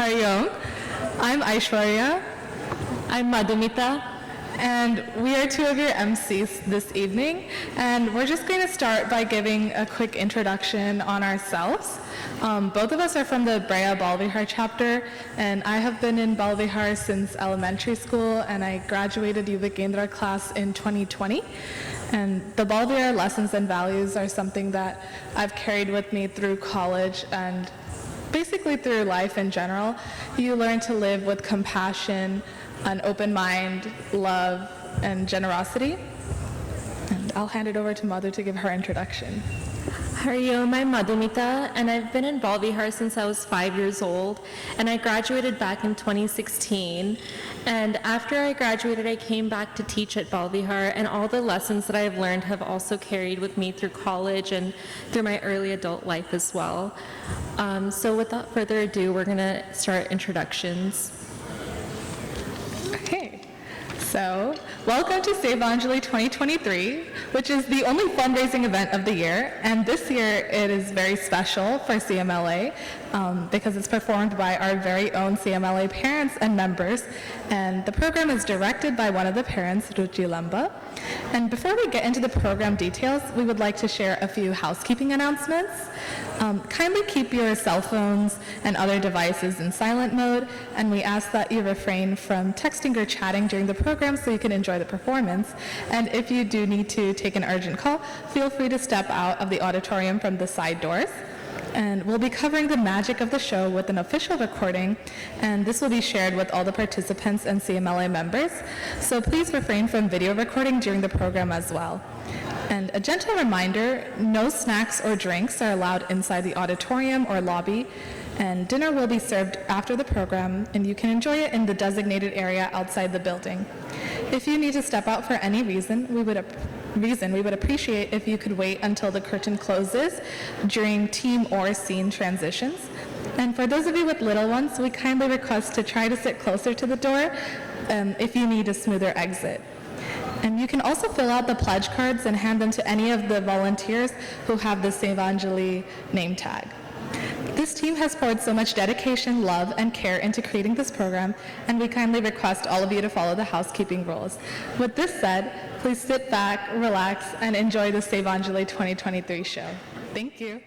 Hari Om. I'm Aishwarya. I'm Madhumita. And we are two of your MCs this evening. And we're just going to start by giving a quick introduction on ourselves. Both of us are from the Brea Balavihar chapter, and I have been in Balavihar since elementary school, and I graduated Indra class in 2020. And the Balavihar lessons and values are something that I've carried with me through college and basically through life in general. You learn to live with compassion, an open mind, love, and generosity. And I'll hand it over to Madhu to give her introduction. Hari Om, I'm Madhumita, and I've been in Balavihar since I was 5 years old, and I graduated back in 2016. And after I graduated, I came back to teach at Balavihar, and all the lessons that I've learned have also carried with me through college and through my early adult life as well. So without further ado, we're going to start introductions. Okay, so welcome to Sevanjali2023, which is the only fundraising event of the year, and this year it is very special for CMLA because it's performed by our very own CMLA parents and members, and the program is directed by one of the parents, Ruchi Lamba. And before we get into the program details, we would like to share a few housekeeping announcements. Kindly keep your cell phones and other devices in silent mode, and we ask that you refrain from texting or chatting during the program so you can enjoy the performance. And if you do need to take an urgent call, feel free to step out of the auditorium from the side doors. And we'll be covering the magic of the show with an official recording, and this will be shared with all the participants and CMLA members. So please refrain from video recording during the program as well. And a gentle reminder, no snacks or drinks are allowed inside the auditorium or lobby, and dinner will be served after the program, and you can enjoy it in the designated area outside the building. If you need to step out for any reason, we would appreciate if you could wait until the curtain closes during team or scene transitions. And for those of you with little ones, we kindly request to try to sit closer to the door if you need a smoother exit. And you can also fill out the pledge cards and hand them to any of the volunteers who have the Sevanjali name tag. This team has poured so much dedication, love, and care into creating this program, and we kindly request all of you to follow the housekeeping rules. With this said, please sit back, relax, and enjoy the Sevanjali 2023 show. Thank you.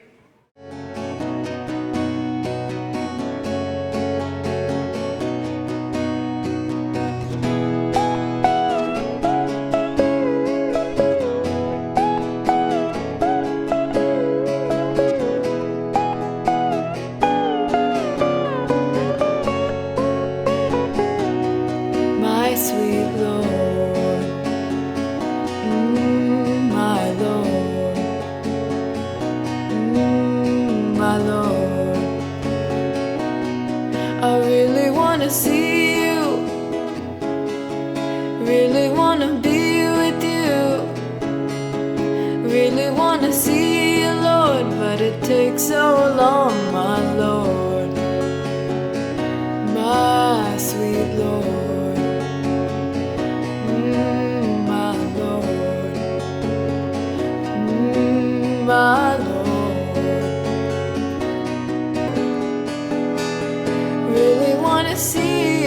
See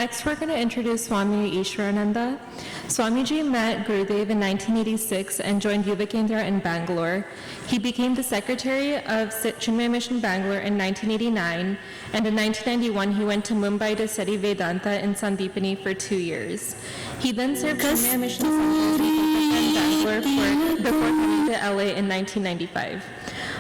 Next, we're going to introduce Swami Ishwarananda. Swami G met Gurudev in 1986 and joined Yuva Kendra in Bangalore. He became the secretary of Chinmaya Mission Bangalore in 1989, and in 1991 he went to Mumbai to study Vedanta in Sandipani for 2 years. He then served Chinmaya Mission Los Angeles in Bangalore before coming to LA in 1995.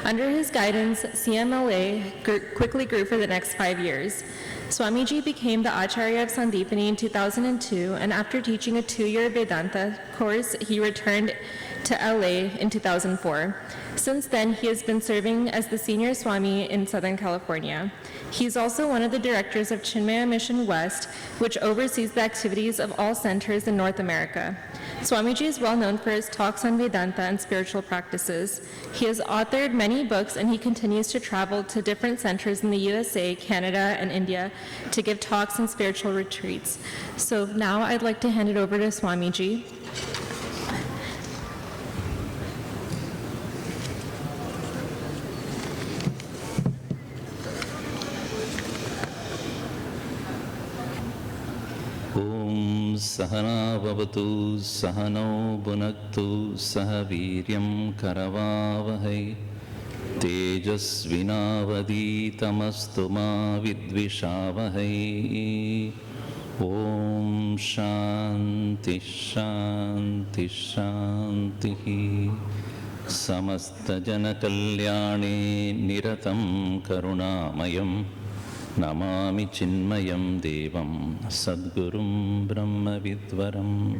Under his guidance, CMLA quickly grew for the next 5 years. Swami G became the Acharya of Sandipani in 2002, and after teaching a 2-year Vedanta course, he returned to LA in 2004. Since then, he has been serving as the senior Swami in Southern California. He's also one of the directors of Chinmaya Mission West, which oversees the activities of all centers in North America. Swamiji is well known for his talks on Vedanta and spiritual practices. He has authored many books, and he continues to travel to different centers in the USA, Canada, and India to give talks and spiritual retreats. So now I'd like to hand it over to Swamiji. Sahana bhavatu sahano bhunaktu sahaviryam karavavahai tejasvinavaditamastu ma vidvishavahai. Om Shanti Shanti Shanti. Samasta jana kalyane niratam karunamayam Namami Chinmayam Devam Sadgurum Brahma Vidvaram.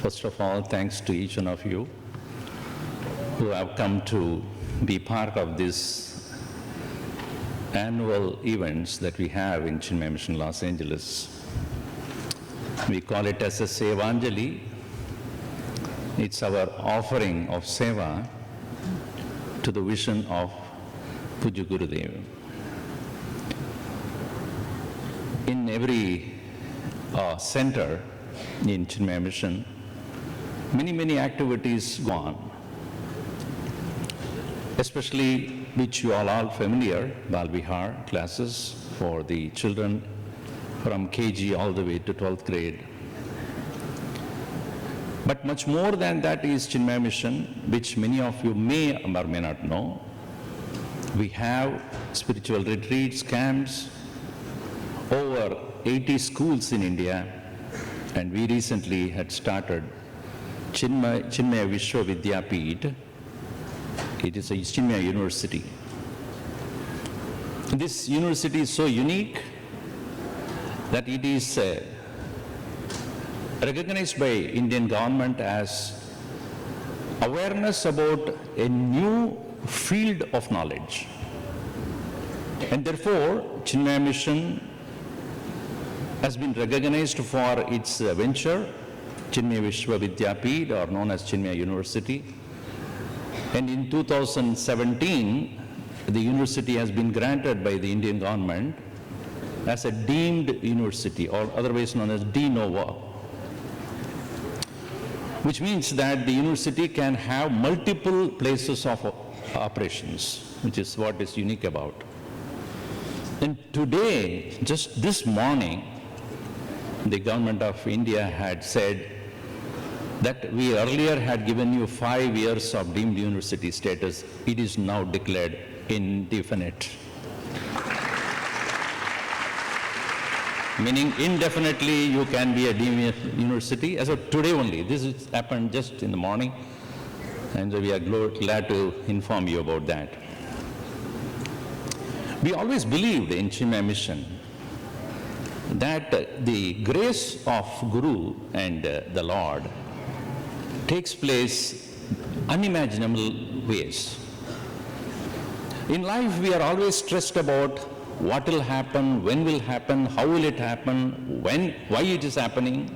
First of all, thanks to each one of you who have come to be part of this annual events that we have in Chinmaya Mission Los Angeles. We call it as a Sevanjali. It's our offering of seva to the vision of Puja Gurudev. In every center in Chinmaya Mission, many activities go on, especially which you all are familiar, Balavihar classes for the children from KG all the way to 12th grade. But much more than that is Chinmaya Mission, which many of you may or may not know. We have spiritual retreats, camps, over 80 schools in India, and we recently had started Chinmaya Vishwavidyapith. It is a Chinmaya University. This university is so unique that it is recognized by Indian government as awareness about a new field of knowledge. And therefore, Chinmaya Mission has been recognized for its venture, Chinmaya Vishwavidyapith, or known as Chinmaya University. And in 2017, the university has been granted by the Indian government as a deemed university, or otherwise known as de novo, which means that the university can have multiple places of operations, which is what is unique about. And today, just this morning, the government of India had said that we earlier had given you 5 years of deemed university status. It is now declared indefinite. Meaning indefinitely you can be a deemed university as of today only. This has happened just in the morning, and we are glad to inform you about that. We always believed in Chinmaya Mission that the grace of Guru and the Lord takes place unimaginable ways. In life, we are always stressed about what will happen, when will happen, how will it happen, when, why it is happening.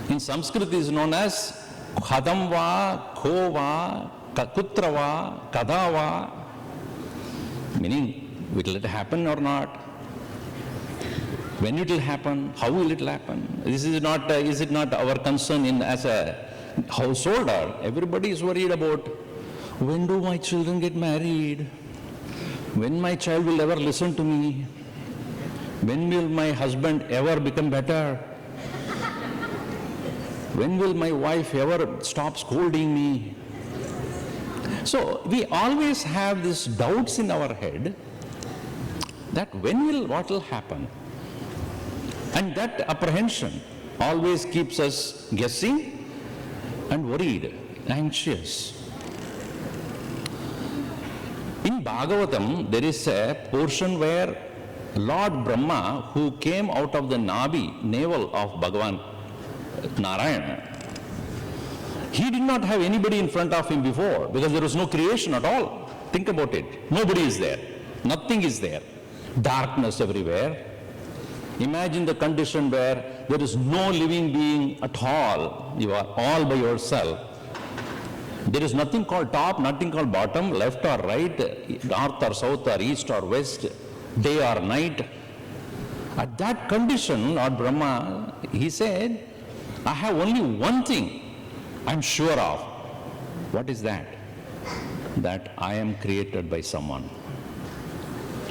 In Sanskrit, it is known as Khadam va, Kho va, Kutra va, Kada va, meaning will it happen or not? When it will happen, how will it happen? This is not, is it not our concern as a householder? Everybody is worried about when do my children get married? When my child will ever listen to me? When will my husband ever become better? When will my wife ever stop scolding me? So we always have these doubts in our head that what will happen? And that apprehension always keeps us guessing and worried, anxious. In Bhagavatam, there is a portion where Lord Brahma, who came out of the navel of Bhagavan Narayana, he did not have anybody in front of him before because there was no creation at all. Think about it. Nobody is there. Nothing is there. Darkness everywhere. Imagine the condition where there is no living being at all. You are all by yourself. There is nothing called top, nothing called bottom, left or right, north or south or east or west, day or night. At that condition, Lord Brahma, he said, I have only one thing I'm sure of. What is that? That I am created by someone.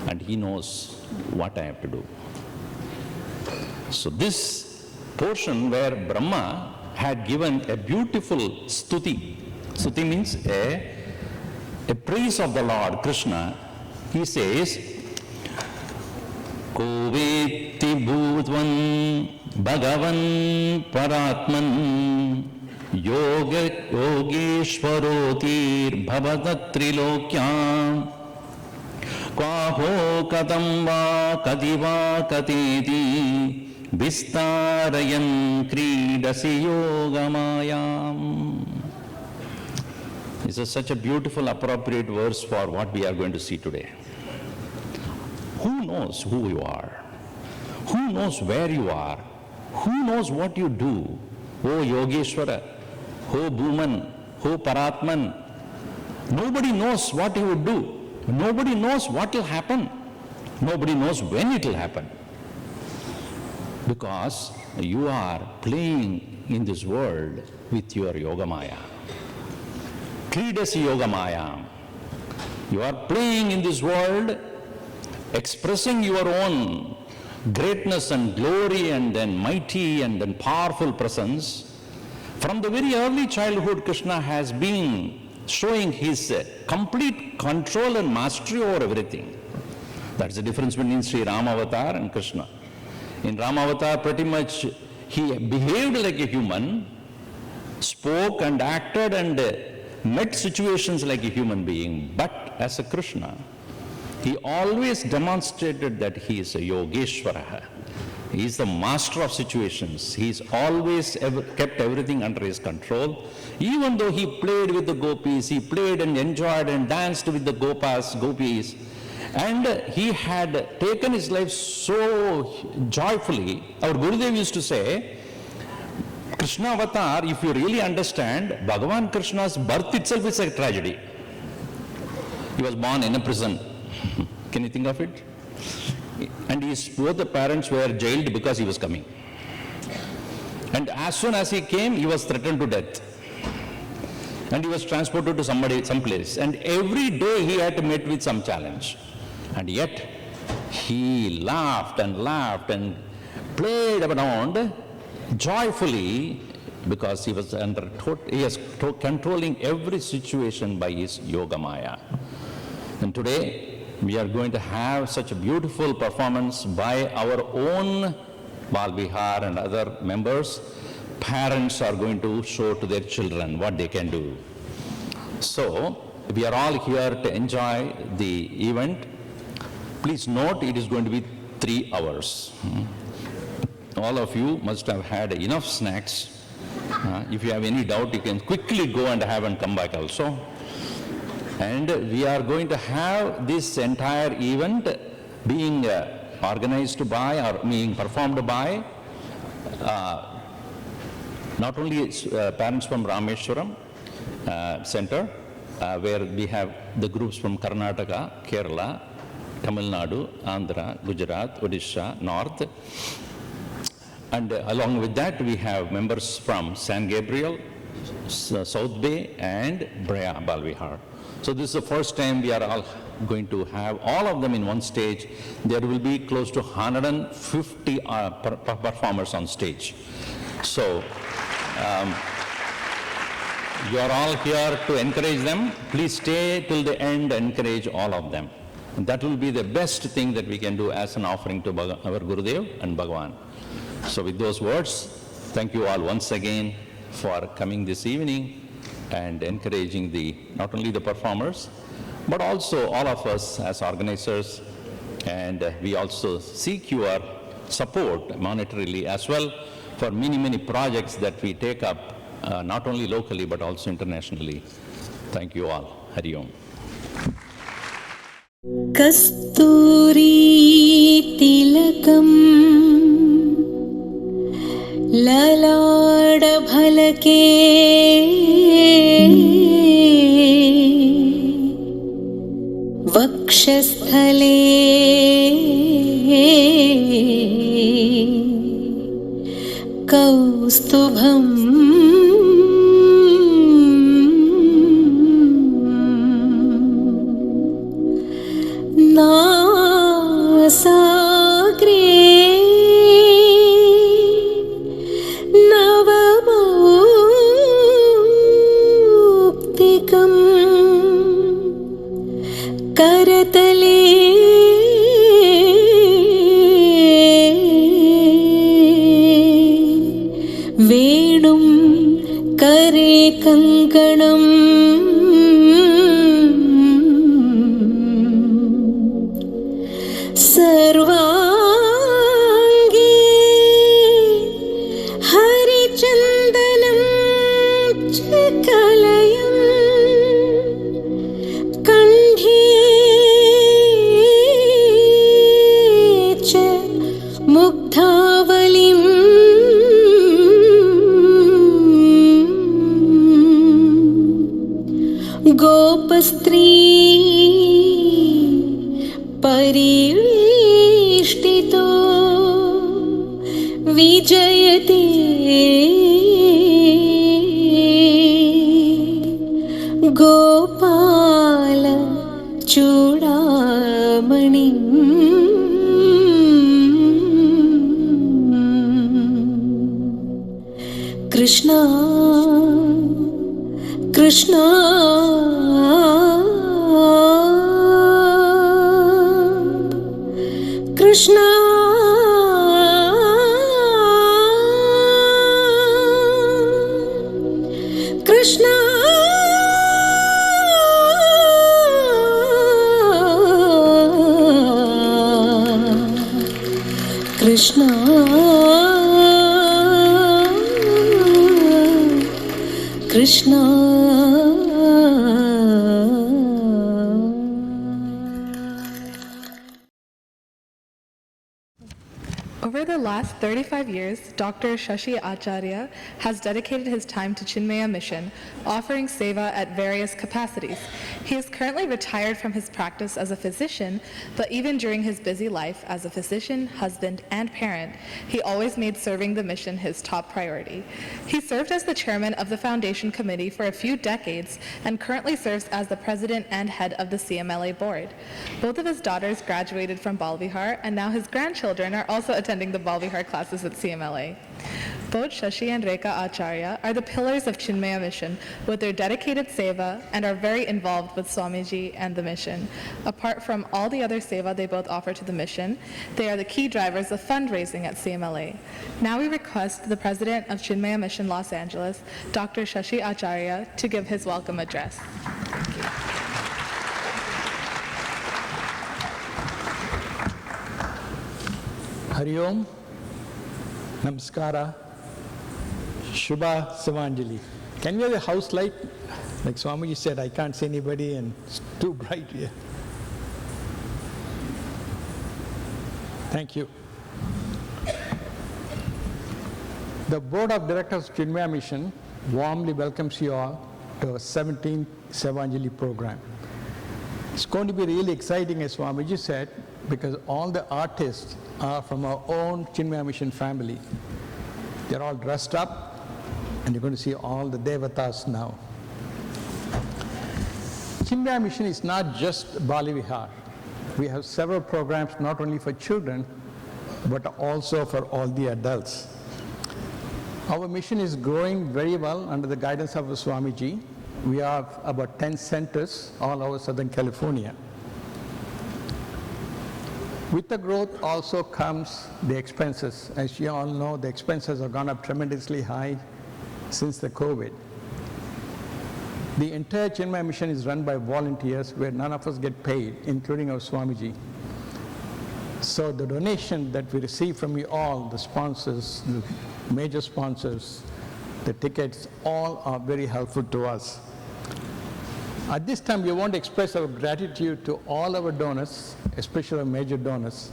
And he knows what I have to do. So this portion where Brahma had given a beautiful stuti. Stuti means a praise of the Lord Krishna. He says, Koveti bhutvan bhagavan paratman yogeshwarotir bhavatat trilokyam Kwaho katam va kadiva kateti vistarayan kridasi yogamayam. This is such a beautiful, appropriate verse for what we are going to see today. Who knows who you are? Who knows where you are? Who knows what you do? Oh Yogeshwara, oh Bhuman, oh Paratman. Nobody knows what you would do. Nobody knows what will happen. Nobody knows when it will happen. Because you are playing in this world with your Yogamaya. Kridasi Yogamaya. You are playing in this world, expressing your own greatness and glory and then mighty and then powerful presence. From the very early childhood, Krishna has been showing his complete control and mastery over everything. That's the difference between Sri Ramavatar and Krishna. In Ramavatar, pretty much he behaved like a human, spoke and acted and met situations like a human being. But as a Krishna, he always demonstrated that he is a Yogeshwara. He is the master of situations. He's always kept everything under his control. Even though he played with the gopis, he played and enjoyed and danced with the gopis, and he had taken his life so joyfully. Our Gurudev used to say, Krishna Avatar, if you really understand, Bhagavan Krishna's birth itself is a tragedy. He was born in a prison. Can you think of it? And both the parents were jailed because he was coming. And as soon as he came, he was threatened to death. And he was transported to some place. And every day he had to meet with some challenge. And yet, he laughed and played around joyfully because he was controlling every situation by his Yogamaya. And today, we are going to have such a beautiful performance by our own Balavihar and other members. Parents are going to show to their children what they can do. So, we are all here to enjoy the event. Please note, it is going to be 3 hours. All of you must have had enough snacks. If you have any doubt, you can quickly go and have and come back also. And we are going to have this entire event being organized by or being performed by not only parents from Rameshwaram Center, where we have the groups from Karnataka, Kerala, Tamil Nadu, Andhra, Gujarat, Odisha, North. And along with that, we have members from San Gabriel, South Bay and Brea, Balavihar. So this is the first time we are all going to have all of them in one stage. There will be close to 150 performers on stage. So you are all here to encourage them. Please stay till the end and encourage all of them. And that will be the best thing that we can do as an offering to our Gurudev and Bhagavan. So with those words, thank you all once again for coming this evening and encouraging not only the performers, but also all of us as organizers. And we also seek your support monetarily as well for many, many projects that we take up, not only locally, but also internationally. Thank you all. Hari Om. Kasturi tilakam lalada bhalake vakshasthale kaustubham nasagre navamuktikam karatale vedum kare kankanam सर्वांगे हरिचंदनं च कलयं कंठे च मुग्धावलिं गोपस्त्री परिवेष्टितो विजयते Gopal Chudamani Krishna Krishna Krishna Krishna Krishna Krishna Over the last 35 years, Dr. Shashi Acharya has dedicated his time to Chinmaya Mission, offering seva at various capacities. He is currently retired from his practice as a physician, but even during his busy life as a physician, husband, and parent, he always made serving the mission his top priority. He served as the chairman of the foundation committee for a few decades and currently serves as the president and head of the CMLA board. Both of his daughters graduated from Balavihar, and now his grandchildren are also attending the Balavihar classes at CMLA. Both Shashi and Rekha Acharya are the pillars of Chinmaya Mission with their dedicated seva and are very involved with Swami G and the mission. Apart from all the other seva they both offer to the mission, they are the key drivers of fundraising at CMLA. Now we request the president of Chinmaya Mission Los Angeles, Dr. Shashi Acharya, to give his welcome address. Thank you. Hari Om, Namaskara, Shubha Sevanjali. Can we have a house light? Like Swamiji said, I can't see anybody and it's too bright here. Thank you. The Board of Directors of Chinmaya Mission warmly welcomes you all to our 17th Sevanjali program. It's going to be really exciting, as Swamiji said, because all the artists are from our own Chinmaya Mission family. They're all dressed up and you're going to see all the devatas now. Chinmaya Mission is not just Balavihar. We have several programs not only for children, but also for all the adults. Our mission is growing very well under the guidance of Swami G. We have about 10 centers all over Southern California. With the growth also comes the expenses. As you all know, the expenses have gone up tremendously high since the COVID. The entire Chinmaya Mission is run by volunteers where none of us get paid, including our Swamiji. So the donation that we receive from you all, the sponsors, the major sponsors, the tickets, all are very helpful to us. At this time, we want to express our gratitude to all our donors, especially our major donors.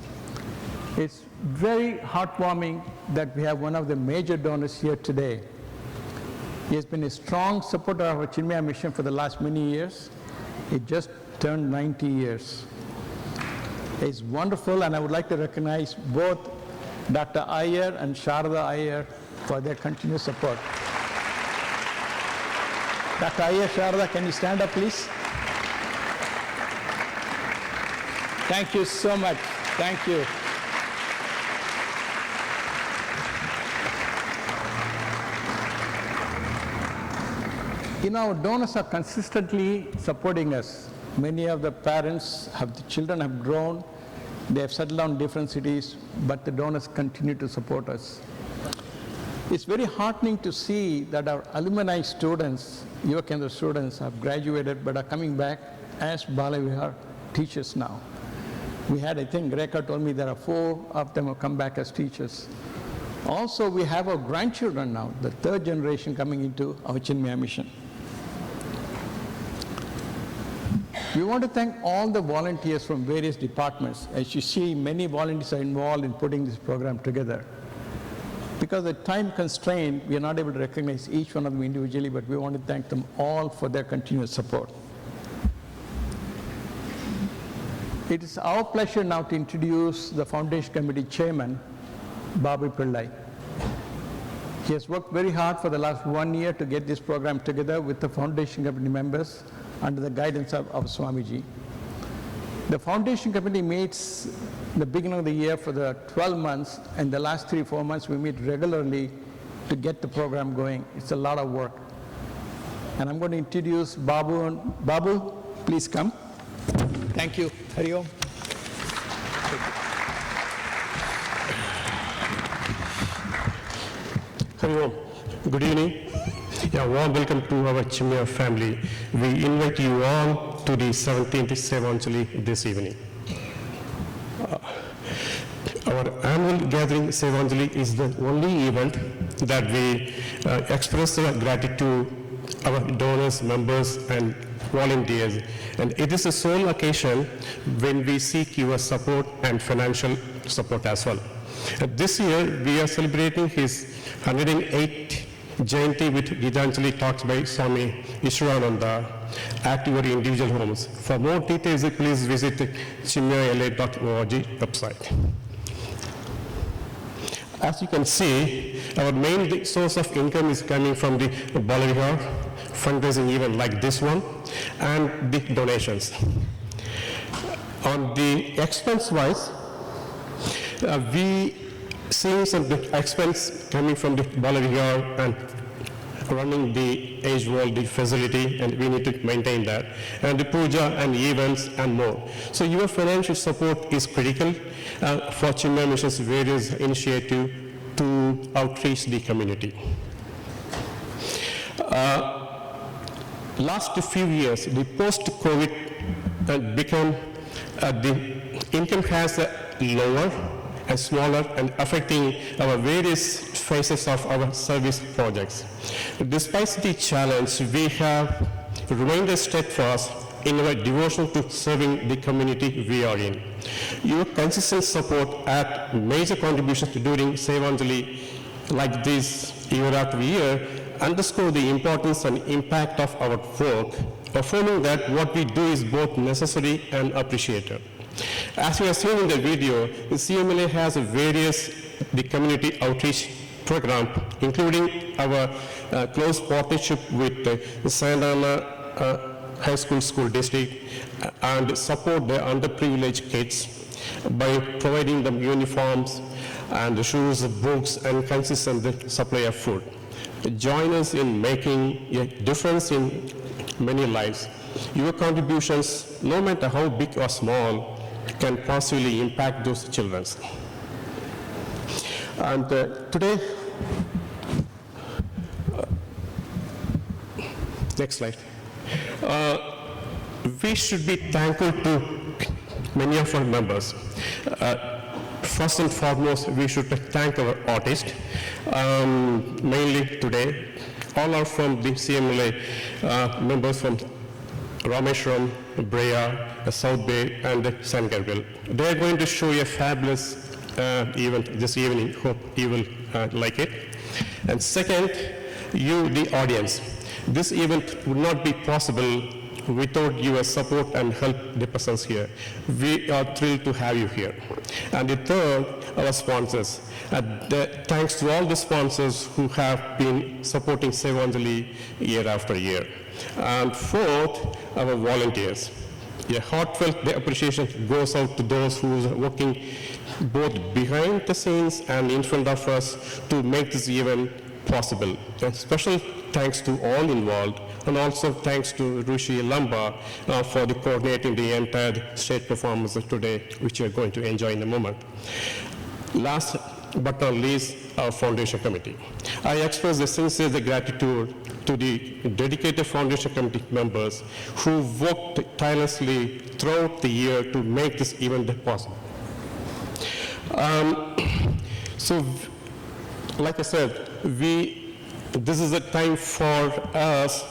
It's very heartwarming that we have one of the major donors here today. He has been a strong supporter of our Chinmaya Mission for the last many years. He just turned 90 years. It's wonderful, and I would like to recognize both Dr. Iyer and Sharada Iyer for their continued support. Dr. Iyer, Sharada, can you stand up, please? Thank you so much. Thank you. You know, donors are consistently supporting us. Many of the parents the children have grown, they have settled down in different cities, but the donors continue to support us. It's very heartening to see that our alumni students, Yuva Kendra students, have graduated but are coming back as Balavihar teachers now. We had, I think, Rekha told me there are 4 of them have come back as teachers. Also, we have our grandchildren now, the 3rd generation coming into our Chinmaya Mission. We want to thank all the volunteers from various departments. As you see, many volunteers are involved in putting this program together. Because of time constraint, we are not able to recognize each one of them individually, but we want to thank them all for their continuous support. It is our pleasure now to introduce the Foundation Committee Chairman, Babu Pillai. He has worked very hard for the last 1 year to get this program together with the Foundation Committee members under the guidance of Swami G. The Foundation Committee meets the beginning of the year for the 12 months, and the last 3-4 months we meet regularly to get the program going. It's a lot of work. And I'm going to introduce Babu. Babu, please come. Thank you. Hari Om. Hari Om. Good evening. Warm welcome to our Chinmaya family. We invite you all to the 17th Sevanjali this evening. Our annual gathering Sevanjali is the only event that we express gratitude to our donors, members, and volunteers. And it is a sole occasion when we seek your support and financial support as well. This year, we are celebrating his 108th Jayanti with Gitanjali talks by Swami Ishwarananda at your individual homes. For more details, please visit chinmaya.org website. As you can see, our main source of income is coming from the Balavihar fundraising event like this one and the donations. On the expense wise, we see some expense coming from the Balavihar and running the age-old facility, and we need to maintain that, and the puja and events and more. So your financial support is critical for Chinmaya Mission's various initiatives to outreach the community. Last few years, the post-COVID become the income has lower and smaller and affecting our various phases of our service projects. Despite the challenge, we have remained steadfast in our devotion to serving the community we are in. Your consistent support at major contributions during Sevanjali like this year after year underscore the importance and impact of our work, affirming that what we do is both necessary and appreciated. As you have seen in the video, the CMLA has various community outreach program, including our close partnership with the Sandana High School District, and support the underprivileged kids by providing them uniforms and shoes, books, and consistent supply of food. Join us in making a difference in many lives. Your contributions, no matter how big or small, can positively impact those children. And today, next slide. We should be thankful to many of our members. First and foremost, we should thank our artists, mainly today. All are from the CMLA, members from Rameshwaram, Brea, South Bay, and San Gabriel. They are going to show you a fabulous event this evening. Hope you will like it. And second, you, the audience. This event would not be possible without your support and help the presence here. We are thrilled to have you here. And the third, our sponsors. Thanks to all the sponsors who have been supporting Sevanjali year after year. And fourth, our volunteers. A heartfelt appreciation goes out to those who are working both behind the scenes and in front of us to make this event possible. And special thanks to all involved, and also thanks to Ruchi Lamba for the coordinating the entire state performance of today, which you're going to enjoy in a moment. Last but not least, our foundation committee. I express the sincere gratitude to the dedicated foundation committee members who worked tirelessly throughout the year to make this event possible. So, like I said, this is a time for us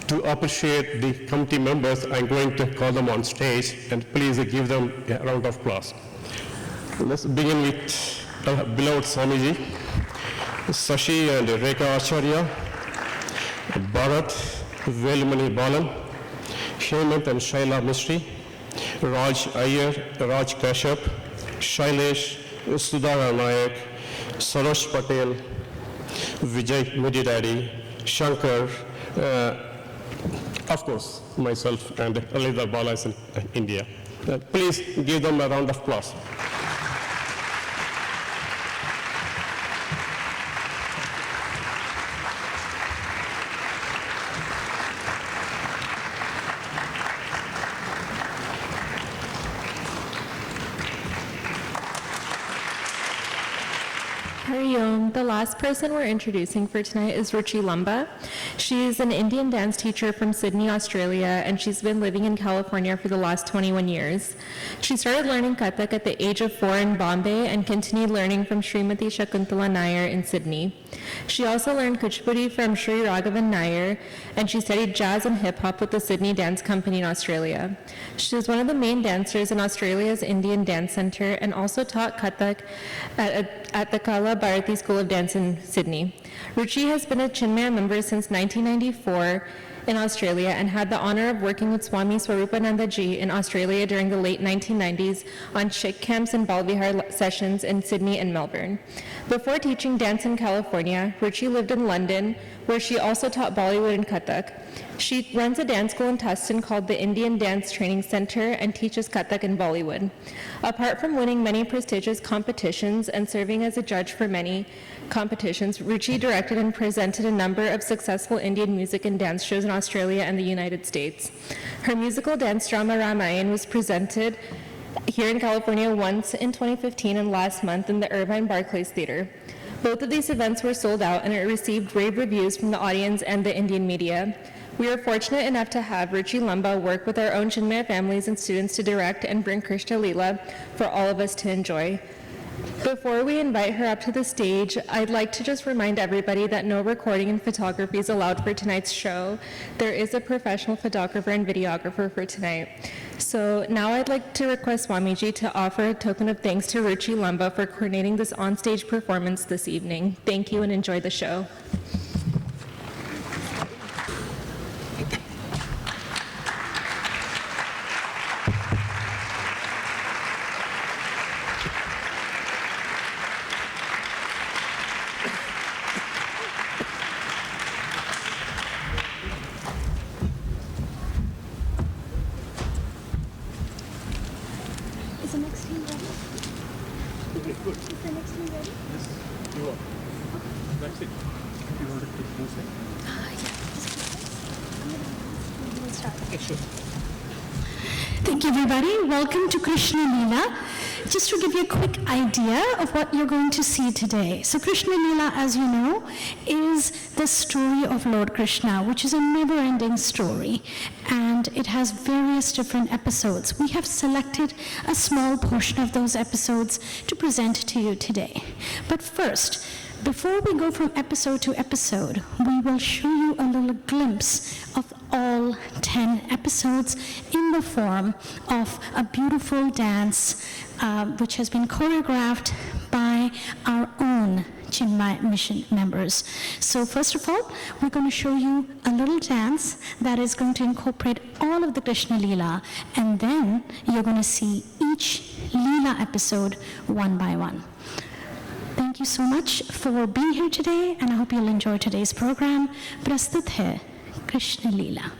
to appreciate the committee members. I'm going to call them on stage, and please give them a round of applause. Let's begin with our beloved Swami G, Sashi and Rekha Acharya, Bharat, Velmani Balan, Hemant and Shaila Mistry, Raj Iyer, Raj Kashyap, Shailesh, Sudhara Nayak, Sarosh Patel, Vijay Mudidadi, Shankar, of course, myself, and Alida Bala is in India. Please give them a round of applause. The last person we're introducing for tonight is Ruchi Lamba. She is an Indian dance teacher from Sydney, Australia, and she's been living in California for the last 21 years. She started learning Kathak at the age of 4 in Bombay and continued learning from Srimati Shakuntala Nair in Sydney. She also learned Kuchipudi from Sri Raghavan Nair, and she studied jazz and hip-hop with the Sydney Dance Company in Australia. She was one of the main dancers in Australia's Indian Dance Centre and also taught Kathak at the Kalia Bharati School of Dance in Sydney. Ruchi has been a Chinmaya member since 1994 in Australia and had the honor of working with Swami Swarupananda Ji in Australia during the late 1990s on Sikh camps and Balavihar sessions in Sydney and Melbourne. Before teaching dance in California, Ruchi lived in London, where she also taught Bollywood and Kathak. She runs a dance school in Tustin called the Indian Dance Training Center and teaches Kathak and Bollywood. Apart from winning many prestigious competitions and serving as a judge for many competitions, Ruchi directed and presented a number of successful Indian music and dance shows in Australia and the United States. Her musical dance drama Ramayan was presented here in California once in 2015 and last month in the Irvine Barclays Theater. Both of these events were sold out and it received rave reviews from the audience and the Indian media. We are fortunate enough to have Ruchi Lamba work with our own Chinmaya families and students to direct and bring Krishnaleela for all of us to enjoy. Before we invite her up to the stage, I'd like to just remind everybody that no recording and photography is allowed for tonight's show. There is a professional photographer and videographer for tonight. So now I'd like to request Swami G to offer a token of thanks to Ruchi Lamba for coordinating this onstage performance this evening. Thank you and enjoy the show. the next team ready? Is the next team ready? Yes, you are. That's it. You wanted to move it? We'll start. Okay, sure. Thank you, everybody. Welcome to Krishnaleela. Just to give you a quick idea of what you're going to see today. So Krishnaleela, as you know, is the story of Lord Krishna, which is a never-ending story, and it has various different episodes. We have selected a small portion of those episodes to present to you today. But first, before we go from episode to episode, we will show you a little glimpse of all 10 episodes in the form of a beautiful dance which has been choreographed by our own Chinmaya Mission members. So first of all, we're going to show you a little dance that is going to incorporate all of the Krishnaleela, and then you're going to see each Leela episode one by one. Thank you so much for being here today, and I hope you'll enjoy today's program. Prastut hai Krishnaleela.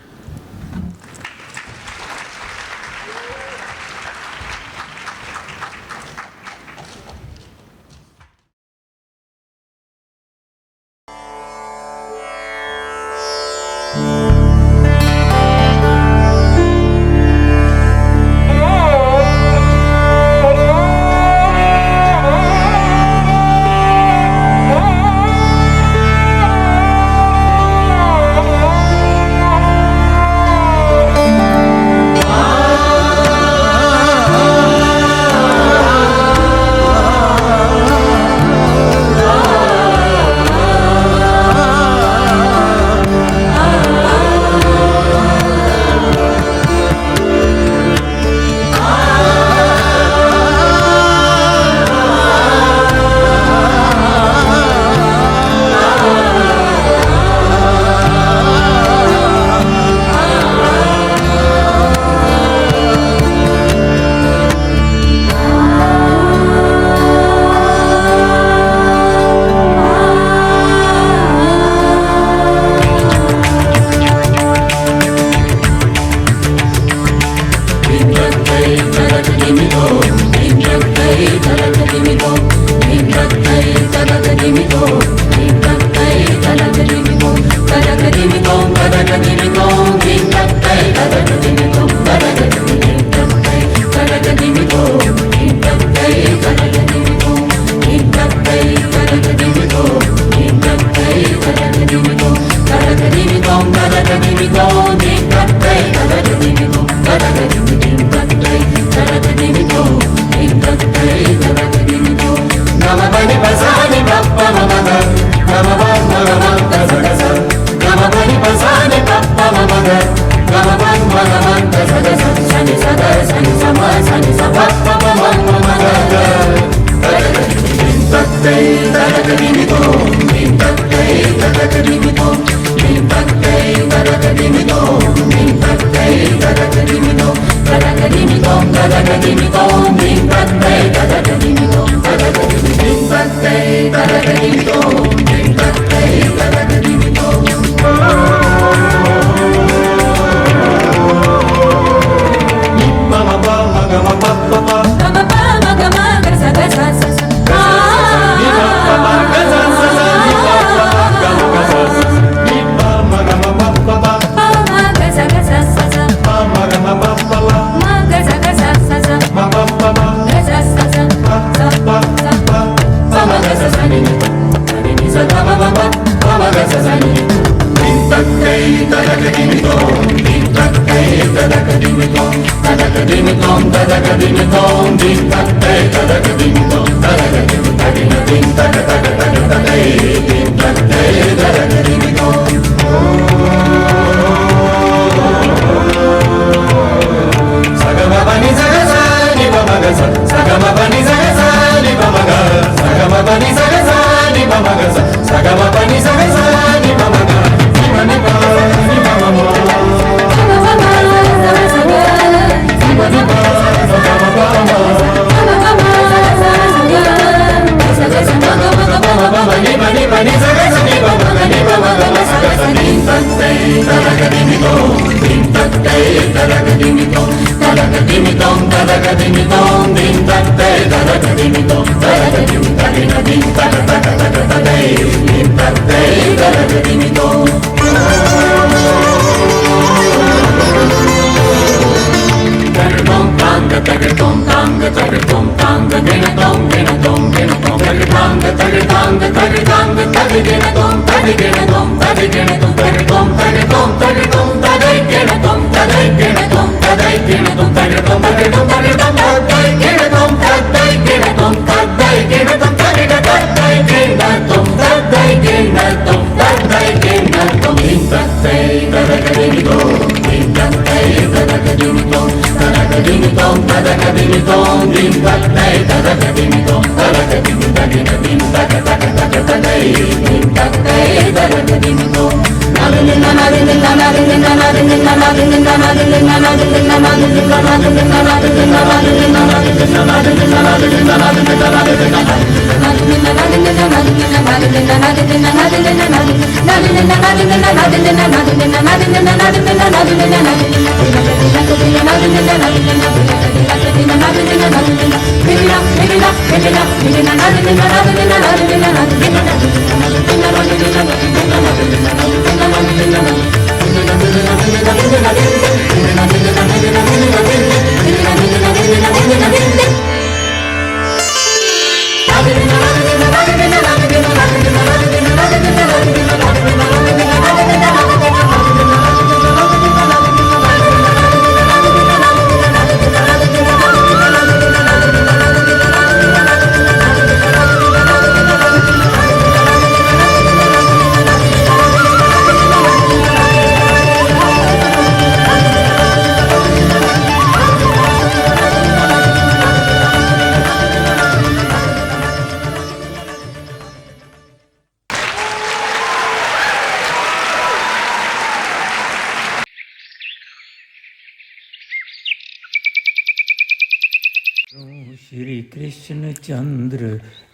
Shri Krishna चंद्र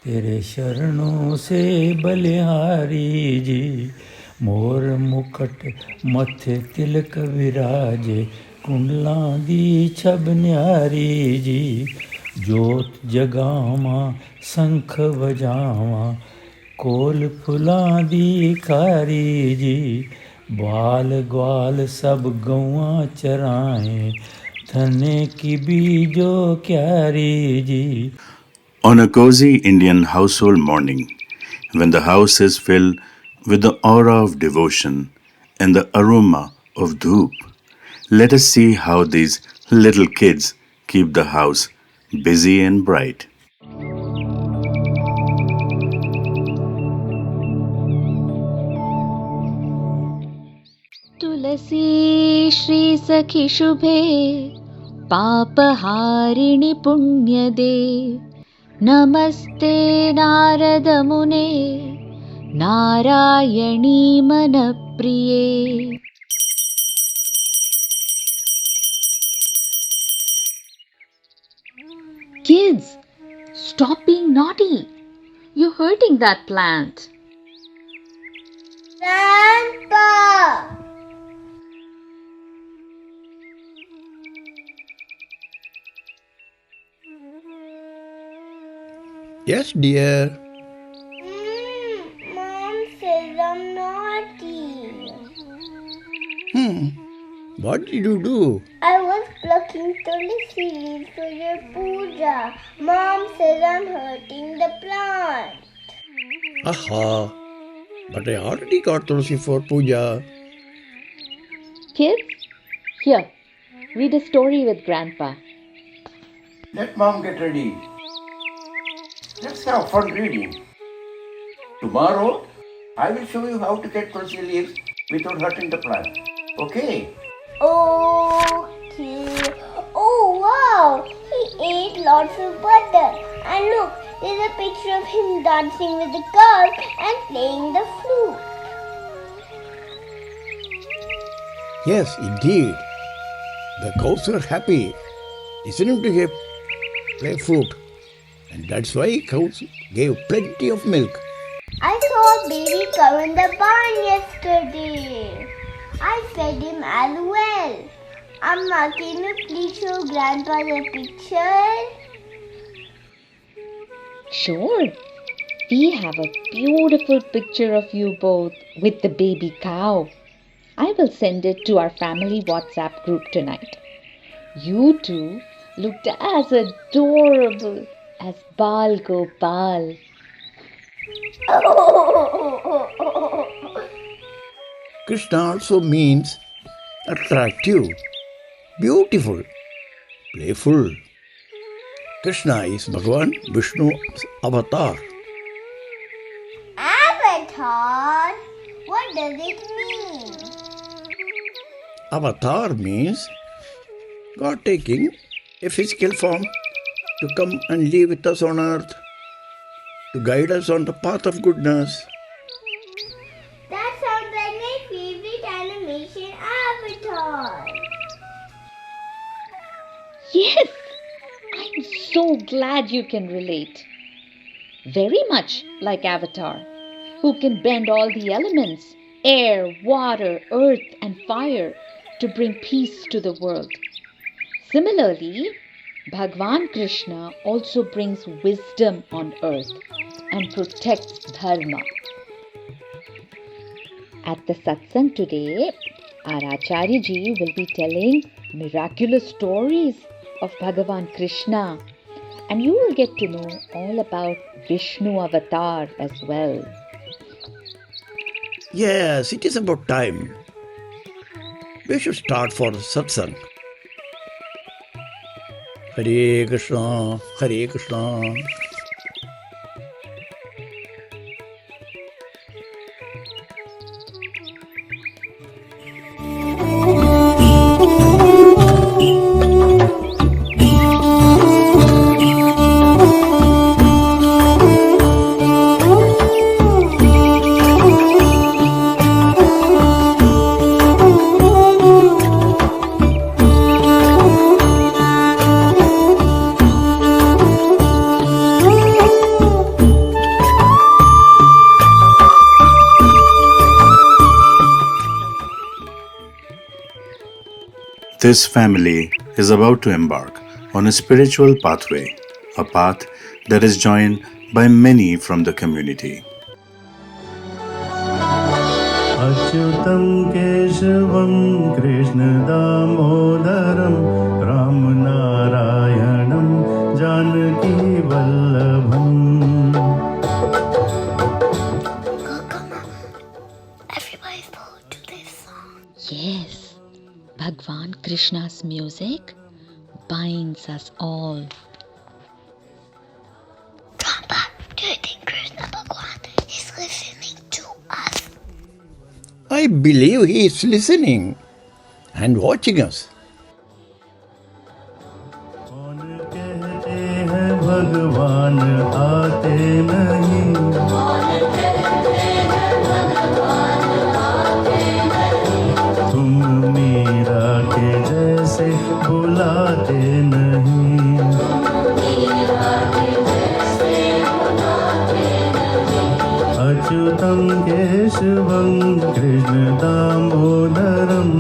तेरे शरणों से बलिहारी जी, मोर मुकुट मथे तिलक विराजे, कुंडला दी छब न्यारी जी, जोत जगावा शंख बजावा, कोल फुला दी कारी जी, बाल ग्वाल सब गौआ चराएं, धने की बीजो क्यारी जी. On a cozy Indian household morning, when the house is filled with the aura of devotion and the aroma of dhoop, let us see how these little kids keep the house busy and bright. तुलसी श्री सखी शुभे पापहारिणि पुण्यदे, नमस्ते नारद मुने Narayani मनप्रिये. Kids, stop being naughty. You're hurting that plant. Grandpa! Yes, dear. Mom says I'm naughty. What did you do? I was plucking tulsi leaves for your puja. Mom says I'm hurting the plant. Aha. But I already got tulsi for puja. Kids, here, read a story with Grandpa. Let Mom get ready. Let's have fun reading. Tomorrow, I will show you how to get tulsi leaves without hurting the plant. Okay? Okay. Oh wow! He ate lots of butter. And look, there's a picture of him dancing with the girls and playing the flute. Yes, indeed. The cows are happy listening to him play flute. And that's why cows gave plenty of milk. I saw a baby cow in the barn yesterday. I fed him as well. Amma, can you please show Grandpa the picture? Sure. We have a beautiful picture of you both with the baby cow. I will send it to our family WhatsApp group tonight. You two looked as adorable as Bal Gopal. Krishna also means attractive, beautiful, playful. Krishna is Bhagavan Vishnu's avatar. Avatar? What does it mean? Avatar means God taking a physical form to come and live with us on earth, to guide us on the path of goodness. That sounds like my favorite animation, Avatar. Yes, I'm so glad you can relate. Very much like Avatar, who can bend all the elements, air, water, earth, and fire, to bring peace to the world. Similarly, Bhagwan Krishna also brings wisdom on earth and protects dharma. At the satsang today, our Acharya Ji will be telling miraculous stories of Bhagavan Krishna, and you will get to know all about Vishnu avatar as well. Yes, it is about time. We should start for satsang. Hare Krishna, Hare Krishna. This family is about to embark on a spiritual pathway, a path that is joined by many from the community. Achyutam Keshavam Krishna Damodaram Ram Narayanam Janaki Vallabham. Everybody follow to this song. Yes, Bhagwan Krishna's music binds us all. Grandpa, do you think Krishna Bhagwan is listening to us? I believe he is listening and watching us. भगवान आते नहीं तुम मीरा के जैसे बुलाते नहीं Achyutam Keshavam Krishna Damodaram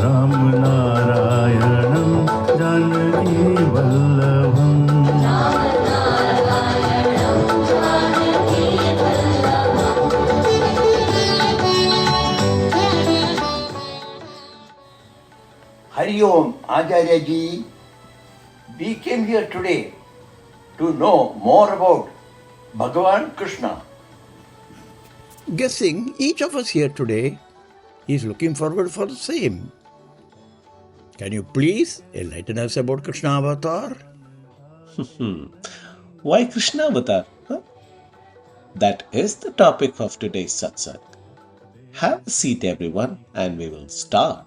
Ram नारायणम Janaki Vallabham Hari Om, Acharya Ji. We came here today to know more about Bhagavan Krishna. Guessing each of us here today is looking forward for the same. Can you please enlighten us about Krishna Avatar? Why Krishna Avatar? Huh? That is the topic of today's satsang. Have a seat, everyone, and we will start.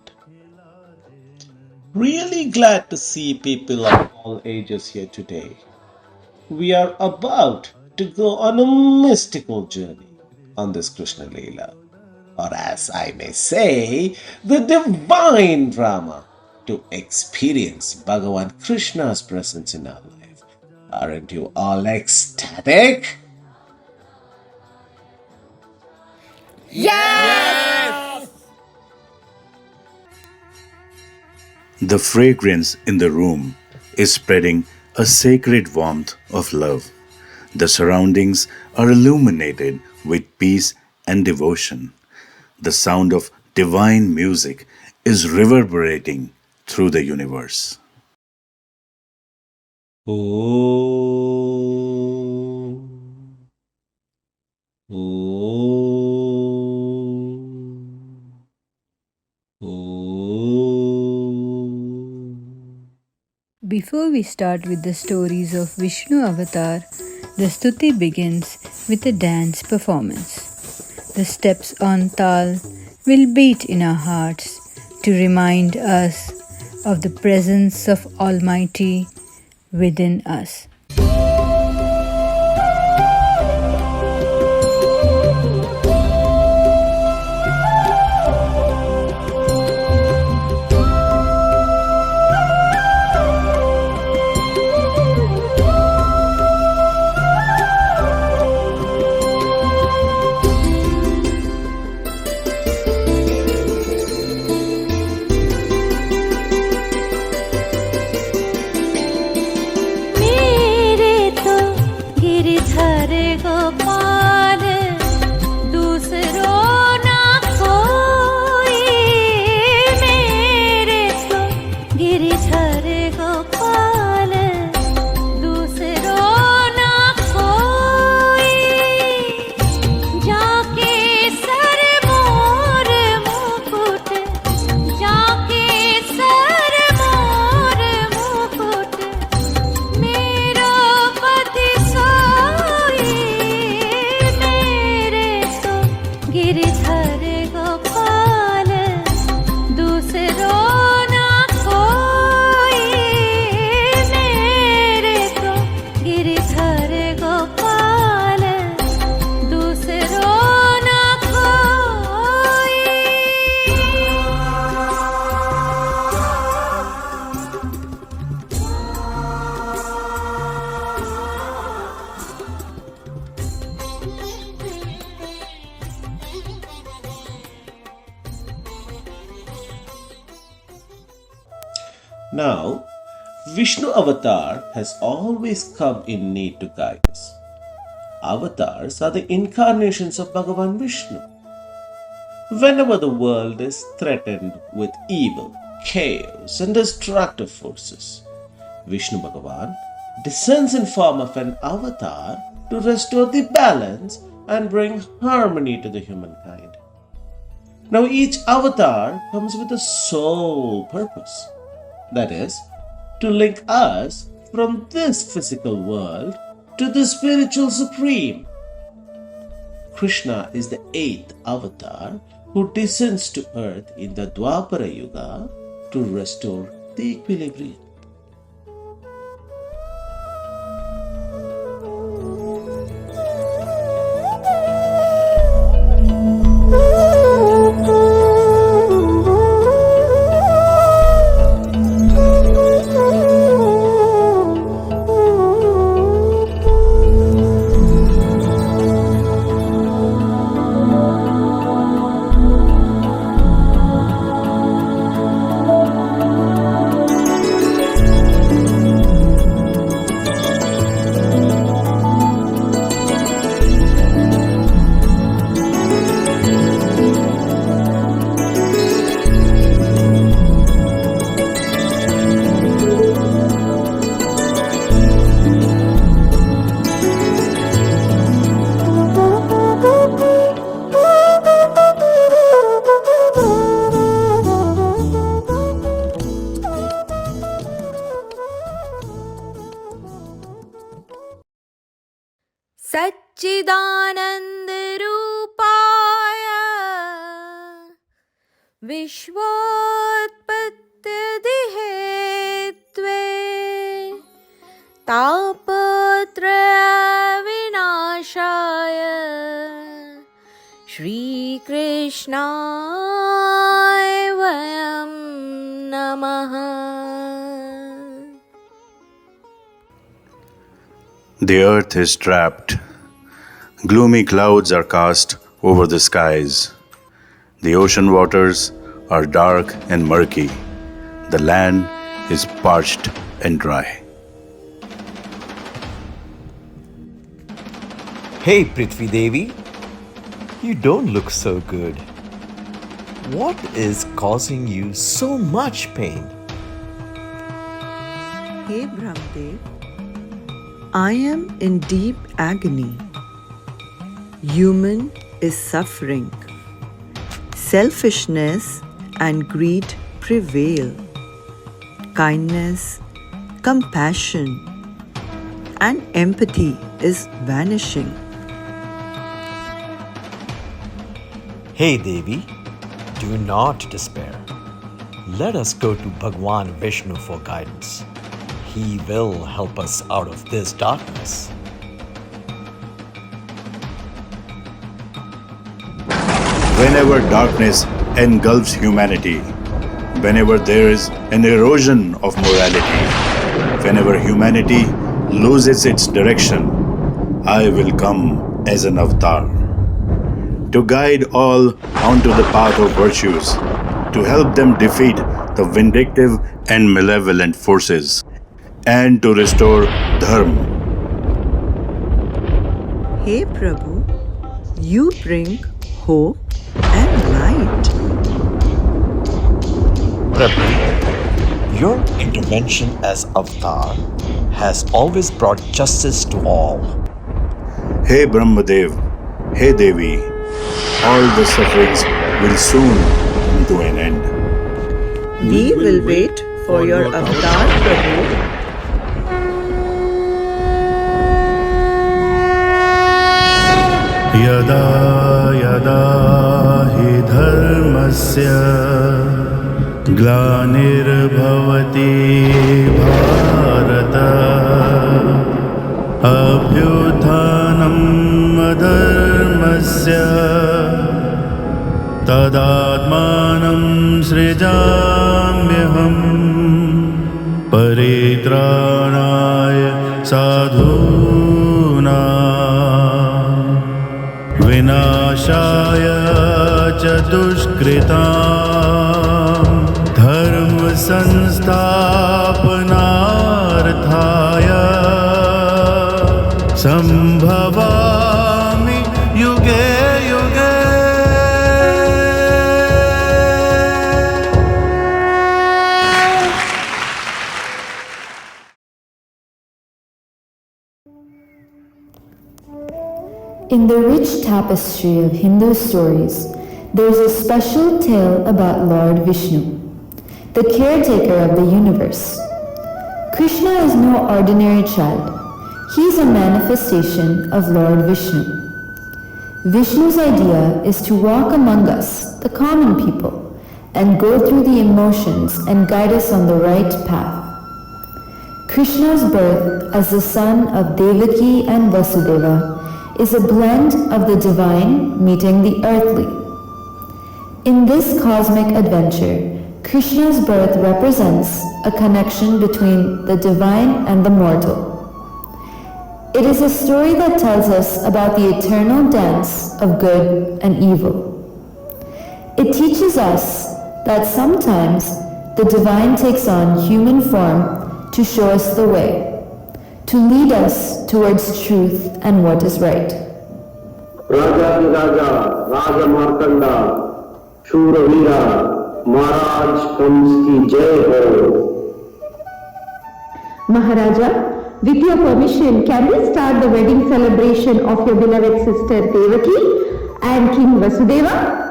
Really glad to see people of all ages here today. We are about to go on a mystical journey on this Krishnaleela, or as I may say, the divine drama to experience Bhagavan Krishna's presence in our life. Aren't you all ecstatic? Yes! The fragrance in the room is spreading a sacred warmth of love. The surroundings are illuminated with peace and devotion. The sound of divine music is reverberating through the universe. Om. Before we start with the stories of Vishnu Avatar, the Stuti begins with a dance performance. The steps on Tal will beat in our hearts to remind us of the presence of Almighty within us. Now, Vishnu Avatar has always come in need to guide us. Avatars are the incarnations of Bhagavan Vishnu. Whenever the world is threatened with evil, chaos, and destructive forces, Vishnu Bhagavan descends in form of an avatar to restore the balance and bring harmony to the humankind. Now, each avatar comes with a sole purpose. That is, to link us from this physical world to the spiritual supreme. Krishna is the 8th avatar who descends to earth in the Dwapara Yuga to restore the equilibrium. सच्चिदानन्दरूपाय विश्वोत्पत्तिहेतवे तापत्रयविनाशाय श्रीकृष्णाय वयं नमः. The earth is trapped. Gloomy clouds are cast over the skies. The ocean waters are dark and murky. The land is parched and dry. Hey Prithvi Devi, you don't look so good. What is causing you so much pain? Hey Brahmdev, I am in deep agony. Human is suffering. Selfishness and greed prevail. Kindness, compassion, and empathy is vanishing. Hey Devi, do not despair. Let us go to Bhagwan Vishnu for guidance. He will help us out of this darkness. Whenever darkness engulfs humanity, whenever there is an erosion of morality, whenever humanity loses its direction, I will come as an avatar to guide all onto the path of virtues, to help them defeat the vindictive and malevolent forces, and to restore dharma. Hey Prabhu, you bring hope and light. Prabhu, your intervention as avatar has always brought justice to all. Hey Brahmadev, hey Devi, all the sufferings will soon come to an end. We will wait for your avatar, Prabhu. यदा यदा हि धर्मस्य ग्लानिर्भवति भारत अभ्युत्थानम् अधर्मस्य तदात्मानं सृजाम्यहम् परित्राणाय साधूनां विनाशाय च दुष्कृतां धर्म संस्थापनार्थाय संभवामि युगे युगे. In the rich tapestry of Hindu stories, there is a special tale about Lord Vishnu, the caretaker of the universe. Krishna is no ordinary child. He is a manifestation of Lord Vishnu. Vishnu's idea is to walk among us, the common people, and go through the emotions and guide us on the right path. Krishna's birth as the son of Devaki and Vasudeva is a blend of the divine meeting the earthly. In this cosmic adventure, Krishna's birth represents a connection between the divine and the mortal. It is a story that tells us about the eternal dance of good and evil. It teaches us that sometimes the divine takes on human form to show us the way, to lead us towards truth and what is right. Raja Raja Markanda, Shuravira, Maharaj Kamsa ki Jai Ho. Maharaja, with your permission, can we start the wedding celebration of your beloved sister Devaki and King Vasudeva?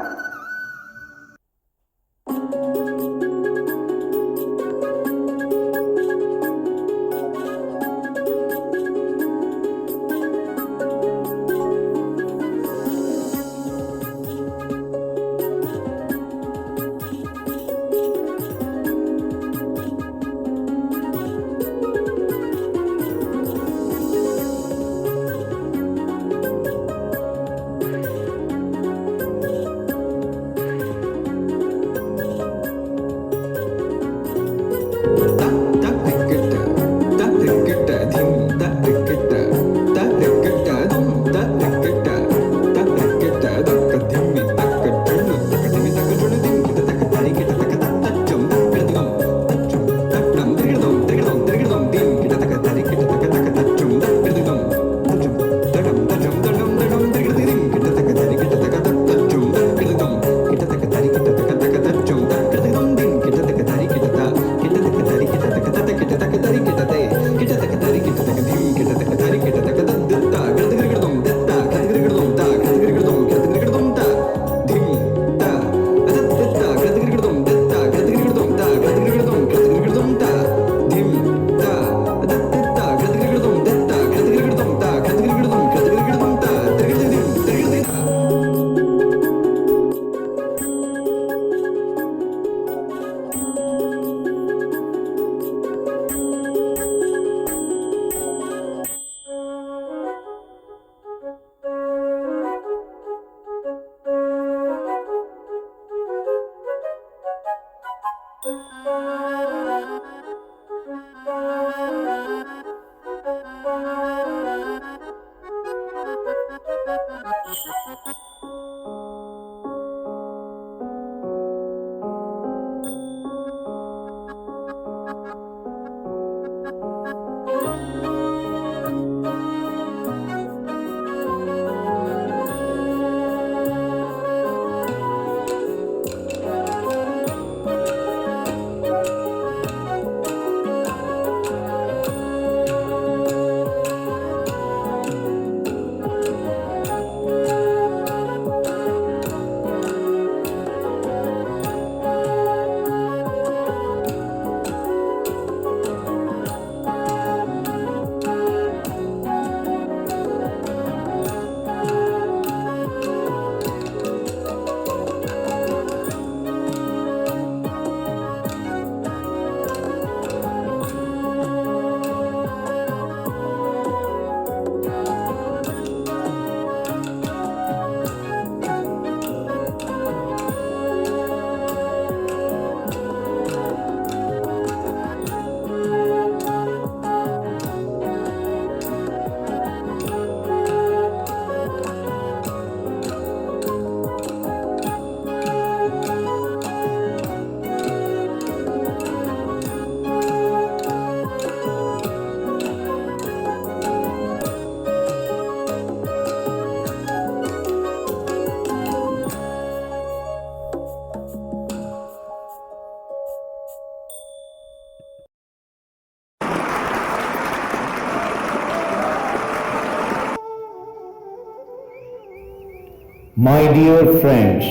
My dear friends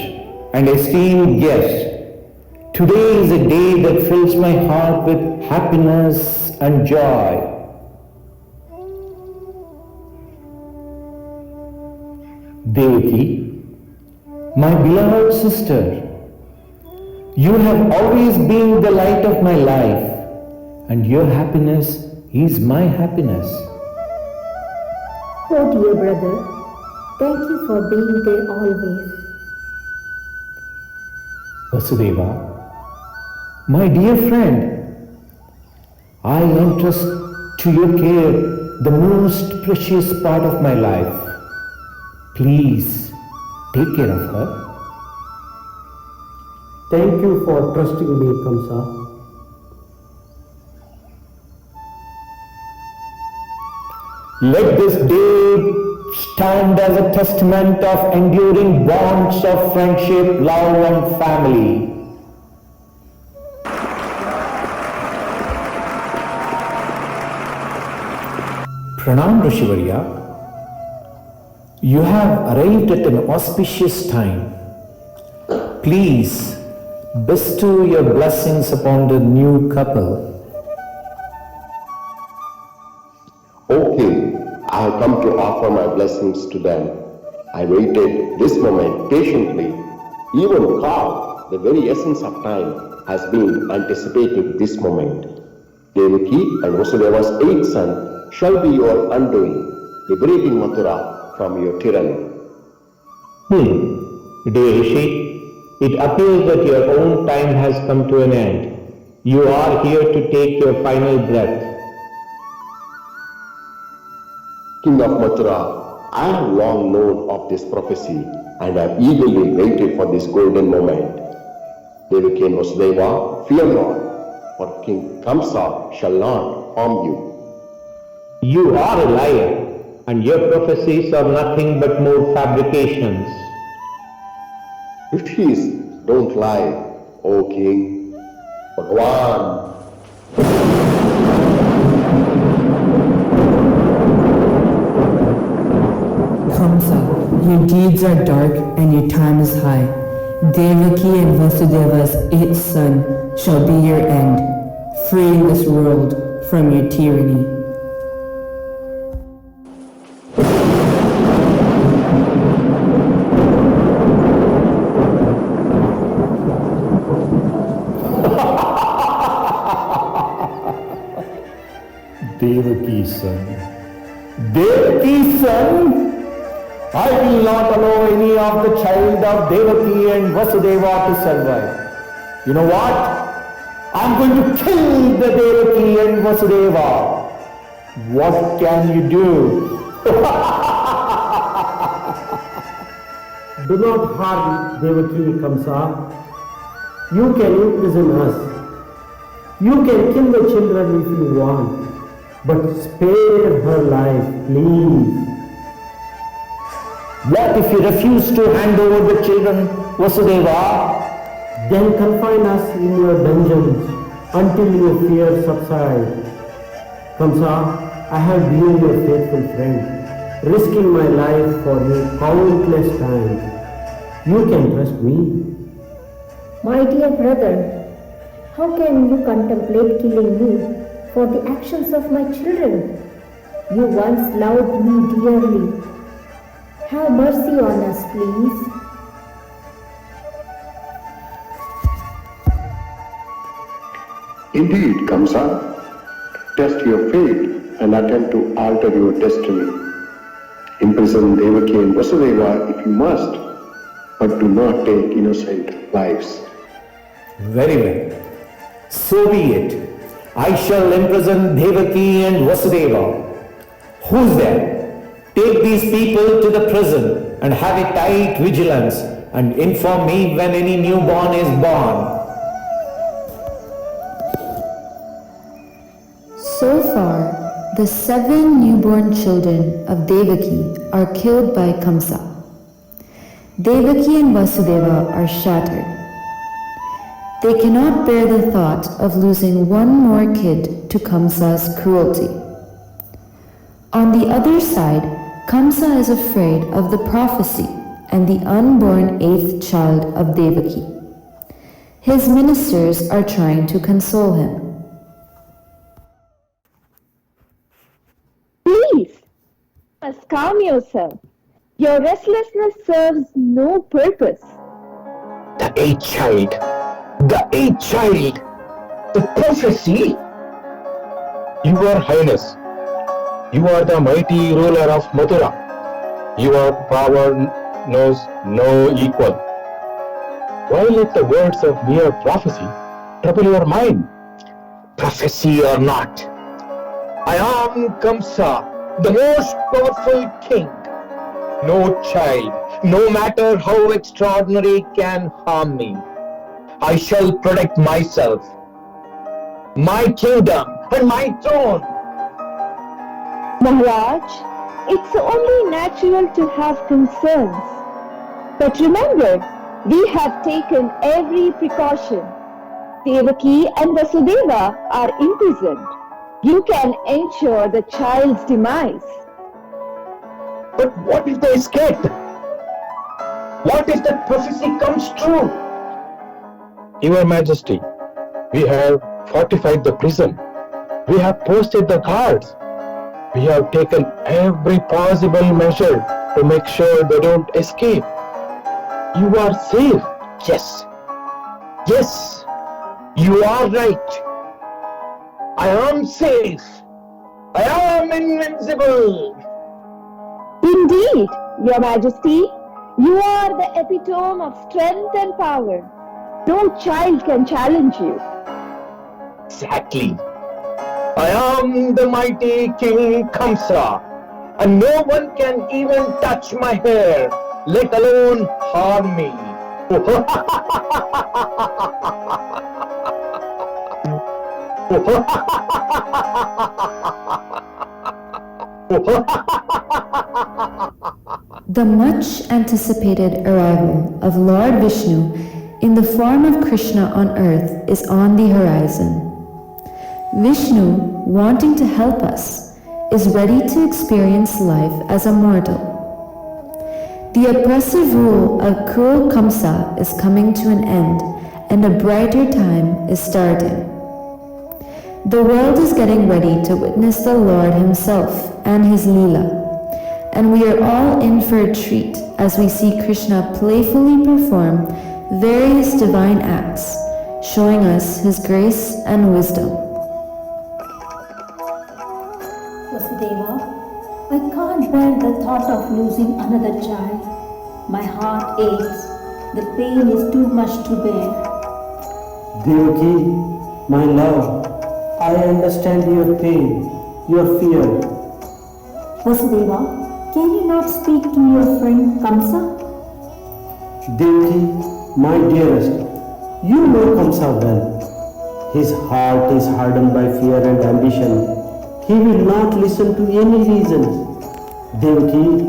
and esteemed guests, today is a day that fills my heart with happiness and joy. Devaki, my beloved sister, you have always been the light of my life, and your happiness is my happiness. Oh dear brother, thank you for being there always. Vasudeva, my dear friend, I entrust to your care the most precious part of my life. Please take care of her. Thank you for trusting me, Kamsa. Let this day stand as a testament of enduring bonds of friendship, love and family. Pranam Rishivarya, you have arrived at an auspicious time. Please bestow your blessings upon the new couple. Okay, I have come to offer my blessings to them. I waited this moment patiently. Even God, the very essence of time, has been anticipating this moment. Devaki and Vasudeva's eighth son shall be your undoing, liberating Mathura from your tyranny. Dear Rishi, it appears that your own time has come to an end. You are here to take your final breath. King of Mathura, I have long known of this prophecy and have eagerly waited for this golden moment. Devaki and Vasudeva, fear not, for King Kamsa shall not harm you. You are a liar, and your prophecies are nothing but more fabrications. Rishis, don't lie, O King. Bhagwan. Kamsa, your deeds are dark and your time is high. Devaki and Vasudeva's eighth son shall be your end, freeing this world from your tyranny. Devaki's son. Devaki's son? I will not allow any of the child of Devaki and Vasudeva to survive. You know what? I'm going to kill the Devaki and Vasudeva. What can you do? Do not harm Devaki, Kamsa. You can imprison us. You can kill the children if you want, but spare her life, please. What if you refuse to hand over the children, Vasudeva? Then confine us in your dungeons until your fear subsides. Kamsa, I have been your faithful friend, risking my life for you countless times. You can trust me. My dear brother, how can you contemplate killing me for the actions of my children? You once loved me dearly. Have mercy on us, please. Indeed, Kamsa, test your fate and attempt to alter your destiny. Imprison Devaki and Vasudeva if you must, but do not take innocent lives. Very well. So be it. I shall imprison Devaki and Vasudeva. Who's there? Take these people to the prison and have a tight vigilance and inform me when any newborn is born. So far, the 7 newborn children of Devaki are killed by Kamsa. Devaki and Vasudeva are shattered. They cannot bear the thought of losing one more kid to Kamsa's cruelty. On the other side, Kamsa is afraid of the prophecy and the unborn 8th child of Devaki. His ministers are trying to console him. Please, you must calm yourself. Your restlessness serves no purpose. The 8th child! The 8th child! The prophecy! Your Highness, you are the mighty ruler of Mathura. Your power knows no equal. Why let the words of mere prophecy trouble your mind? Prophecy or not, I am Kamsa, the most powerful king. No child, no matter how extraordinary, can harm me. I shall protect myself, my kingdom and my throne. Maharaj, it's only natural to have concerns. But remember, we have taken every precaution. Devaki and Vasudeva are imprisoned. You can ensure the child's demise. But what if they escape? What if that prophecy comes true? Your Majesty, we have fortified the prison. We have posted the guards. We have taken every possible measure to make sure they don't escape. You are safe. Yes. Yes. You are right. I am safe. I am invincible. Indeed, Your Majesty, you are the epitome of strength and power. No child can challenge you. Exactly. I am the mighty King Kamsa, and no one can even touch my hair, let alone harm me. The much anticipated arrival of Lord Vishnu in the form of Krishna on earth is on the horizon. Vishnu, wanting to help us, is ready to experience life as a mortal. The oppressive rule of cruel Kamsa is coming to an end, and a brighter time is starting. The world is getting ready to witness the Lord Himself and His Leela, and we are all in for a treat as we see Krishna playfully perform various divine acts, showing us His grace and wisdom. Vasudeva, I can't bear the thought of losing another child. My heart aches. The pain is too much to bear. Devaki, My love, I understand your pain, your fear. Vasudeva, can you not speak to your friend Kamsa? Devaki, my dearest, you know Kamsa well. His heart is hardened by fear and ambition. He will not listen to any reasons. Devaki,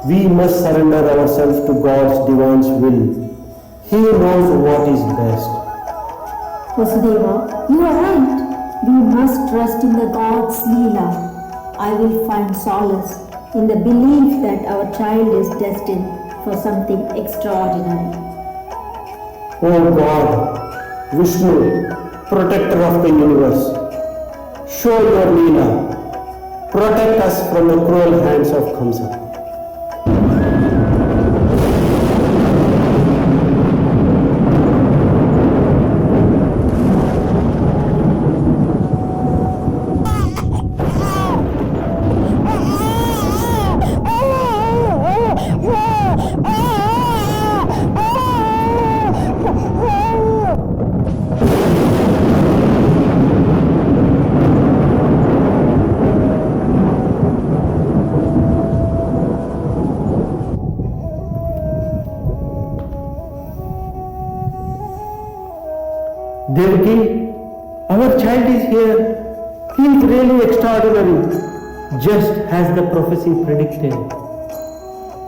we must surrender ourselves to God's divine will. He knows what is best. Vasudeva, you are right. We must trust in the God's Leela. I will find solace in the belief that our child is destined for something extraordinary. O God, Vishnu, protector of the universe, show your Leela. Protect us from the cruel hands of Kamsa. Devaki, our child is here. He is really extraordinary, just as the prophecy predicted.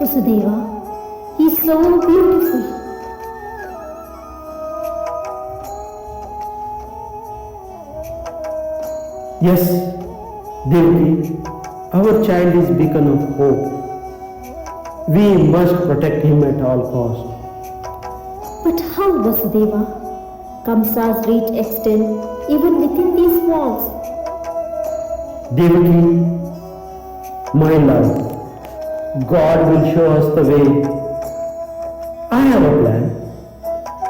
Vasudeva, he is so beautiful. Yes, Devaki, our child is beacon of hope. We must protect him at all cost. But how, Vasudeva? Kamsa's reach extends even within these walls. Devaki, my love, God will show us the way. I have a plan.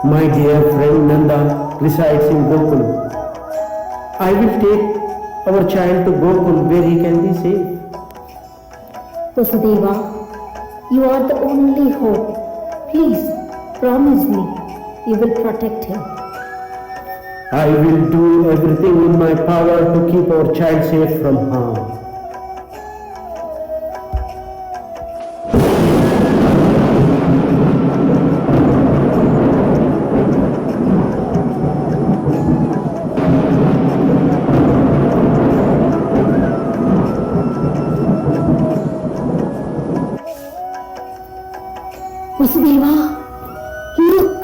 My dear friend Nanda resides in Gokul. I will take our child to Gokul where he can be safe. Vasudeva, you are the only hope. Please, promise me you will protect him. I will do everything in my power to keep our child safe from harm. Vasudeva, look!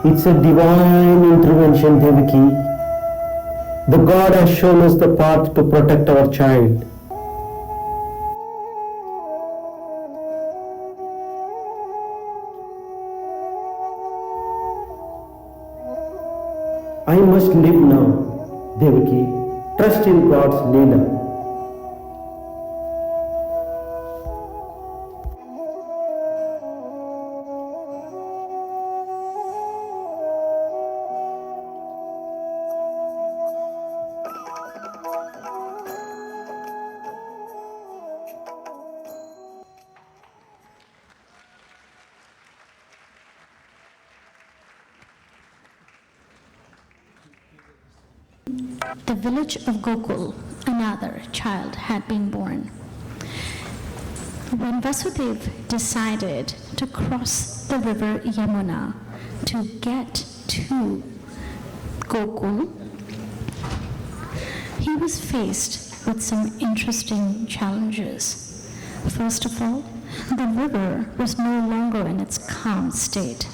It's a divine intervention, Devaki. The God has shown us the path to protect our child. I must live now, Devaki. Trust in God's Leela. The village of Gokul, another child had been born. When Vasudeva decided to cross the river Yamuna to get to Gokul, he was faced with some interesting challenges. First of all, the river was no longer in its calm state.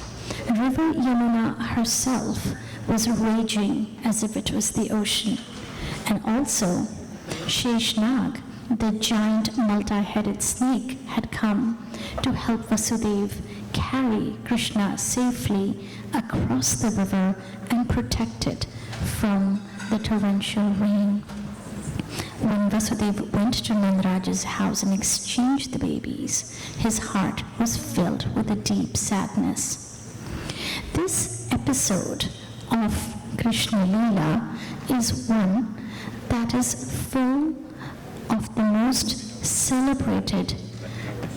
River Yamuna herself was raging as if it was the ocean. And also, Sheshnag, the giant multi-headed snake, had come to help Vasudeva carry Krishna safely across the river and protect it from the torrential rain. When Vasudeva went to Nandraja's house and exchanged the babies, his heart was filled with a deep sadness. This episode of Krishnaleela is one that is full of the most celebrated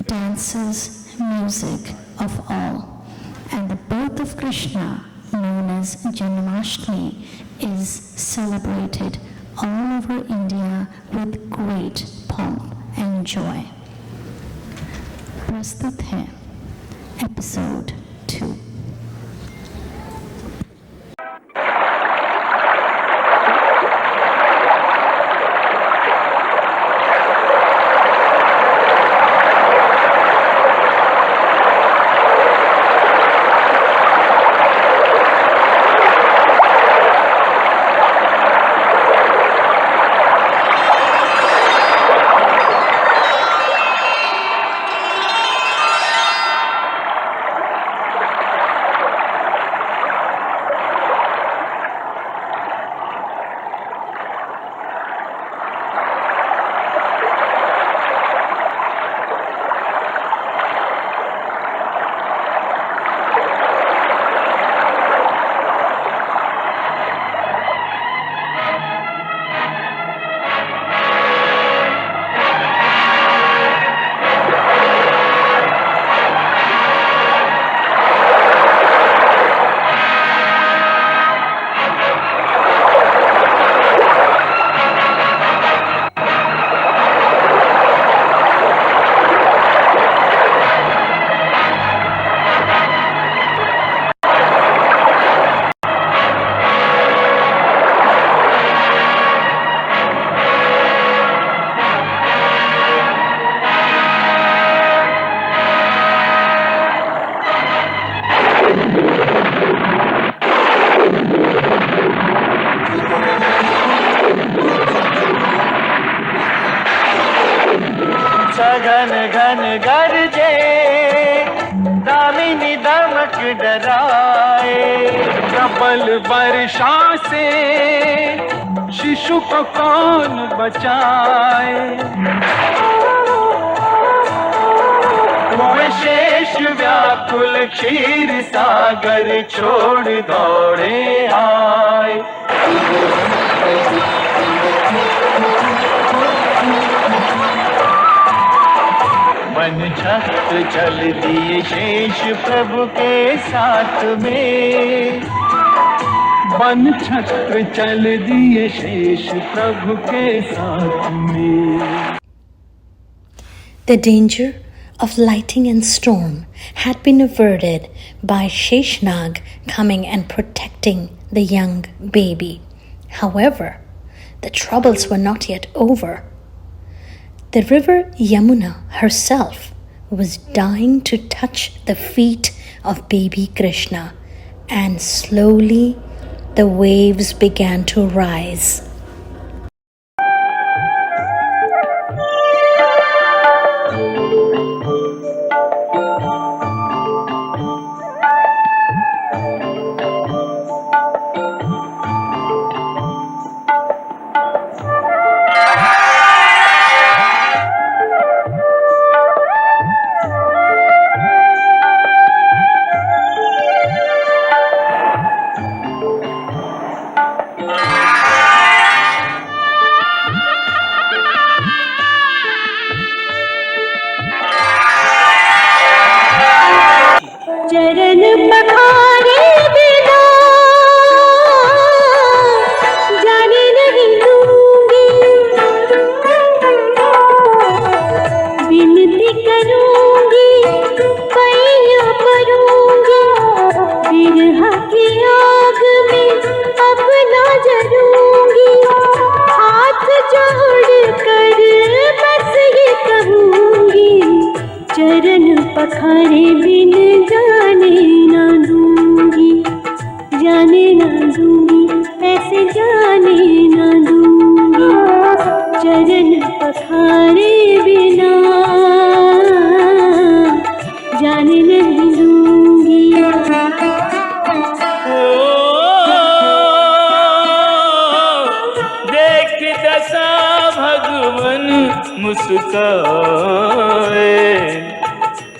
dances, music of all. And the birth of Krishna known as Janmashtami, is celebrated all over India with great pomp and joy. प्रस्तुत है episode 2. घन घन गरजे दामिनी दमक डराए, प्रबल वर्षा से शिशु को कौन बचाए। वो शेष व्याकुल क्षीर सागर छोड़ दौड़े आए। वन छत्र चल दिए शेष प्रभु के साथ में, वन छत्र चल दिए शेष प्रभु के साथ में। The danger of lightning and storm had been averted by Sheshnag coming and protecting the young baby. However, the troubles were not yet over. The river Yamuna herself was dying to touch the feet of baby Krishna, and slowly the waves began to rise.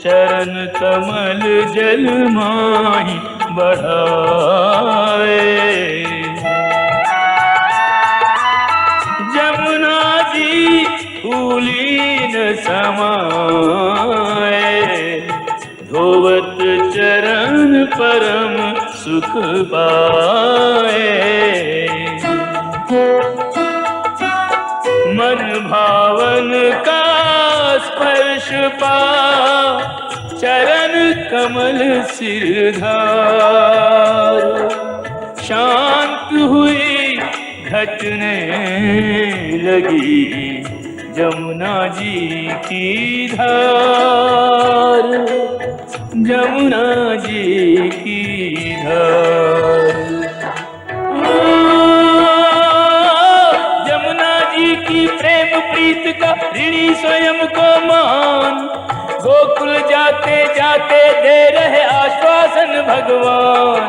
चरण कमल जल माही बढ़ाए। जमुना जी फूली न समाए, धोवत चरण परम सुख पाए। मन भावन का स्पर्श पा चरण कमल सिरधार। शांत हुई घटने लगी जमुना जी की धार, जमुना जी की धार। जमुना जी की प्रेम प्रीत का ऋणी स्वयं को मान। गोकुल जाते जाते दे रहे आश्वासन भगवान।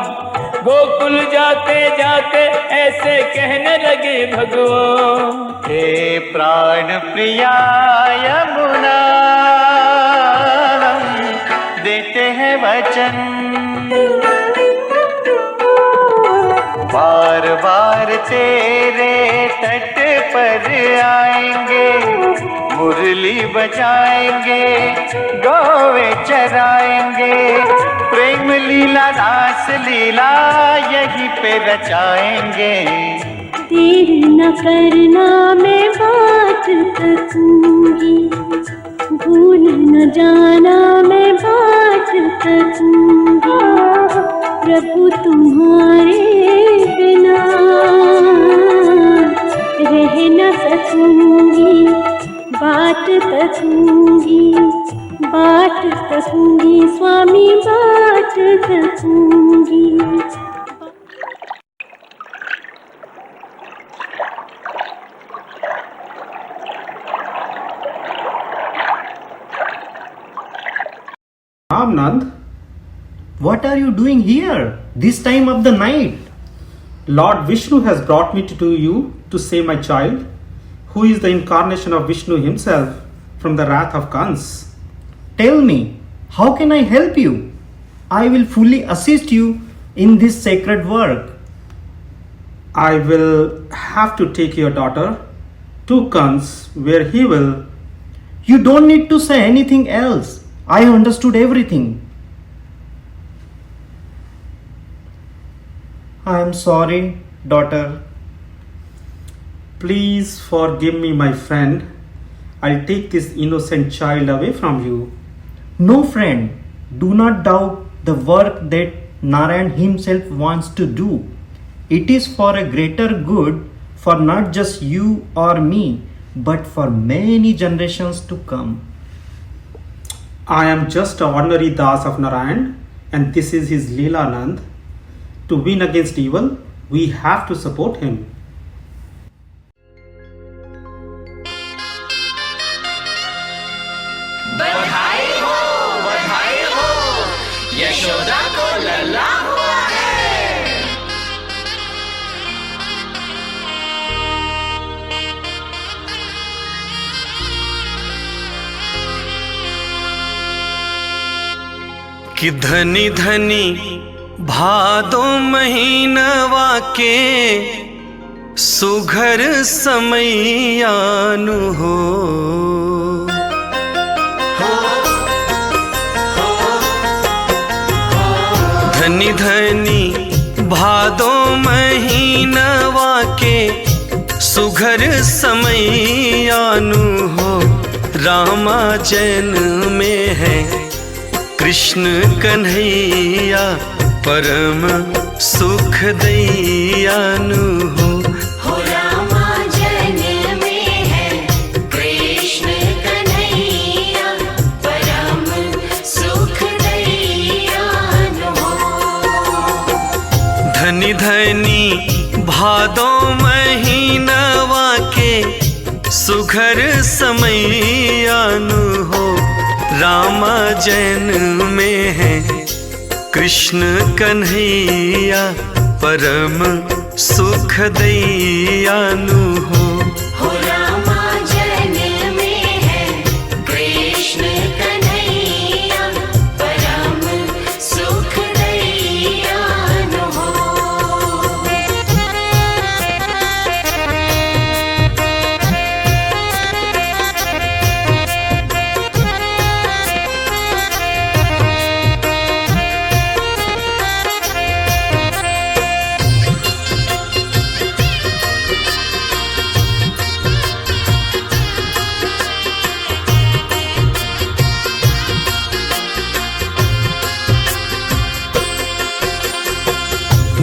गोकुल जाते जाते ऐसे कहने लगे भगवान। हे प्राण प्रिया यमुना देते हैं वचन, बार बार तेरे तट पर आएंगे, मुरली बजाएंगे, गौवे चराएंगे, प्रेम लीला रास लीला यहीं पे रचाएंगे। देर न करना मैं बात करूंगी, भूल न जाना मैं बात करूंगी। प्रभु तुम्हारे बिना रह न सकूंगी, बात करूंगी, बात करूंगी स्वामी, बात करूंगी। Nand, what are you doing here this time of the night? Lord Vishnu has brought me to you to save my child, who is the incarnation of Vishnu himself from the wrath of Kamsa. Tell me, how can I help you? I will fully assist you in this sacred work. I will have to take your daughter to Kamsa, where he will. You don't need to say anything else. I understood everything. I am sorry, daughter. Please forgive me, my friend. I'll take this innocent child away from you. No, friend, do not doubt the work that Narayan himself wants to do. It is for a greater good for not just you or me, but for many generations to come. I am just an ordinary Das of Narayan, and this is his Leela Nand. To win against evil, we have to support him. बधाई हो, यशोदा को लल्ला हुआ है। कि धनी धनी भादो महीनवा के सुघर समैयानु हो। धनी धनी भादो महीनवा के सुघर समैयानु हो। रामा जन में है कृष्ण कन्हैया, परम सुख दैयानु हो। रामा जन में है कृष्ण कन्हैया, परम सुख दैयानु हो। धनी धनी भादो महीनवा के सुघर समैयानु हो। रामा जन में है कृष्ण कन्हैया, परम सुख दैयानु हो। रामा जन में है कृष्ण कन्हैया, परम सुख दैयानु हो।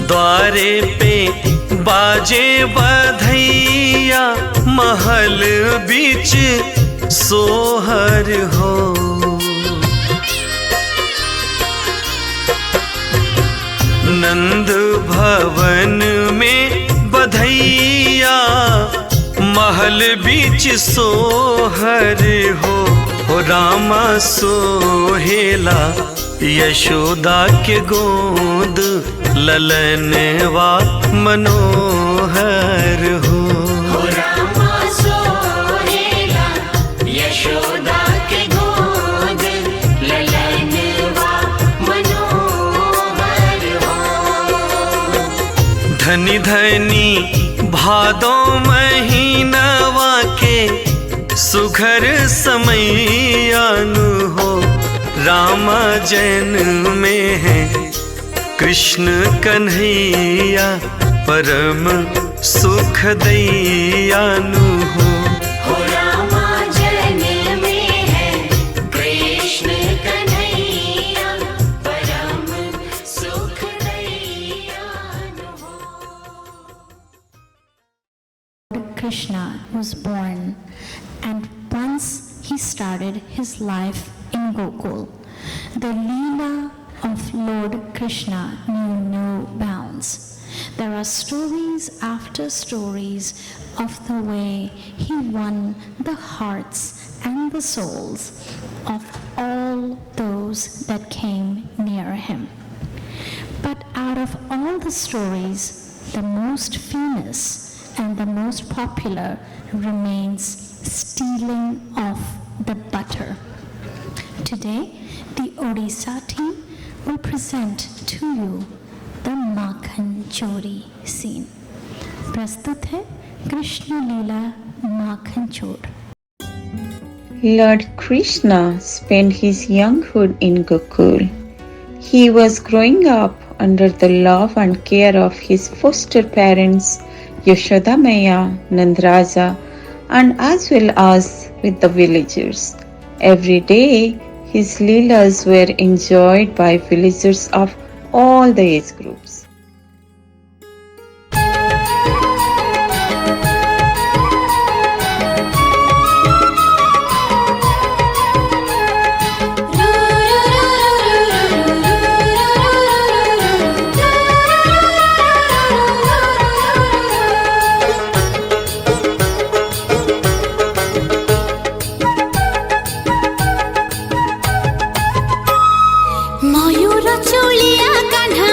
द्वारे पे बाजे बधैया, महल बीच सोहर हो। नंद भवन में बधैया, महल बीच सोहर हो। रामा सोहेला यशोदा के गोद, ललनवा मनोहर हो। रामा सोहेला यशोदा के गोद, ललनवा मनोहर हो। धनी धनी भादो महीनवा के, सुघर समैयानु हो। रामा जन्म में है कृष्ण कन्हैया, परम सुख दैयानु हो। रामा जन्म में है कृष्ण कन्हैया, परम सुख दैयानु हो। Krishna was born, and once he started his life in Gokul. The Leela of Lord Krishna knew no bounds. There are stories after stories of the way he won the hearts and the souls of all those that came near him. But out of all the stories, the most famous and the most popular remains stealing of the butter. Today, the Odisha team will present to you the Makhan Chori scene. प्रस्तुत है कृष्ण लीला माखन चोर। Lord Krishna spent his younghood in Gokul. He was growing up under the love and care of his foster parents Yashoda Maya, Nandraja, and as well as with the villagers. Every day, his leelas were enjoyed by villagers of all the age groups. Mayur Chauliya Kanha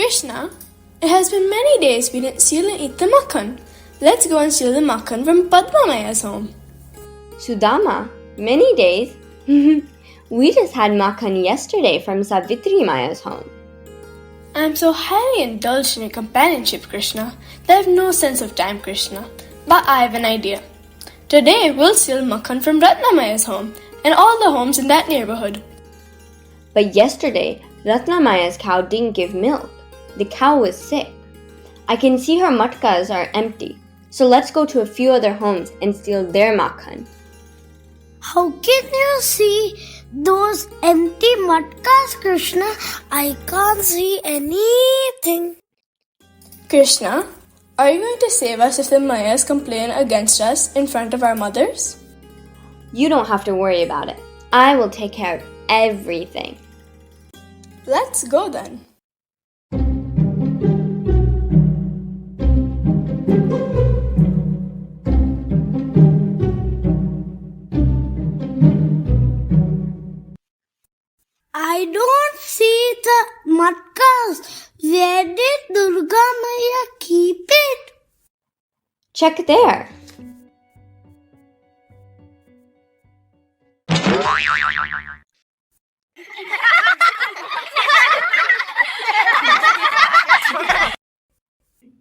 Krishna, it has been many days we didn't steal and eat the makhan. Let's go and steal the makhan from Padma Maya's home. Sudama, many days? We just had makhan yesterday from Savitri Maya's home. I am so highly indulged in your companionship, Krishna, that I have no sense of time, Krishna. But I have an idea. Today we'll steal makhan from Ratna Maya's home and all the homes in that neighborhood. But yesterday, Ratna Maya's cow didn't give milk. The cow was sick. I can see her matkas are empty. So let's go to a few other homes and steal their makhan. How can you see those empty matkas, Krishna? I can't see anything. Krishna, are you going to save us if the Mayas complain against us in front of our mothers? You don't have to worry about it. I will take care of everything. Let's go then. I don't see the matkas. Where did Durga Maya keep it? Check there.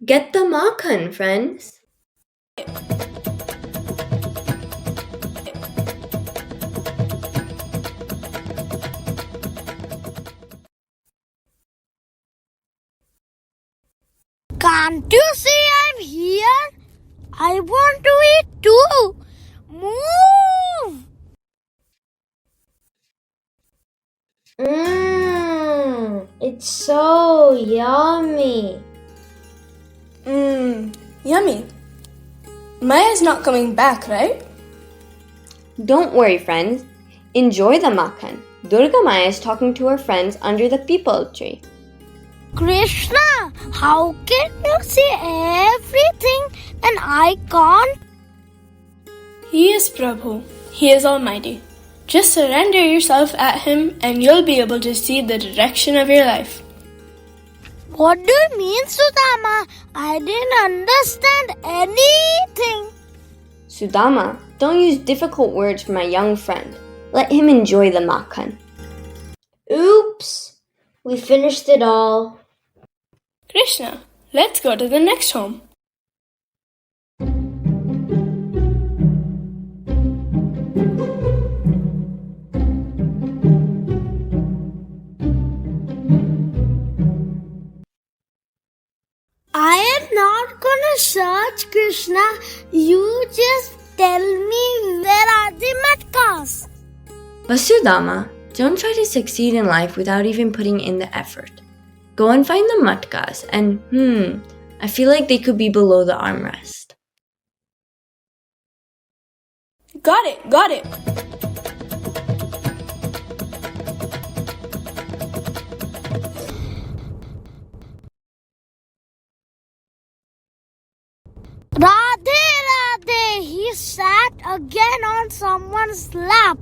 Get the makhan, friends. Can't you see I'm here? I want to eat too. Move! It's so yummy. Yummy. Maya's not coming back, right? Don't worry, friends. Enjoy the makhan. Durga Maya is talking to her friends under the peepal tree. Krishna, how can you see everything and I can't? He is Prabhu. He is Almighty. Just surrender yourself at Him and you'll be able to see the direction of your life. What do you mean, Sudama? I didn't understand anything. Sudama, don't use difficult words for my young friend. Let him enjoy the makhan. Oops, we finished it all. Krishna, let's go to the next home. I am not gonna search, Krishna. You just tell me where are the matkas. Vasudama, don't try to succeed in life without even putting in the effort. Go and find the matkas and I feel like they could be below the armrest. Got it. Radhe, Radhe, he sat again on someone's lap.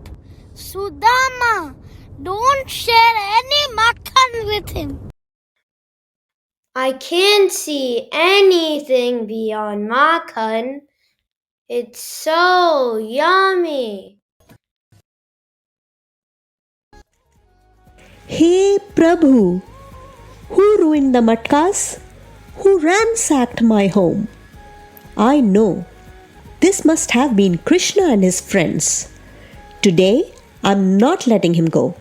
Sudama, don't share any makhan with him. I can't see anything beyond makhan. It's so yummy. Hey Prabhu, who ruined the matkas? Who ransacked my home? I know. This must have been Krishna and his friends. Today, I'm not letting him go.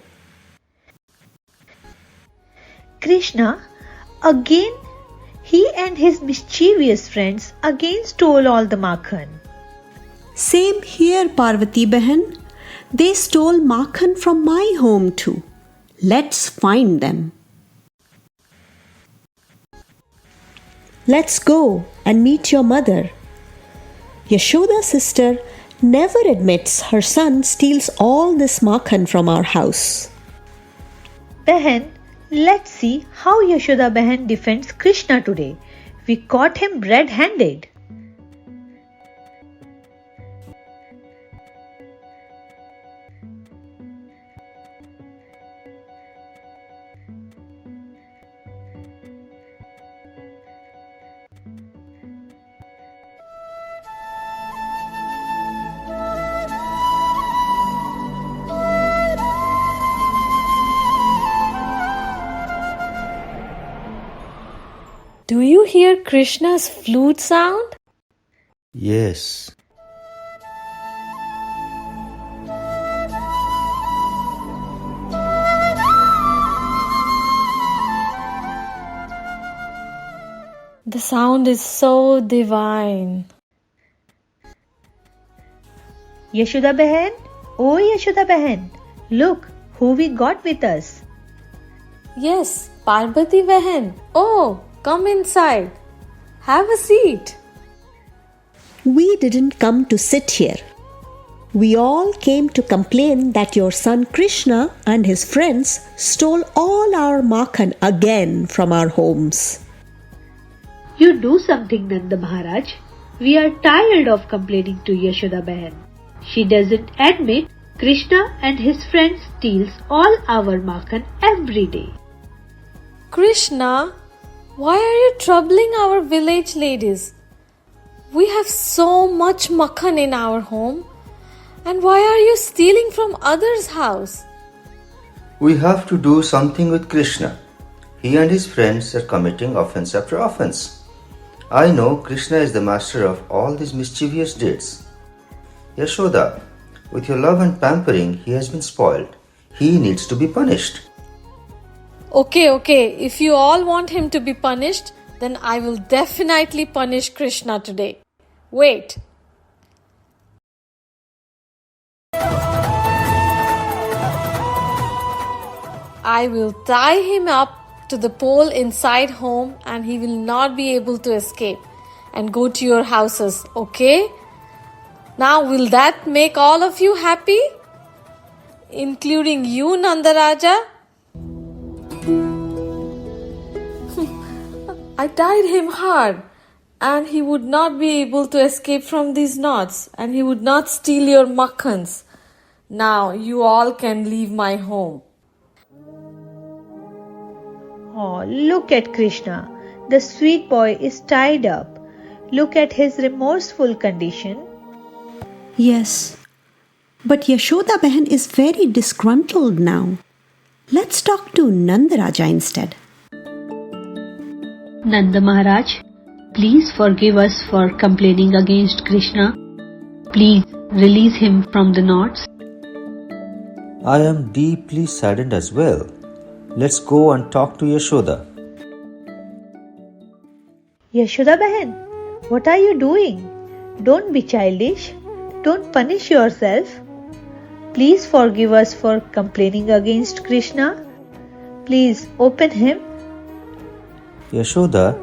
Krishna, again, he and his mischievous friends again stole all the makhan. Same here, Parvati Behan. They stole makhan from my home too. Let's find them. Let's go and meet your mother. Yashoda's sister never admits her son steals all this makhan from our house. Behan, let's see how Yashoda Behan defends Krishna today. We caught him red-handed. Do you hear Krishna's flute sound? Yes. The sound is so divine. Yashoda Behan, oh Yashoda Behan, look who we got with us. Yes, Parvati Behan. Oh, come inside. Have a seat. We didn't come to sit here. We all came to complain that your son Krishna and his friends stole all our makhan again from our homes. You do something, Nanda Maharaj. We are tired of complaining to Yashoda Behan. She doesn't admit Krishna and his friends steals all our makhan every day. Krishna, why are you troubling our village ladies? We have so much makhan in our home. And why are you stealing from others' house? We have to do something with Krishna. He and his friends are committing offense after offense. I know Krishna is the master of all these mischievous deeds. Yashoda, with your love and pampering, he has been spoiled. He needs to be punished. Okay. If you all want him to be punished, then I will definitely punish Krishna today. Wait. I will tie him up to the pole inside home and he will not be able to escape and go to your houses, okay? Now will that make all of you happy? Including you, Nandaraja? I tied him hard and he would not be able to escape from these knots and he would not steal your makhans. Now you all can leave my home. Oh, look at Krishna. The sweet boy is tied up. Look at his remorseful condition. Yes, but Yashoda Behan is very disgruntled now. Let's talk to Nandaraja instead. Nanda Maharaj, please forgive us for complaining against Krishna. Please release him from the knots. I am deeply saddened as well. Let's go and talk to Yashoda. Yashoda Behan, what are you doing? Don't be childish. Don't punish yourself. Please forgive us for complaining against Krishna. Please open him. Yashoda,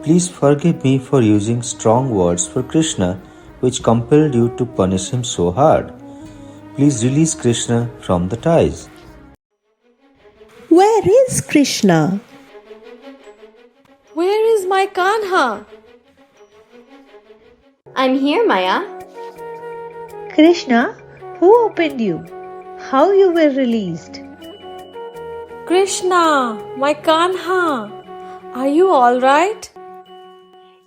please forgive me for using strong words for Krishna, which compelled you to punish him so hard. Please release Krishna from the ties. Where is Krishna? Where is my Kanha? I'm here, Maya. Krishna, who opened you? How you were released? Krishna, my Kanha. Are you alright?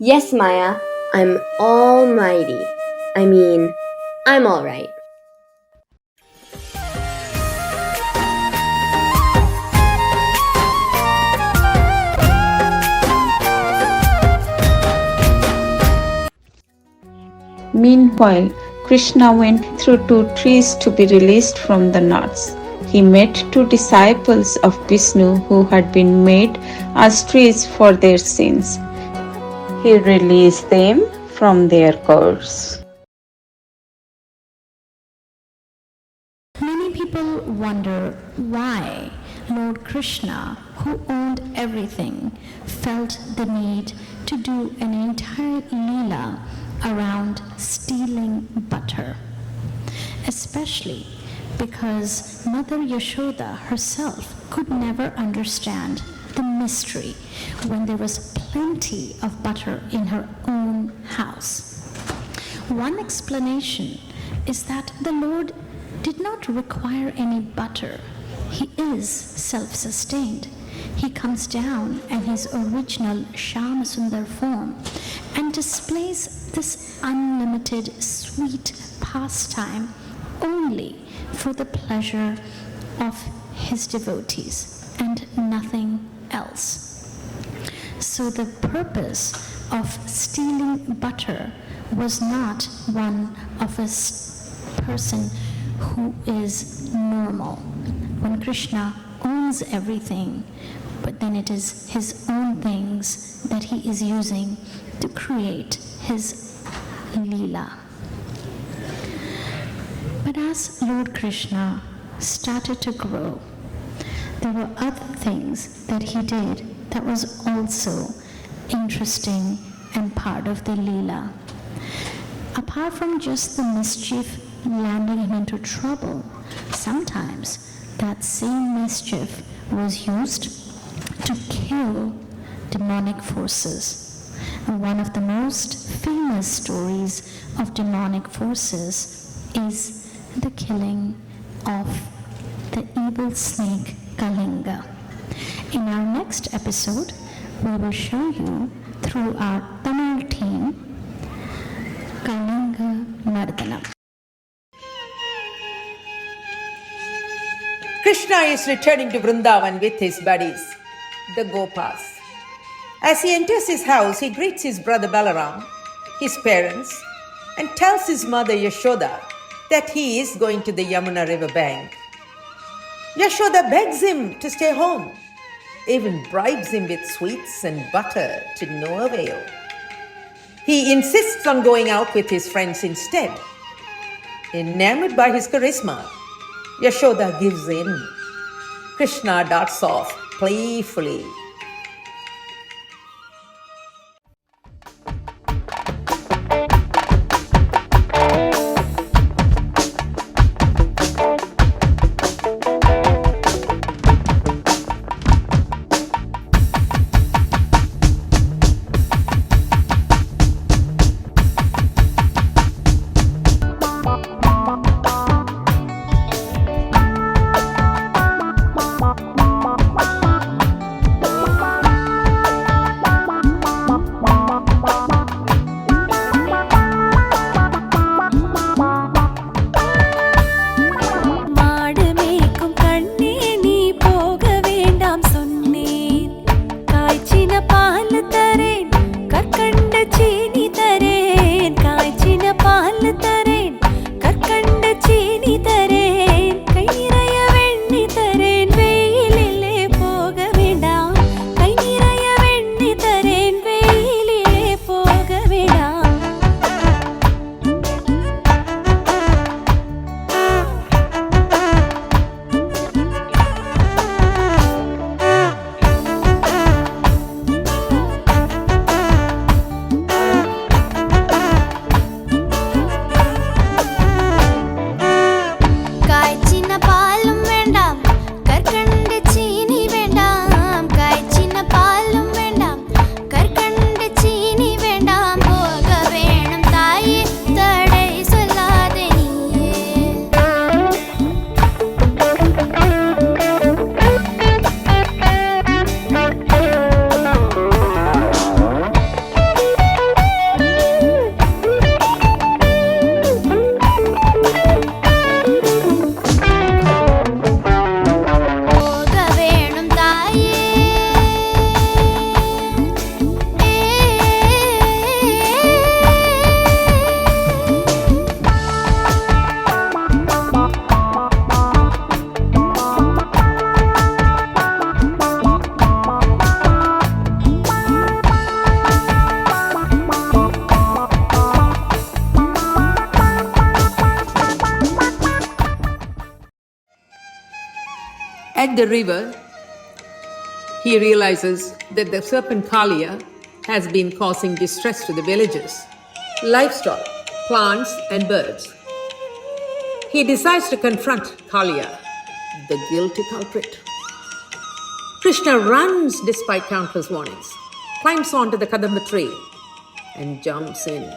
Yes, Maya. I'm almighty. I'm alright. Meanwhile, Krishna went through 2 trees to be released from the knots. He met 2 disciples of Vishnu who had been made as trees for their sins. He released them from their curse. Many people wonder why Lord Krishna, who owned everything, felt the need to do an entire Leela around stealing butter, especially because Mother Yashoda herself could never understand the mystery when there was plenty of butter in her own house. One explanation is that the Lord did not require any butter. He is self-sustained. He comes down in his original Shyam-sundar form and displays this unlimited sweet pastime only for the pleasure of his devotees and nothing else. So the purpose of stealing butter was not one of a person who is normal. When Krishna owns everything, but then it is his own things that he is using to create his Leela. But as Lord Krishna started to grow, there were other things that he did that was also interesting and part of the Leela. Apart from just the mischief landing him into trouble, sometimes that same mischief was used to kill demonic forces. And one of the most famous stories of demonic forces is the killing of the evil snake Kalinga. In our next episode, we will show you through our Tamil team Kalinga Mardana. Krishna is returning to Vrindavan with his buddies, the Gopas. As he enters his house, he greets his brother Balaram, his parents, and tells his mother Yashoda that he is going to the Yamuna river bank. Yashoda begs him to stay home, even bribes him with sweets and butter to no avail. He insists on going out with his friends instead. Enamored by his charisma, Yashoda gives in. Krishna darts off playfully. At the river, he realizes that the serpent Kalia has been causing distress to the villagers, livestock, plants, and birds. He decides to confront Kalia, the guilty culprit. Krishna runs despite countless warnings, climbs onto the Kadamba tree, and jumps in.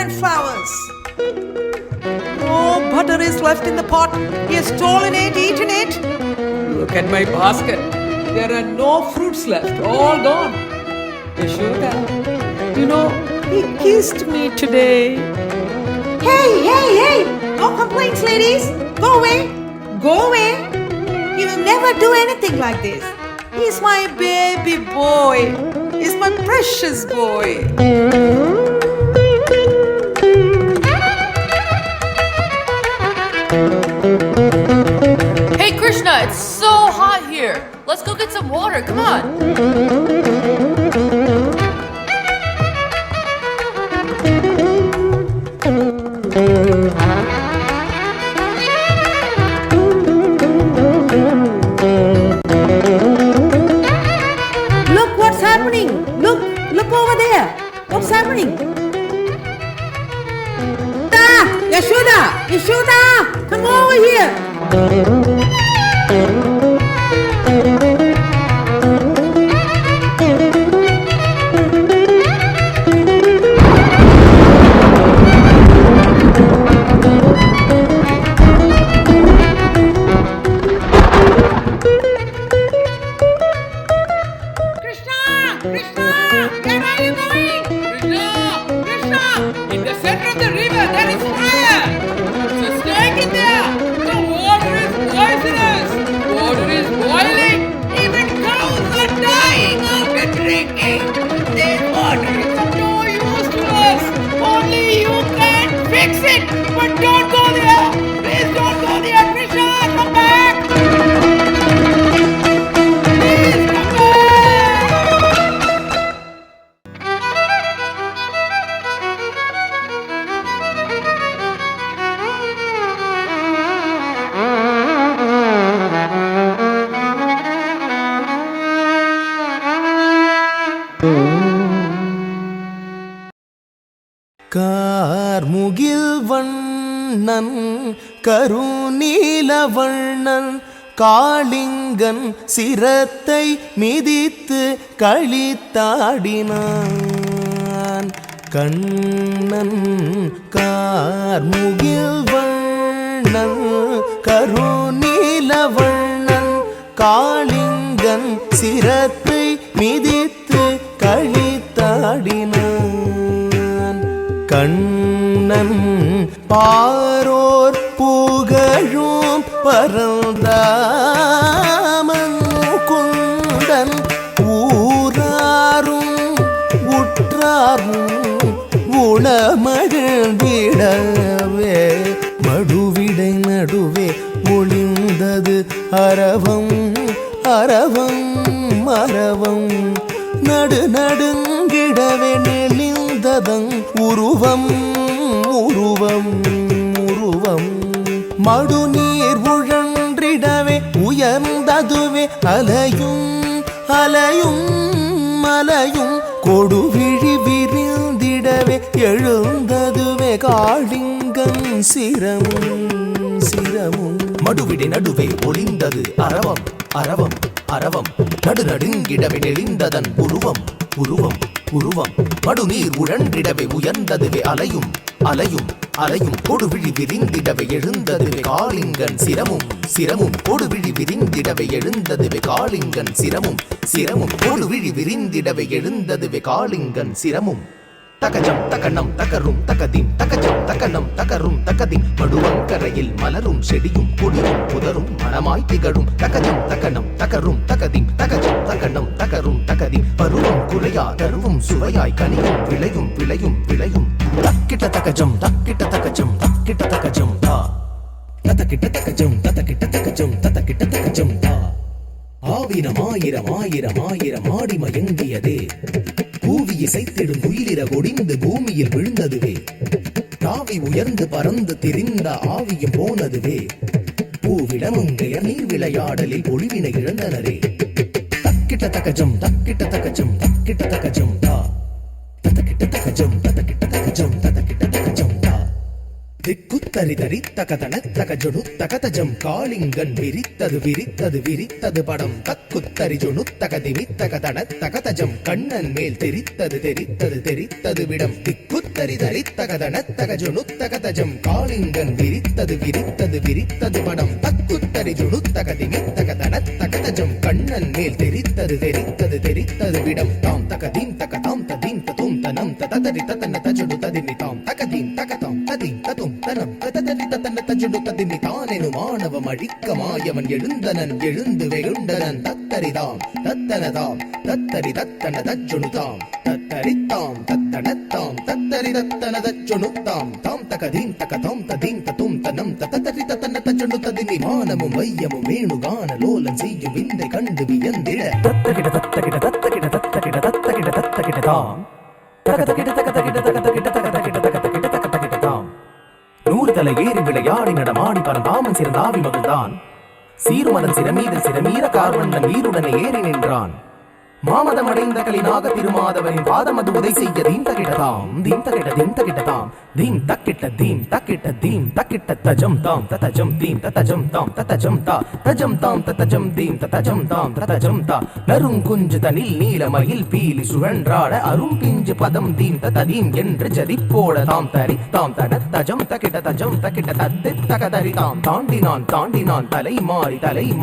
and flowers. No butter is left in the pot. He has stolen it, eaten it. Look at my basket. There are no fruits left, all gone. Yashoda, you know, he kissed me today. Hey! No complaints, ladies. Go away. He will never do anything like this. He's my baby boy. He's my precious boy. Hey Krishna, it's so hot here. Let's go get some water. Come on. Look what's happening. Look over there. What's happening? Yashoda, come over here. Krishna, where are you going? Krishna, in the center of the river there is fire. There's a snake in there. The water is poisonous. Water is boiling. Even cows are dying after drinking. This water is of no use to us. Only you can fix it. But don't go there. Please don't go there. Krishna, come back. Please come back. கார்முகில் வண்ணன் கருநீல வண்ணன் காளிங்கன் சிரத்தை மிதித்து களித்தாடினான் கண்ணன். கார்முகில் வண்ணன் கருநீல வண்ணன் காளிங்கன் சிரத்தை மிதித்து களித்தாடினான் கண்ணன். பாரோர் புகழும் பரந்தாமன் குந்தன் ஊராரும் உற்றாரும் உளமகிழ்ந்திடவே மடுவிடை நடுவே ஒளிந்தது அரவம் அரவம் அரவம் நடுநடுங்கிடவே நெளிந்ததன் உருவம் உருவம் உருவம் மடுநீர் உழன்றிடவே உயர்ந்ததுவே அலையும் அலையும் அலையும் கொடுவிழி விரிந்திடவே எழுந்ததுவே காளிங்கன் சிரமும் சிரமும் மடுவிடை நடுவே ஒளிந்தது அரவம் அரவம் அரவம் நடுநடுங்கிடவே நெளிந்ததன் உருவம் உருவம் உருவம் மடுநீர் உழன்றிடவே உயர்ந்ததுவே அலையும் அலையும் அலையும் கொடுவிழி விரிந்திடவே எழுந்ததுவே காளிங்கன் சிரமும் சிரமும் கொடுவிழி விரிந்திடவே எழுந்ததுவே காளிங்கன் சிரமும் சிரமும் கொடுவிழி விரிந்திடவே எழுந்ததுவே காளிங்கன் சிரமும். தகஜம் தகனம் தகரும் தகதிம் தகஜம் தகனம் தகரும் தகதிம் மடுவங்கரையில் மலரும் செடியும் கொடியும் புதரும் மனமாய் திகழும் தகஜம் தகனம் தகரும் தகதிம் தகஜம் தகனம் தகரும் தகதிம் பருவம் குறையா தருவும் சுவையாய் கனியும் விளையும் விளையும் விளையும் தக்கிட்ட தகஜம் தக்கிட்ட தகஜம் தக்கிட்ட தகஜம் தா ததக்கிட்ட தகஜம் ததக்கிட்ட தகஜம் ததக்கிட்ட தகஜம் தா ஆவினம் ஆயிரம் ஆயிரம் ஆயிரம் ஆடி மயங்கியதே பூவி இசைத்திடும் உயிரிர ஒடிந்து பூமியில் விழுந்ததுவே தாவி உயர்ந்து பறந்து திரிந்த ஆவியும் போனதுவே பூவிடமுங்கையர் நீர் விளையாடலில் ஒளிவினை இழந்தனரே தக்கிட்ட தகஜம் தக்கிட்ட தகஜம் தக்கிட்ட தகஜம் தா ததக்கிட்ட தகஜம் ததக்கிட்ட தகஜம் ததக்கிட்ட தகஜம் தா திக்குத்தரி தரி தகதன தகஜொடு தகதஜம் காளிங்கன் விரித்தது விரித்தது விரித்தது படம் தக்குத்தரி ஜொனு தகதிமி தகதன தகதஜம் கண்ணன் மேல் தெரித்தது தெரித்தது தெரித்தது விடம் திக்குத்தரி தத்தரி தரித்தகத நத்தக ஜுனுத்தக தஜம் காளிங்கன் விரித்தது விரித்தது விரித்தது படம் தக்குத்தரி ஜுனுத்தகதி மித்தக தனத்தக தஜம் கண்ணன் மேல் தெரித்தது தெரித்தது தெரித்தது விடம் தாம் தகதீம் தக தாம் ததீம் ததும் தனம் ததரி தத்தன தஜுடு ததிமி தாம் தகதீம் தகதாம் ததீம் ததும் தனம் ததரி தத்தன தஜுடு ததிமி தானெனு மாணவம் அழிக்க மாயவன் எழுந்தனன் எழுந்து வெகுண்டனன் தத்தரிதாம் தத்தனதாம் தத்தரி தத்தன தஜுனுதாம் தத்தரித்தாம் தத்தனத்தாம் தத்தரி தத்தன தஜுனுதாம் தாம் தகதீம் தகதாம் ததீம் ததும் தனம் ததரி தத்தன தஜுடு ததிமி மானமும் வையமும் வேணுகான லோலன் செய்யும் விந்தை கண்டு வியந்திட தத்தகிட தத்தகிட தத்தகிட தத்தகிட தத்தகிட தத்தகிட தாம் தகதகிட தகதகிட தகதகிட தகதகிட தகதகிட தகதகிட தாம் நூறு தலை ஏறி விளையாடி நடமாடி பரந்தாமன் சிறந்தாவி மகிழ்ந்தான் சீருமலன் சிறமீதல் சிறமீர கார்வண்ணன் வீருடனே ஏறி நின்றான் மாமதம் அடைந்த கலினாக திருமாதவனின் பாதமது உதை செய்ய தீம் தகிடதாம் தீம் தகிட தீம் தகிடதாம் தீம் தக்கிட்ட தீம் தக்கிட்ட தீம் தக்கிட்ட தஜம் தாம் ததஜம் தீம் ததஜம் தாம் ததஜம் தா தஜம் தாம் ததஜம் தீம் ததஜம் தாம் ததஜம் தா நறுங்குஞ்சு தனில் நீலமயில் பீலி சுழன்றாட அரும் பிஞ்சு பதம் தீம் ததீம் என்று ஜதிப்போட தாம் தரி தாம் தட தஜம் தகிட தஜம் தகிட்ட தத்தி தகதரி தாம் தாண்டினான் தாண்டினான் தலை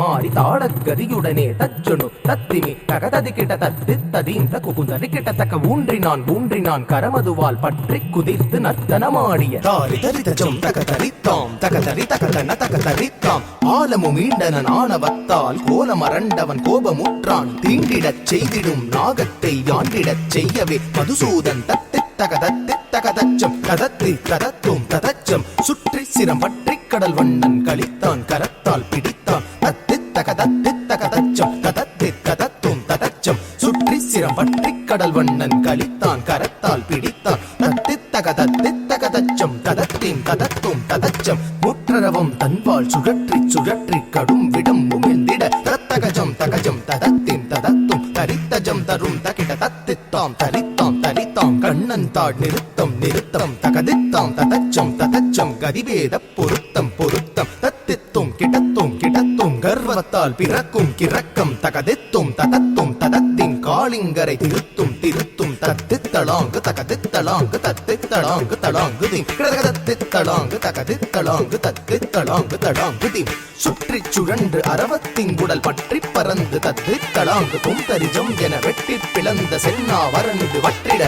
மாறி தாடக் கதியுடனே தஜ்ஜுனு தத்திமி தகததி தத்ததீம் தகுகுதரி கிட்டத்தக்க ஊன்றினான் கரமதுவால் பற்றி குதிர்த்து நர்த்தனமாடிய தாரி தரிதஜம் தகதரித்தாம் தகதரி தகதன தகதரித்தாம் ஆலமும் ஈண்டனன் ஆணவத்தால் கோலமரண்டவன் கோபமுற்றான் தீண்டிடச் செய்திடும் நாகத்தை யாண்டிடச் செய்யவே மதுசூதன் தத்தி தகதத்தி தகதச்சம் கதத்தி கதத்தும் ததச்சம் சுற்றி சிரம் பற்றி கடல் வண்ணன் கழித்தான் கரத்தால் பிடித்தான் தத்தி தகதத்தி தகதச்சம் கதத்தி கதத்தும் ததச்சம் சுற்றி சிரம் பற்றி கடல் வண்ணன் கழித்தான் கரத்தால் பிடித்தான் தத்தி தகதத்தி தகதச்சம் ததத்தீம் ததத்தும் ததச்சம் முற்றரவம் தன்பால் சுழற்றி சுழற்றி கடும் விடம் உமிழ்ந்திட தத்தகஜம் தகஜம் ததத்தீம் ததத்தும் தரித்தஜம் தரும் தகிட தத்தித்தாம் தரித்தாம் தரித்தாம் கண்ணன் தாழ் நிறுத்தம் நிறுத்தம் தகதித்தாம் ததச்சம் ததச்சம் கதிவேத பொருத்தம் பொருத்தம் தத்தித்தும் கிடத்தும் கிடத்தும் கர்வத்தால் பிறக்கும் கிரக்கம் தகதித்தும் ததத்தும் ததத்தின் காளிங்கரை திருத்தும் திருத்தும் தத்தித்தளாங்கு தகதித்தளாங்கு தத்தித்தளாங்கு தளாங்கு தீம் கிடதத்தித்தளாங்கு தகதித்தளாங்கு தத்தித்தளாங்கு தளாங்கு தீம் சுற்றி சுழன்று அரவத்தின் குடல் பற்றி பறந்து தத்தித்தளாங்கு குந்தரிஜம் என வெட்டி பிளந்த சென்னா வறண்டு வற்றிட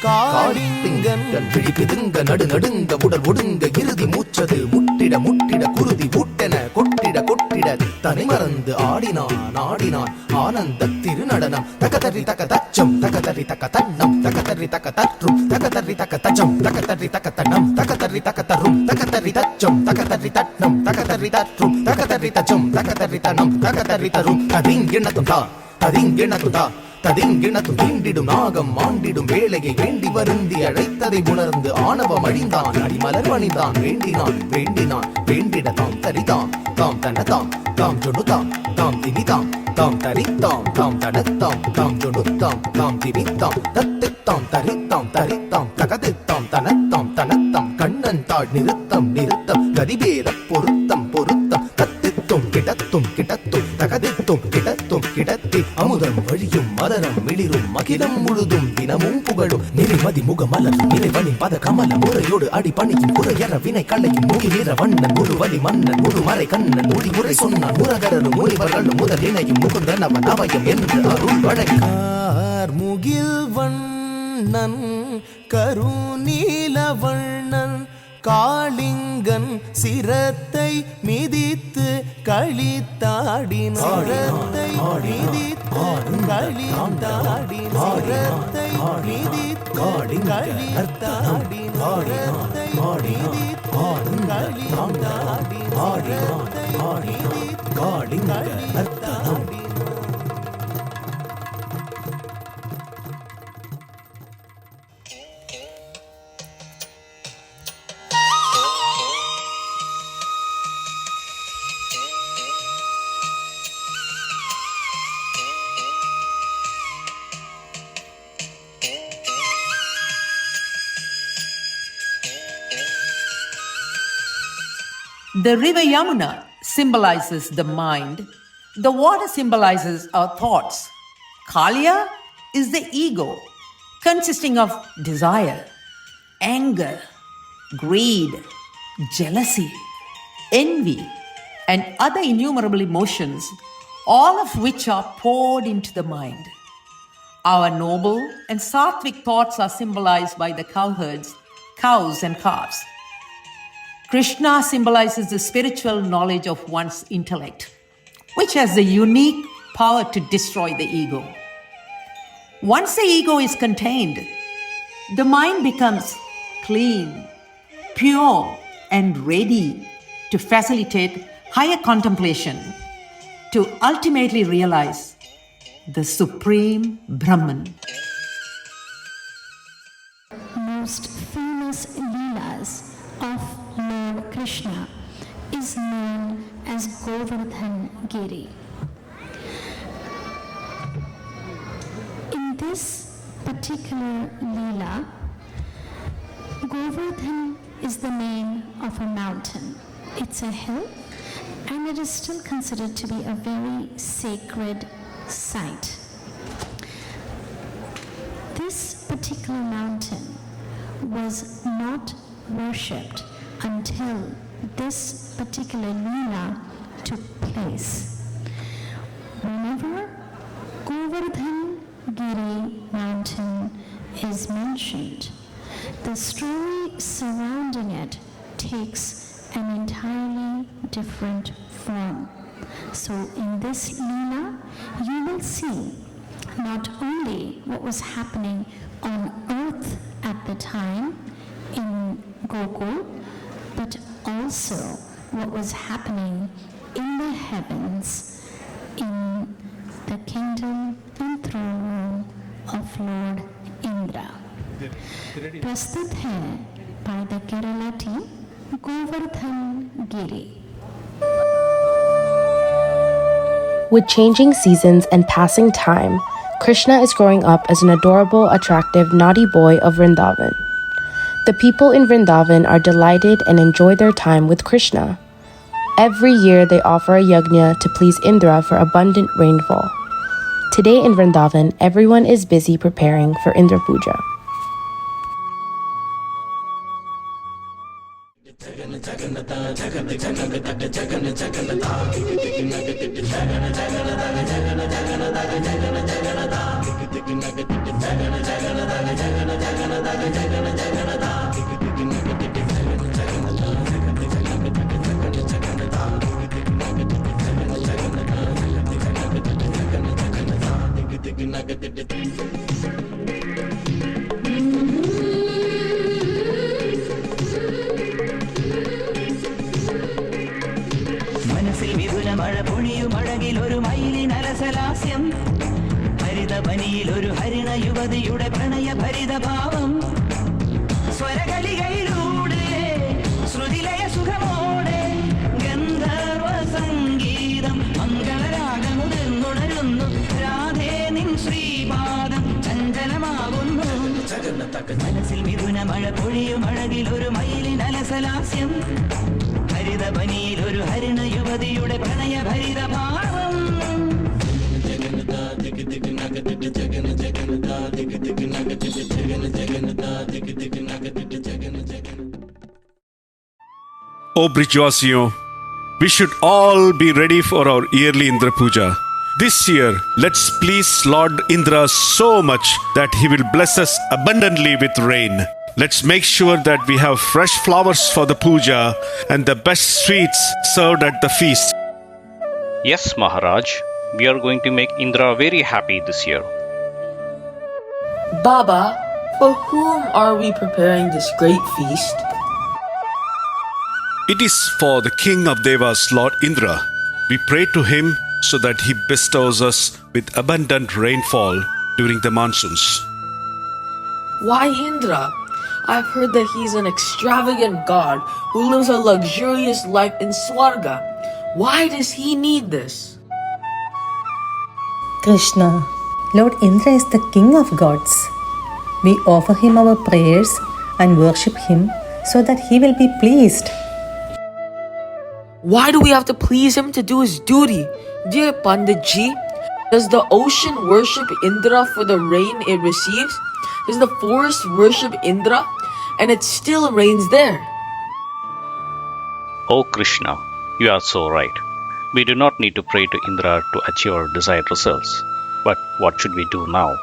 காளிங்கன் விழிபிதுங்க நடுநடுங்க உடல் ஒடுங்க இறுதி மூச்சது முட்டிட முட்டிட குருதி ஊட்டென கொட்டிட கொட்டிட தனி மறந்து ஆடினான் ஆனந்த திருநடனம் தகதரி தக தச்சம் தகதரி தக தன்னம் தகதரி தக தற்றும் தகதரி தக தஜம் தகதரி தக தன்னம் தகதரி தக தரும் தகதரி தச்சம் தகதரி தட்னம் தகதரி தற்றும் தகதரி தஜம் தகதரி தனம் தகதரி தரும் ததிங்கிணத்துதா ததிங்கிணத்துதா ததிங்கிணத்து தீண்டிடும் நாகம் மாண்டிடும் வேளையை வேண்டி வருந்தி அழைத்ததை உணர்ந்து ஆணவம் அழிந்தான் அடிமலர் வணிந்தான் வேண்டினான் வேண்டிட தாம் தரிதாம் தாம் தனதாம் தாம் ஜொனுதாம் தாம் தினிதாம் தாம் தரித்தாம் தாம் தனத்தாம் தாம் ஜொனுத்தாம் தாம் தினித்தாம் தத்தித்தாம் தரித்தாம் தரித்தாம் தகதித்தாம் தனத்தாம் தனத்தாம் கண்ணன் தாழ் நிறுத்தம் நிறுத்தம் கதிபேத பொருத்தம் பொருத்தம் தத்தித்தும் கிடத்தும் கிடத்தும் தகதித்தும் கிடத்தும் கிடத்தி அமுதம் வழியும் மலரம் மிளிரும் மகிழம் முழுதும் தினமும் புகழும் நிறைமதி முகமலர் நிறைவனின் பத கமல முறையோடு அடி பணியும் குறையற வினை களையும் முகிலிற வண்ணன் முழுவலி மன்னன் முழுமறை கண்ணன் மொழி முறை சொன்னான் முரகரரும் முனிவர்களும் முதல் இணையும் முகுந்தன் அவன் அவயம் என்று அருள் வழங்கினார் முகில் வண்ணன் கருநீல வண்ணன் காளிங்கன் சிரத்தை மிதித்து களித்தாடின் சிரத்தை மிதித்து களித்தாடின் சிரத்தை மிதித்து களித்தாடின் சிரத்தை மிதித்து களித்தாடின் சிரத்தை மிதித்து களித்தாடின். The river Yamuna symbolizes the mind. The water symbolizes our thoughts. Kalia is the ego, consisting of desire. anger, greed, jealousy, envy, and other innumerable emotions, all of which are poured into the mind. Our noble and sattvic thoughts are symbolized by the cowherds, cows, and calves. Krishna symbolizes the spiritual knowledge of one's intellect, which has the unique power to destroy the ego. Once the ego is contained, the mind becomes clean, pure, and ready to facilitate higher contemplation to ultimately realize the Supreme Brahman. Most famous Leelas of Lord Krishna is known as Govardhan Giri. In this particular Leela, Govardhan is the name of a mountain. It's a hill, and it is still considered to be a very sacred site. This particular mountain was not worshipped until this particular Leela took place. Whenever Govardhan Giri mountain is mentioned, the story surrounding it takes an entirely different form. So in this Leela, you will see not only what was happening on earth at the time in Gokul, but also what was happening in the heavens in the kingdom and throne room of Lord Indra. प्रस्तुत है by the Kerala team Govardhan Giri. With changing seasons and passing time, Krishna is growing up as an adorable, attractive, naughty boy of Vrindavan. The people in Vrindavan are delighted and enjoy their time with Krishna. Every year they offer a yajna to please Indra for abundant rainfall. Today in Vrindavan, everyone is busy preparing for Indra Puja. മനസ്സിൽ മിഥുന മഴ പൊഴിയും അഴകിൽ ഒരു മയിലിൻ അലസലാസ്യം ഹരിതപനിയിൽ ഒരു ഹരിണ യുവതിയുടെ പ്രണയഭരിത ഭാവം O Brijwasiyon, we should all be ready for our yearly Indra Puja. This year, let's please Lord Indra so much that he will bless us abundantly with rain. Let's make sure that we have fresh flowers for the puja and the best sweets served at the feast. Yes, Maharaj, we are going to make Indra very happy this year. Baba, for whom are we preparing this great feast? It is for the King of Devas, Lord Indra. We pray to him so that he bestows us with abundant rainfall during the monsoons. Why Indra? I've heard that he's an extravagant god who lives a luxurious life in Swarga. Why does he need this? Krishna, Lord Indra is the king of gods. We offer him our prayers and worship him so that he will be pleased. Why do we have to please him to do his duty? Dear Panditji, does the ocean worship Indra for the rain it receives? Does the forest worship Indra? and it still rains there. Oh Krishna, you are so right. We do not need to pray to Indra to achieve our desired results. But what should we do now?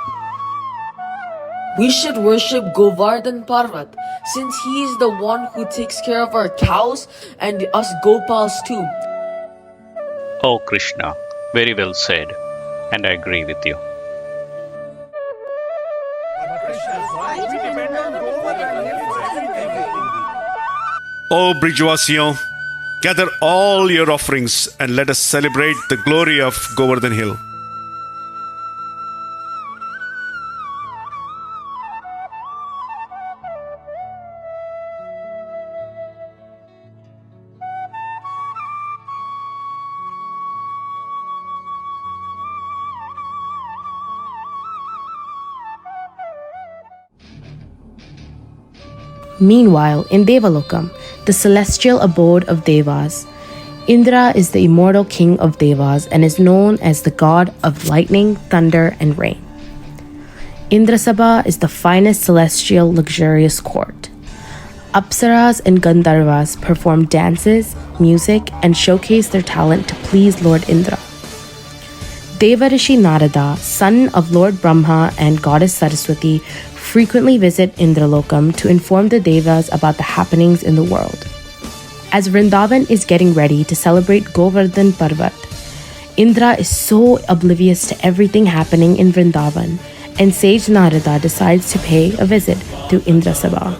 We should worship Govardhan Parvat, since he is the one who takes care of our cows and us Gopals too. Oh Krishna, very well said, and I agree with you. O Brijvasiyon, gather all your offerings and let us celebrate the glory of Govardhan Hill. Meanwhile, in Devalokam, the celestial abode of Devas, Indra is the immortal king of Devas and is known as the god of lightning, thunder, and rain. Indrasabha is the finest celestial luxurious court. Apsaras and Gandharvas perform dances, music, and showcase their talent to please Lord Indra. Devarishi Narada, son of Lord Brahma and goddess Saraswati, frequently visit Indralokam to inform the Devas about the happenings in the world. As Vrindavan is getting ready to celebrate Govardhan Parvat, Indra is so oblivious to everything happening in Vrindavan, and sage Narada decides to pay a visit to Indrasabha.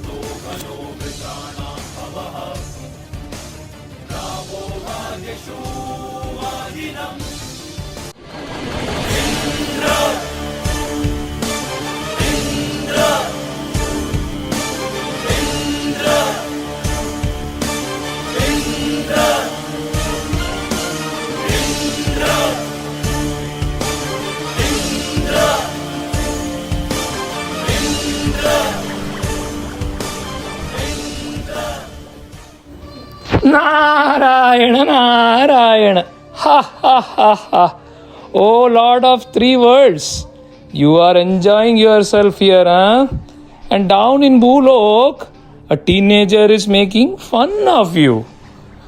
Narayana, Narayana, ha ha ha ha. Oh Lord of three worlds, you are enjoying yourself here, huh? And down in Bhulok, a teenager is making fun of you.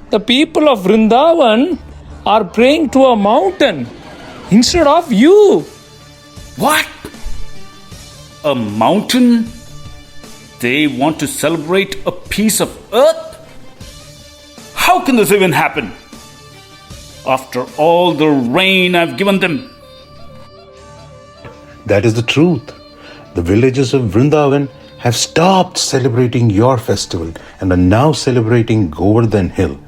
The people of Vrindavan are praying to a mountain instead of you. What? A mountain? They want to celebrate a piece of earth? How can this even happen? After all the rain I've given them. That is the truth. The villagers of Vrindavan have stopped celebrating your festival and are now celebrating Govardhan Hill.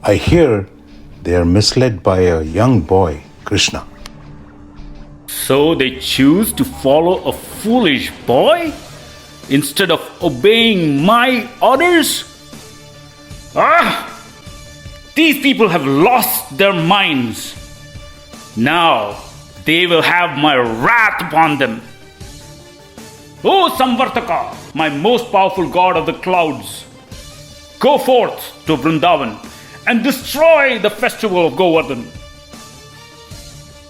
I hear they are misled by a young boy, Krishna. So they choose to follow a foolish boy instead of obeying my orders? These people have lost their minds. Now they will have my wrath upon them. O Samvartaka, my most powerful god of the clouds, go forth to Vrindavan and destroy the festival of Govardhan.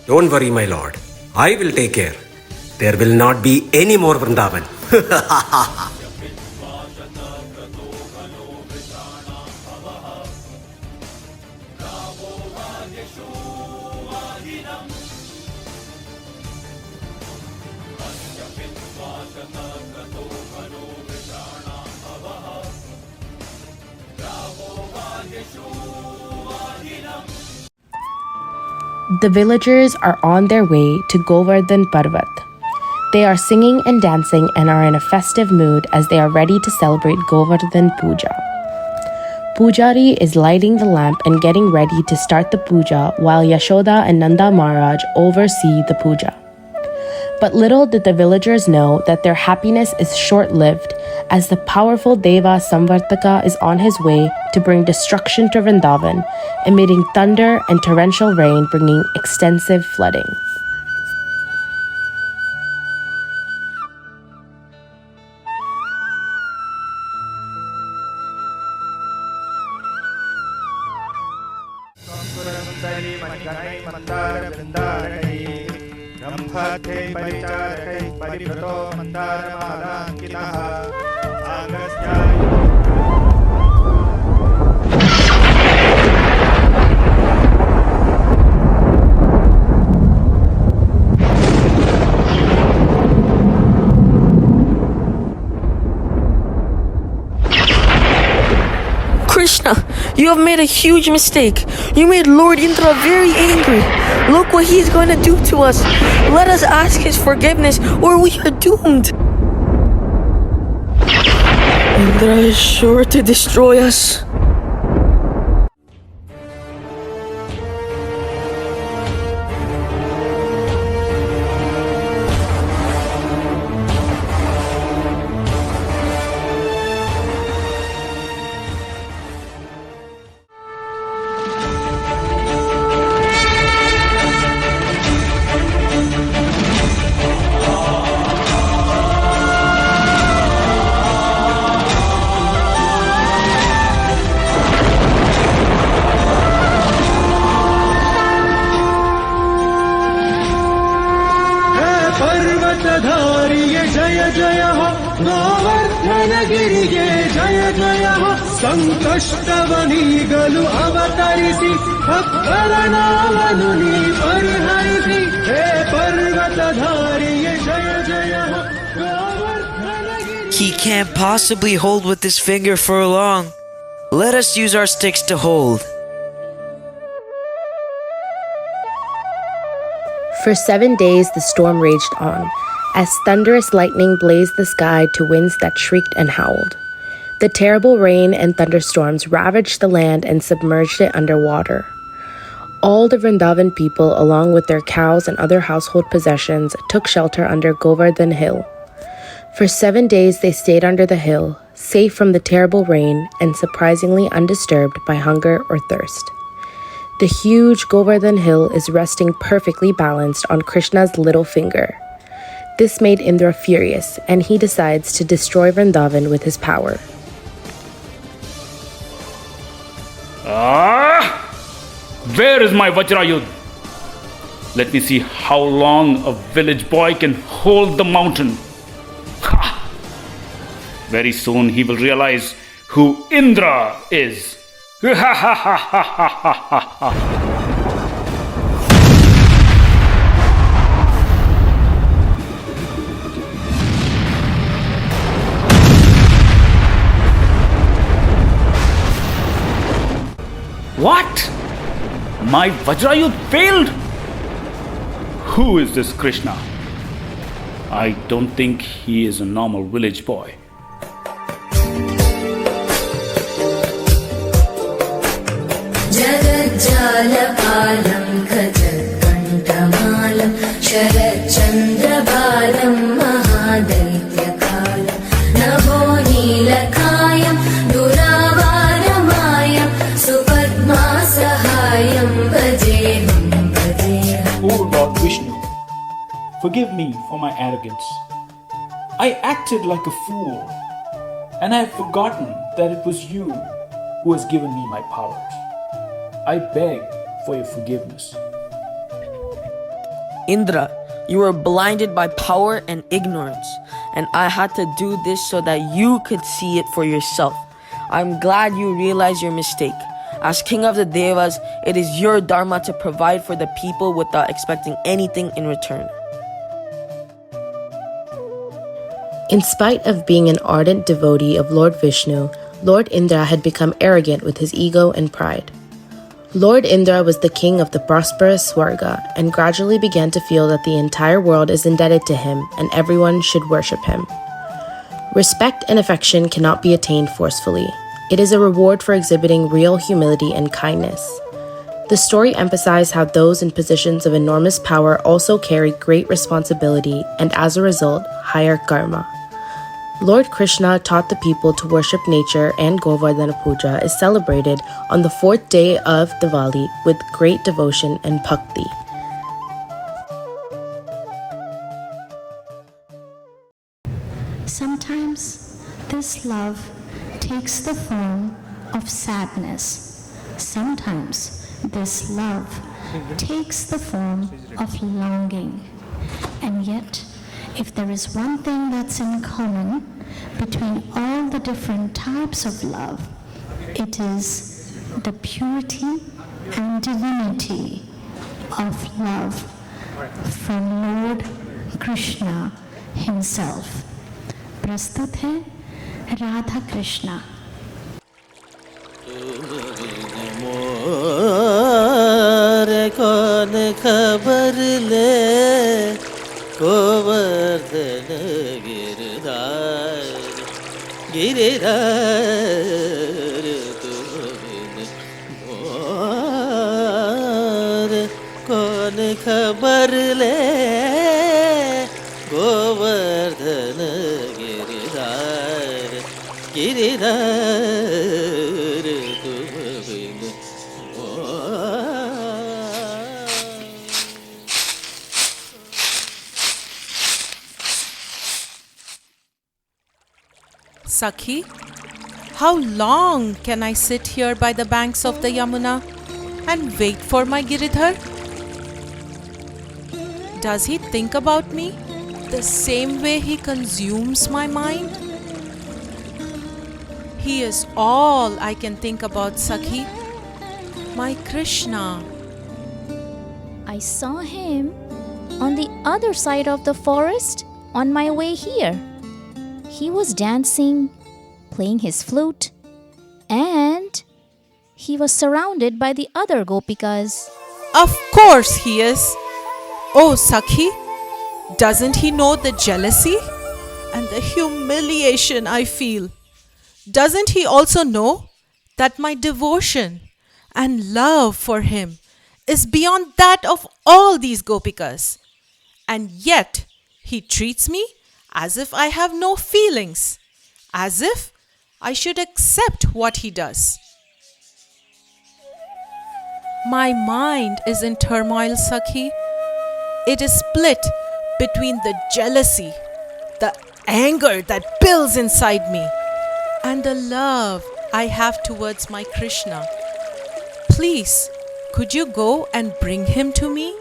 Don't worry, my lord. I will take care. There will not be any more Vrindavan. The villagers are on their way to Govardhan Parvat. They are singing and dancing and are in a festive mood as they are ready to celebrate Govardhan Puja. Pujari is lighting the lamp and getting ready to start the puja while Yashoda and Nanda Maharaj oversee the puja. But little did the villagers know that their happiness is short-lived, as the powerful Deva Samvartaka is on his way to bring destruction to Vrindavan, emitting thunder and torrential rain bringing extensive flooding. Krishna, you have made a huge mistake. You made Lord Indra very angry. Look what he is going to do to us. Let us ask his forgiveness or we are doomed. Indra is sure to destroy us. जय जय हो गोवर्धन गिरिगे जय जय हो संकष्टवनीगलु अवतरिसि भक्ತರ ನಾಮನು ನೀ ಪರಿಹರಿಸಿ ಹೇ ಪರ್ವತಧಾರಿಯೇ ಜಯ ಜಯ ಹೋ ಗೋವರ್ಧನ ಗಿರಿ. He can't possibly hold with this finger for long. Let us use our sticks to hold. For 7 days the storm raged on, as thunderous lightning blazed the sky to winds that shrieked and howled. The terrible rain and thunderstorms ravaged the land and submerged it under water. All the Vrindavan people, along with their cows and other household possessions, took shelter under Govardhan hill. For 7 days they stayed under the hill, safe from the terrible rain and surprisingly undisturbed by hunger or thirst. The huge Govardhan hill is resting perfectly balanced on Krishna's little finger. This made Indra furious, and he decides to destroy Vrindavan with his power. Where is my Vajrayudh? Let me see how long a village boy can hold the mountain. Ha! Very soon he will realize who Indra is. What? My Vajrayudh failed? Who is this Krishna? I don't think he is a normal village boy. Jagajjalapalam Kajatkanthamalam Sharachandrabalam Mahadaityakalam Navo Neelakayam Duravaaramayam Supadmasahayam Bhajeham Bhajeham. Oh Lord Vishnu, forgive me for my arrogance. I acted like a fool, and I have forgotten that it was you who has given me my powers. I beg for your forgiveness. Indra, you were blinded by power and ignorance, and I had to do this so that you could see it for yourself. I'm glad you realized your mistake. As king of the Devas, it is your dharma to provide for the people without expecting anything in return. In spite of being an ardent devotee of Lord Vishnu, Lord Indra had become arrogant with his ego and pride. Lord Indra was the king of the prosperous Swarga and gradually began to feel that the entire world is indebted to him and everyone should worship him. Respect and affection cannot be attained forcefully. It is a reward for exhibiting real humility and kindness. The story emphasized how those in positions of enormous power also carry great responsibility and as a result, higher karma. Lord Krishna taught the people to worship nature, and Govardhan Puja is celebrated on the 4th day of Diwali with great devotion and bhakti. Sometimes this love takes the form of sadness. Sometimes this love takes the form of longing. And yet, if there is one thing that's in common, between all the different types of love. It is the purity and divinity of love from Lord Krishna himself. प्रस्तुत है राधा कृष्णा. कौन खबर ले गोवर्धन गिरधार गिरधार तुम बिन मोर कौन खबर ले गोवर्धन गिरधार गिरधार तुम बिन Sakhi, how long can I sit here by the banks of the Yamuna and wait for my Giridhar? Does he think about me the same way he consumes my mind? He is all I can think about, Sakhi. My Krishna. I saw him on the other side of the forest on my way here. He was dancing, playing his flute, and he was surrounded by the other gopikas. Of course he is. Oh, Sakhi, doesn't he know the jealousy and the humiliation I feel? Doesn't he also know that my devotion and love for him is beyond that of all these gopikas? And yet he treats me as if I have no feelings, as if I should accept what he does. My mind is in turmoil, Sakhi. It is split between the jealousy, the anger that builds inside me, and the love I have towards my Krishna. Please, could you go and bring him to me?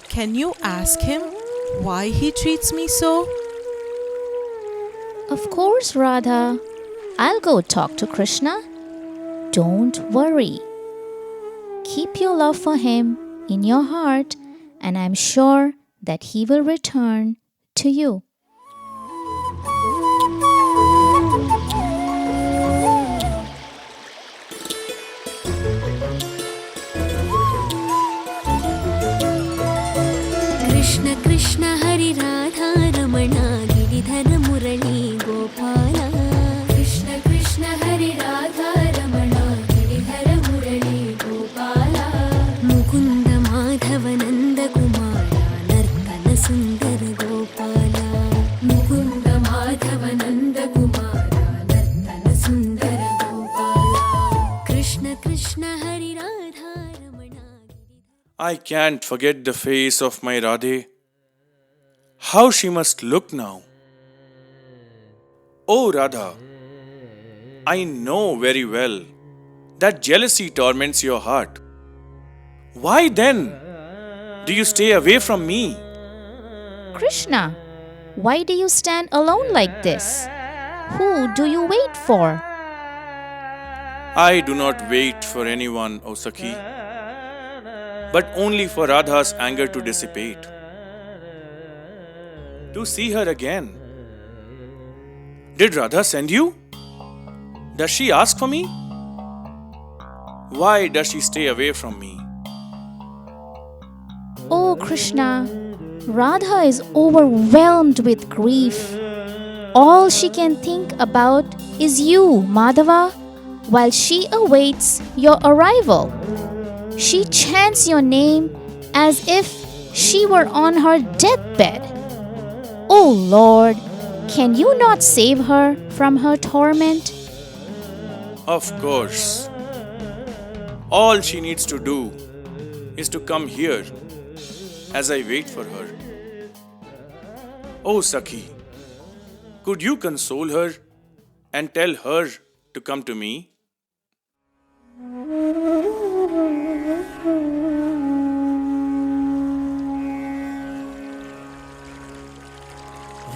Can you ask him why he treats me so? Of course, Radha. I'll go talk to Krishna. Don't worry. Keep your love for him in your heart, and I'm sure that he will return to you. Krishna Krishna Hari Radha Ramana Giridhara Murali Gopala. Krishna Krishna Hari Radha Ramana Giridhara Murali Gopala. Mukunda Madhava Nanda Kumara Nartana Sundara Gopala. Mukunda Madhava Nanda Kumara Nartana Sundara Gopala. Krishna Krishna Hari Radha Ramana. I can't forget the face of my Radhe. How she must look now. Oh Radha, I know very well that jealousy torments your heart. Why then do you stay away from me? Krishna, why do you stand alone like this? Who do you wait for? I do not wait for anyone, O Sakhi, but only for Radha's anger to dissipate. To see her again. Did Radha send you? Does she ask for me? Why does she stay away from me? Oh Krishna, Radha is overwhelmed with grief. All she can think about is you, Madhava, while she awaits your arrival. She chants your name as if she were on her deathbed. Oh Lord, can you not save her from her torment? Of course. All she needs to do is to come here as I wait for her. Oh Sakhi, could you console her and tell her to come to me?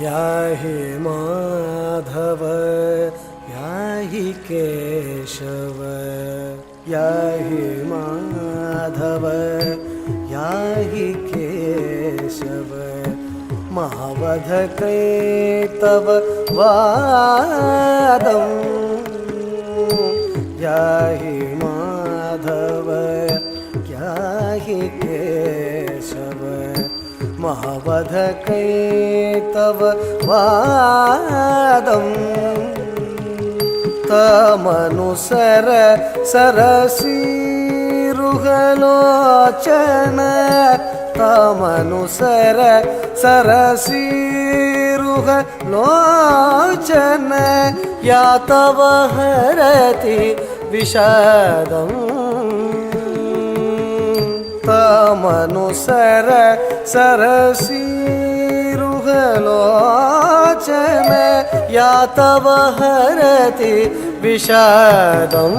याहि Madhav याहि Keshav याहि Madhav याहि Keshav महावध तव वादं याहि माधव याहि केशव महावध तव वादं तमनुसर सरसीरुहलोचन तमनुसर सरसीरुहलोचन या तव हरति विषादं तमनुसर सरसीरुहलोचन या तव हरति विषादं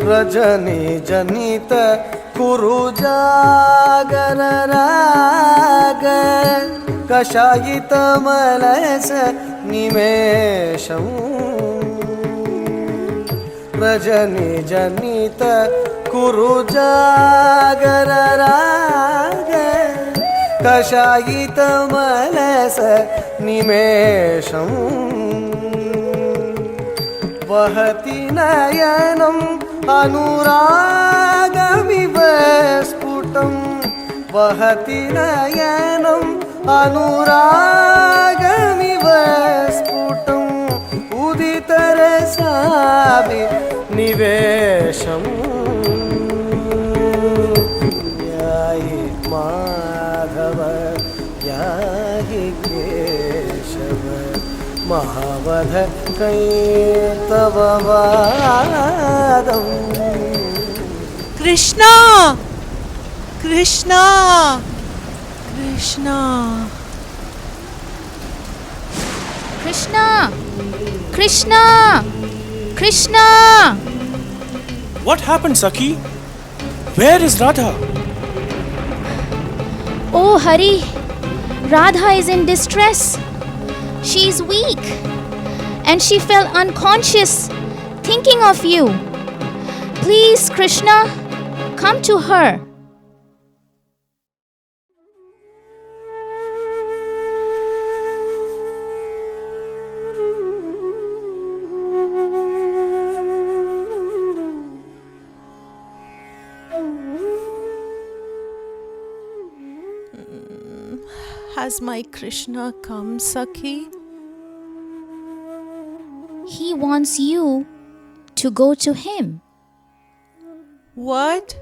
रजनी जनित कुरु जागर राग कषायित मलस निमेषं रजनी जनित कुरु जागर राग कषायित मलस निमेषं वहति नयनम् अनुरागमिव स्फुटं वहति नयनम् अनुरागमिव स्फुटं उदितरसाभि निवेशं याहि माधव याहि केशव महावध तव वादं Krishna! Krishna! Krishna! Krishna! Krishna! Krishna! What happened, Sakhi? Where is Radha? Oh, Hari! Radha is in distress. She is weak and she fell unconscious thinking of you. Please, Krishna, come to her. Has my Krishna come, Sakhi? He wants you to go to him. What?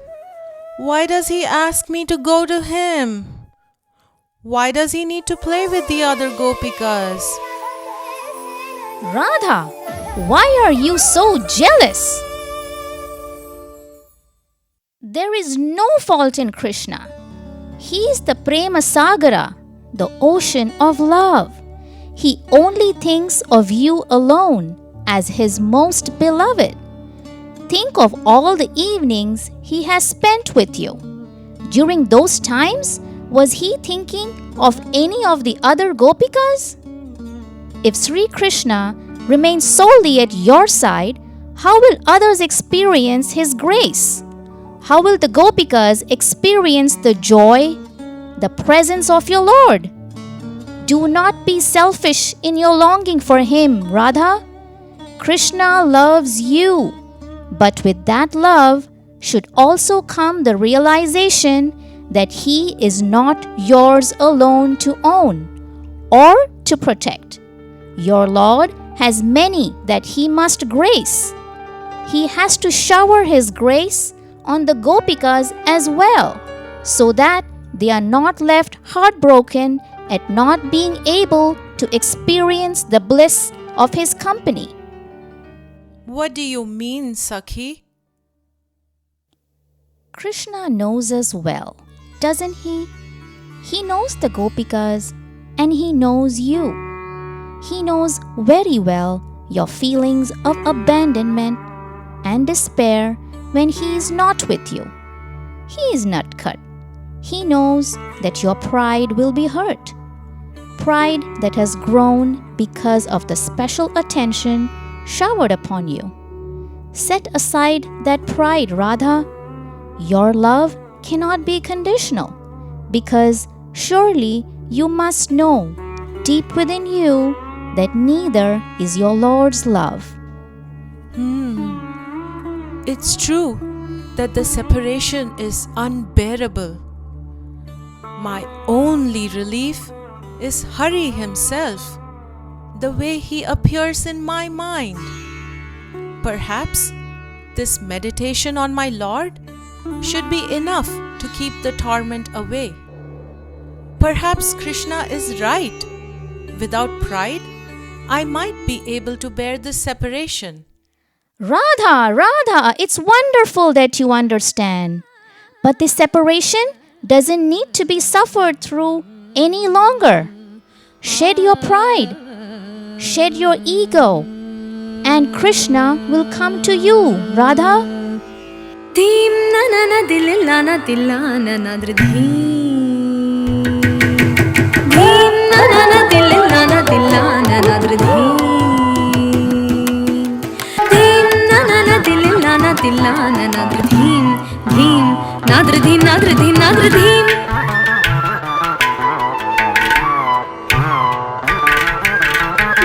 Why does he ask me to go to him? Why does he need to play with the other gopikas? Radha, why are you so jealous? There is no fault in Krishna. He is the Prema Sagara, the ocean of love. He only thinks of you alone as his most beloved. Think of all the evenings he has spent with you. During those times, was he thinking of any of the other gopikas? If Sri Krishna remains solely at your side, how will others experience his grace? How will the gopikas experience the joy, the presence of your Lord? Do not be selfish in your longing for him, Radha. Krishna loves you, but with that love should also come the realization that he is not yours alone to own or to protect. Your Lord has many that he must grace. He has to shower his grace on the gopikas as well, so that they are not left heartbroken at not being able to experience the bliss of his company. What do you mean, Sakhi? Krishna knows us well, doesn't he? He knows the gopikas and he knows you. He knows very well your feelings of abandonment and despair when he is not with you. He is not cut. he knows that your pride will be hurt. Pride that has grown because of the special attention showered upon you. Set aside that pride, Radha. Your love cannot be conditional, because surely you must know deep within you that neither is your Lord's love. It's true that the separation is unbearable. My only relief is Hari himself, the way he appears in my mind. Perhaps this meditation on my Lord should be enough to keep the torment away. Perhaps Krishna is right. Without pride, I might be able to bear this separation. Radha, it's wonderful that you understand. But this separation doesn't need to be suffered through any longer. Shed your pride, shed your ego, and Krishna will come to you, Radha. Deem na na na dilla na dilla na na dridheem. Deem na na na dilla na dilla na na dridheem. Deem na na na dilla na dilla na na dridheem. Deem na dridheem na dridheem na dridheem.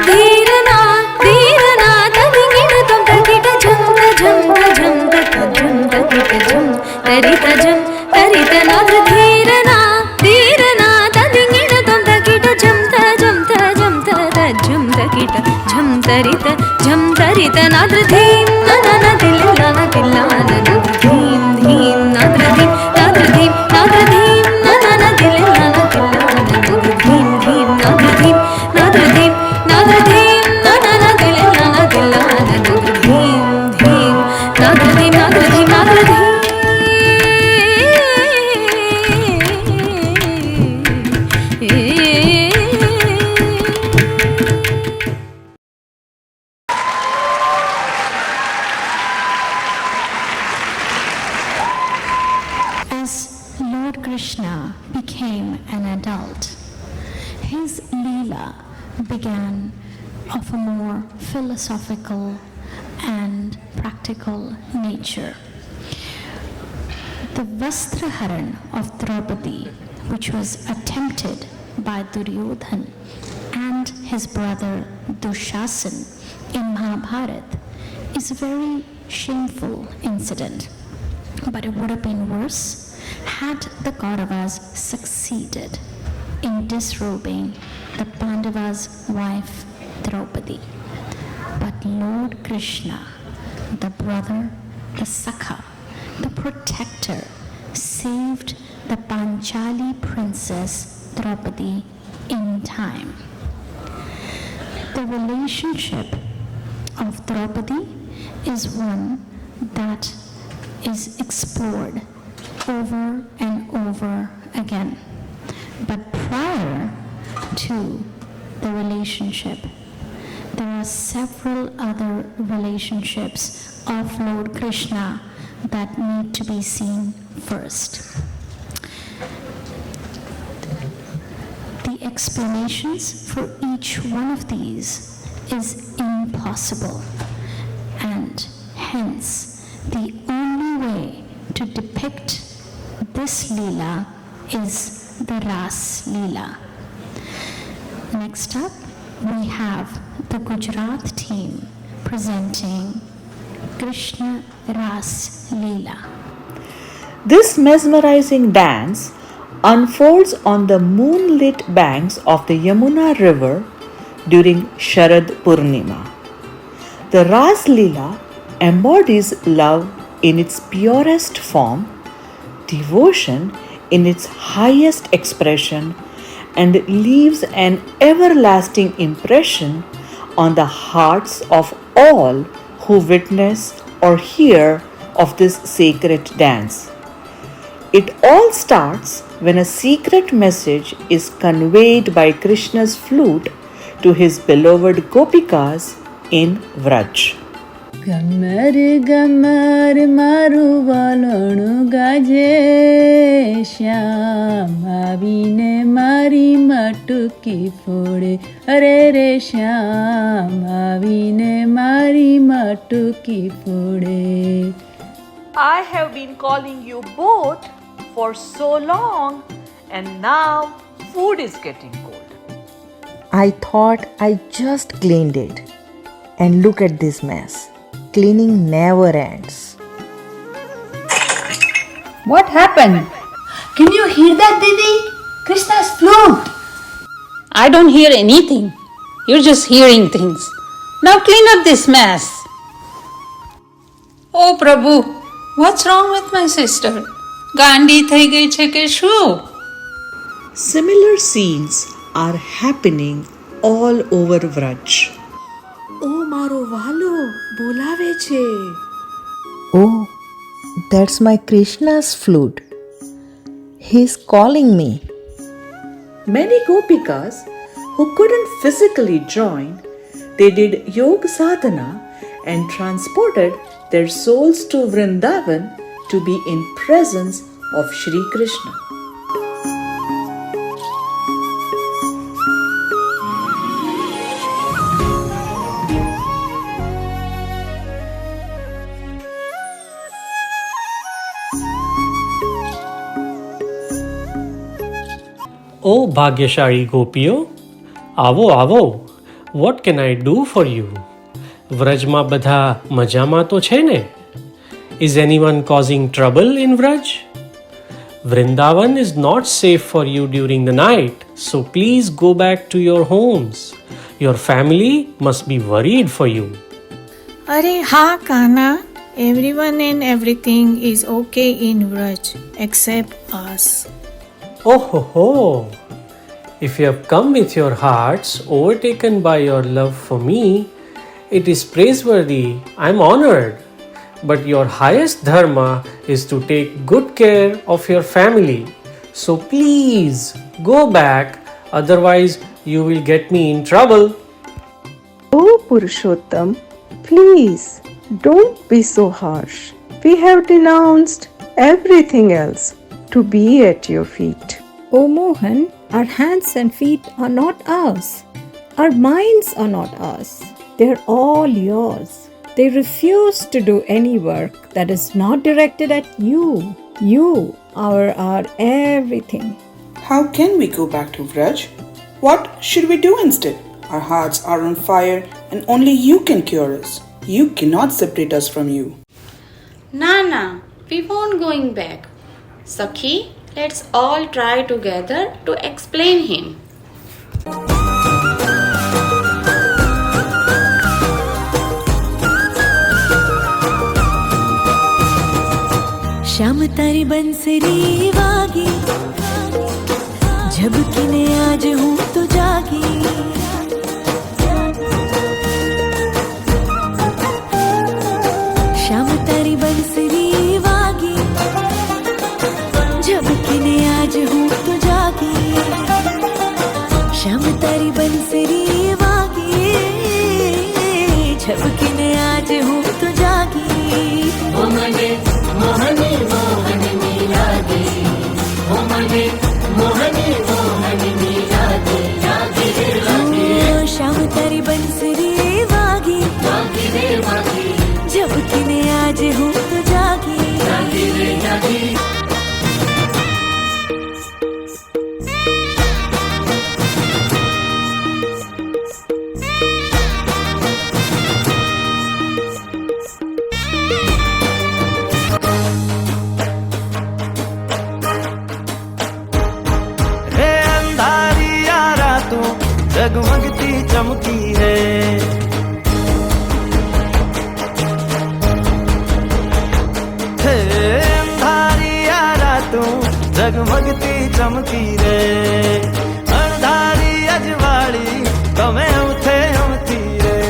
Dheerana dheerana tadingina tam takita jam ta jam ta jam ta jam ta kita jam tarita jam tarita nadra dheerana dheerana tadingina tam takita jam ta jam ta jam ta jam ta kita jam tarita nadra dheem na na na dilla na dilla na dheem dheem nadra dheem nadra dheem nadra dheem na na na dilla na dilla na dheem dheem nadra dheem nadra dheem nadra dheem na na na dilla na dilla na dheem dheem nadra dheem nadra dheem nadra dheem. As Lord Krishna became an adult, his Leela began of a more philosophical and practical nature. The Vastraharan of Draupadi, which was attempted by Duryodhan and his brother Dushasan in Mahabharat, is a very shameful incident. But it would have been worse had the Kauravas succeeded in disrobing the Pandavas' wife Draupadi. But Lord Krishna, the brother, the Sakha, the protector, saved the Panchali princess Draupadi in time. The relationship of Draupadi is one that is explored over and over again. But prior to the relationship, there are several other relationships of Lord Krishna that need to be seen first. The explanations for each one of these is impossible, and hence the only way to depict this Leela is the Ras Leela. Next up, we have the Gujarat team presenting Krishna Ras Leela. This mesmerizing dance unfolds on the moonlit banks of the Yamuna river during Sharad Purnima. The Ras Leela embodies love in its purest form, devotion in its highest expression, and leaves an everlasting impression on the hearts of all who witness or hear of this sacred dance. It all starts when a secret message is conveyed by Krishna's flute to his beloved Gopikas in Vraj. ગમર મારું વાલણું ગાજે, શ્યામ આવીને મારી માટુકી ફોડે, અરે રે શ્યામ આવીને મારી માટુકી ફોડે. I have been calling you both for so long, and now food is getting cold. I thought I just cleaned it. And look at this mess. Cleaning never ends. What happened? Can you hear that, Didi? Krishna's flute. I don't hear anything. You're just hearing things. Now clean up this mess. Oh Prabhu, what's wrong with my sister? Gandhi thai gayi che ke shu? Similar scenes are happening all over Vraj. ઓ મારો વાલો બોલાવે છે. Oh, that's my Krishna's flute. He's calling me. Many Gopikas who couldn't physically join, they did yoga sadhana and transported their souls to Vrindavan to be in presence of Shri Krishna. Oh Bhagyashali Gopiyo, આવો આવો. What can I do for you? વ્રજમાં બધા મજામાં તો છે ને? Is anyone causing trouble in Vraj? Vrindavan is not safe for you during the night, so please go back to your homes. Your family must be worried for you. Are ha Kana, everyone and everything is okay in Vraj except us. Oh ho ho! If you have come with your hearts overtaken by your love for me, it is praiseworthy. I am honored. But your highest dharma is to take good care of your family. So please go back, otherwise you will get me in trouble. Oh Purushottam, please don't be so harsh. We have denounced everything else to be at your feet. Oh Mohan, our hands and feet are not ours. Our minds are not ours. They're all yours. They refuse to do any work that is not directed at you. You are our everything. How can we go back to Vraj? What should we do instead? Our hearts are on fire and only you can cure us. You cannot separate us from you. Nana, we won't going back. Sakhi, let's all try together to explain him. Shyam तारी बंसरी वागी, झबकीने आज हूँ तो जागी. श्याम तारी बंसरी वागी, झबकीने आज हूँ तो जागी. श्याम तारी बंसरी वागी, झबकीने आज हूँ तो जागी. ओ मने मोहनी मोहनी मीरागे, ओ मने मोहनी मोहनी मीरागे, जागे रे जागे. श्याम तारी बंसरी वागी, वागी रे वागी, झबकीने आज हूँ तो जागी. जागे रे जागे. जगमगती चमकी है. अंधारिया रातों जगमगती चमकी रे. अंधारी अजवाड़ी तमे उठे उमती रे.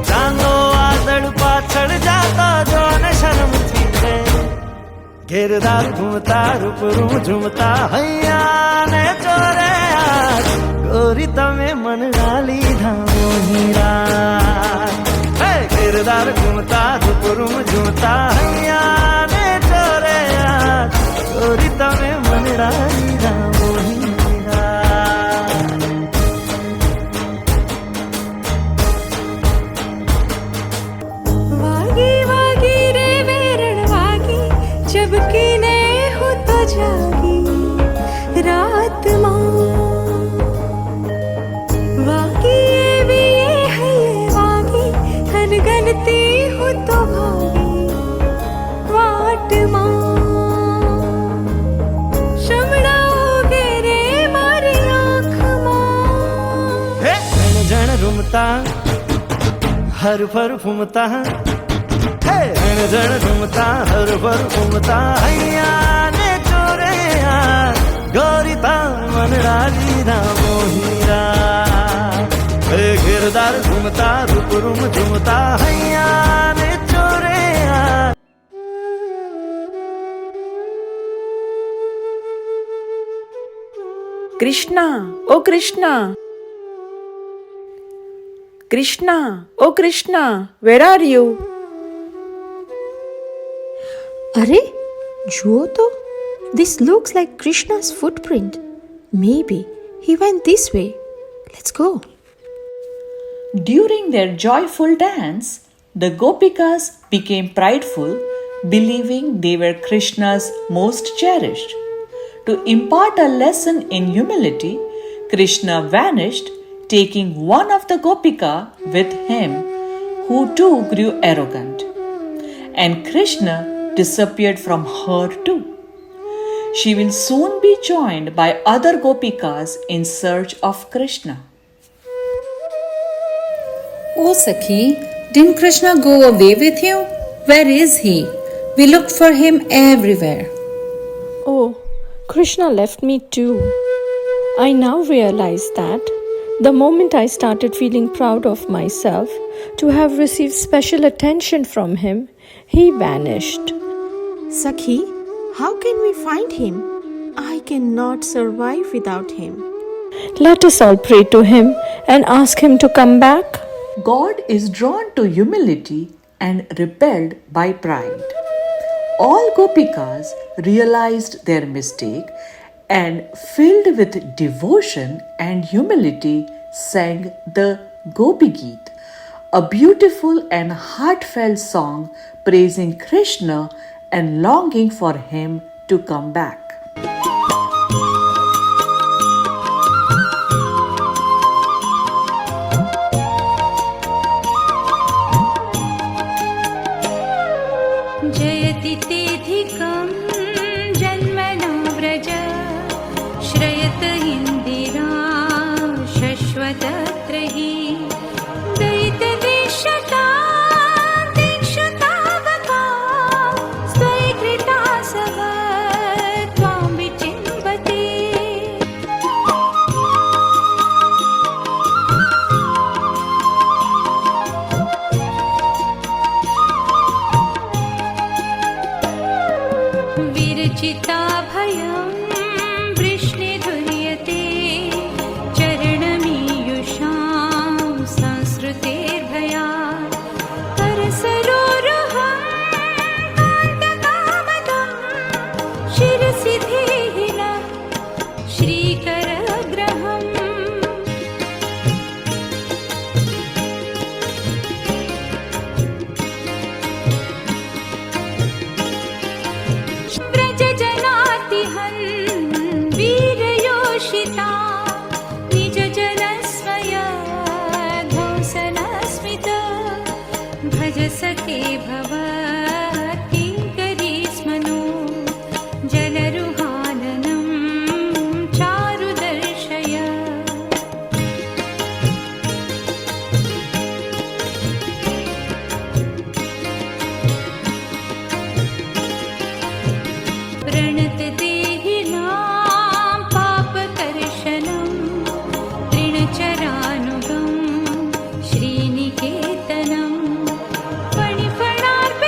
चांदो आदड़ पाछड़ जाता जो न शर्म थी रे. घेरदार घूमता रूपरू झूमता हैया ने चोरे आज. गोरी तमे मन डाली धामो हीरा. गिरदार घूमता धुपुरुम झूमता हैया ने चोरे चोरी तमे मनड़ा लीला मोहिनीरा वागी वागी रे वेरण वागी जब की ने हो तो जागी रात माँ वागी भी ये है ये वागी हर गलती हो तो भागी वाट माँ शमड़ा हो गे रे मारी आँख माँ हे जन रुमता हर फर फुमता हे जन रुमता हर फर फुमता हैया ने चोरे गोरिता मनड़ा लीला मोहिरा गिरदार घूमता रुपुरुम झूमता हैया ने चोरे Krishna, oh Krishna! Krishna, oh Krishna, where are you? अरे जुओ तो, this looks like Krishna's footprint. Maybe he went this way. Let's go. During their joyful dance, the Gopikas became prideful, believing they were Krishna's most cherished. To impart a lesson in humility, Krishna vanished, taking one of the Gopika with him, who too grew arrogant. And Krishna disappeared from her too. She will soon be joined by other Gopikas in search of Krishna. Oh Sakhi, didn't Krishna go away with you? Where is he? We looked for him everywhere. Oh, Krishna left me too. I now realize that the moment I started feeling proud of myself to have received special attention from him, he vanished. Sakhi, how can we find him? I cannot survive without him. Let us all pray to him and ask him to come back. God is drawn to humility and repelled by pride. All Gopikas realized their mistake and, filled with devotion and humility, sang the Gopi Gita, a beautiful and heartfelt song praising Krishna and longing for him to come back. जयति तेधिकं जन्मनो व्रज श्रयत इंदिरा शश्वतत्रयी दैतदेशता दीक्षतावका स्वैकृता सव त्वां विचिन्वते विरचिता भयं वृष्णिधुर्यते चरणमीयुषां संस्कृतेर्भयात् करसरोरुहं कान्तकामदं शिरसि धेहिनः श्रीकरग्रहम् व्रजजनातिहं वीरयोषिता निजजनस्वया ध्वंसनस्मिता भज सखे भवत्किङ्करी स्मनो जलरुहाननं चारुदर्शय प्रणतदेहिनां पापकर्षणं तृणचरानुगं श्रीनिकेतनं फणिफणार्पणं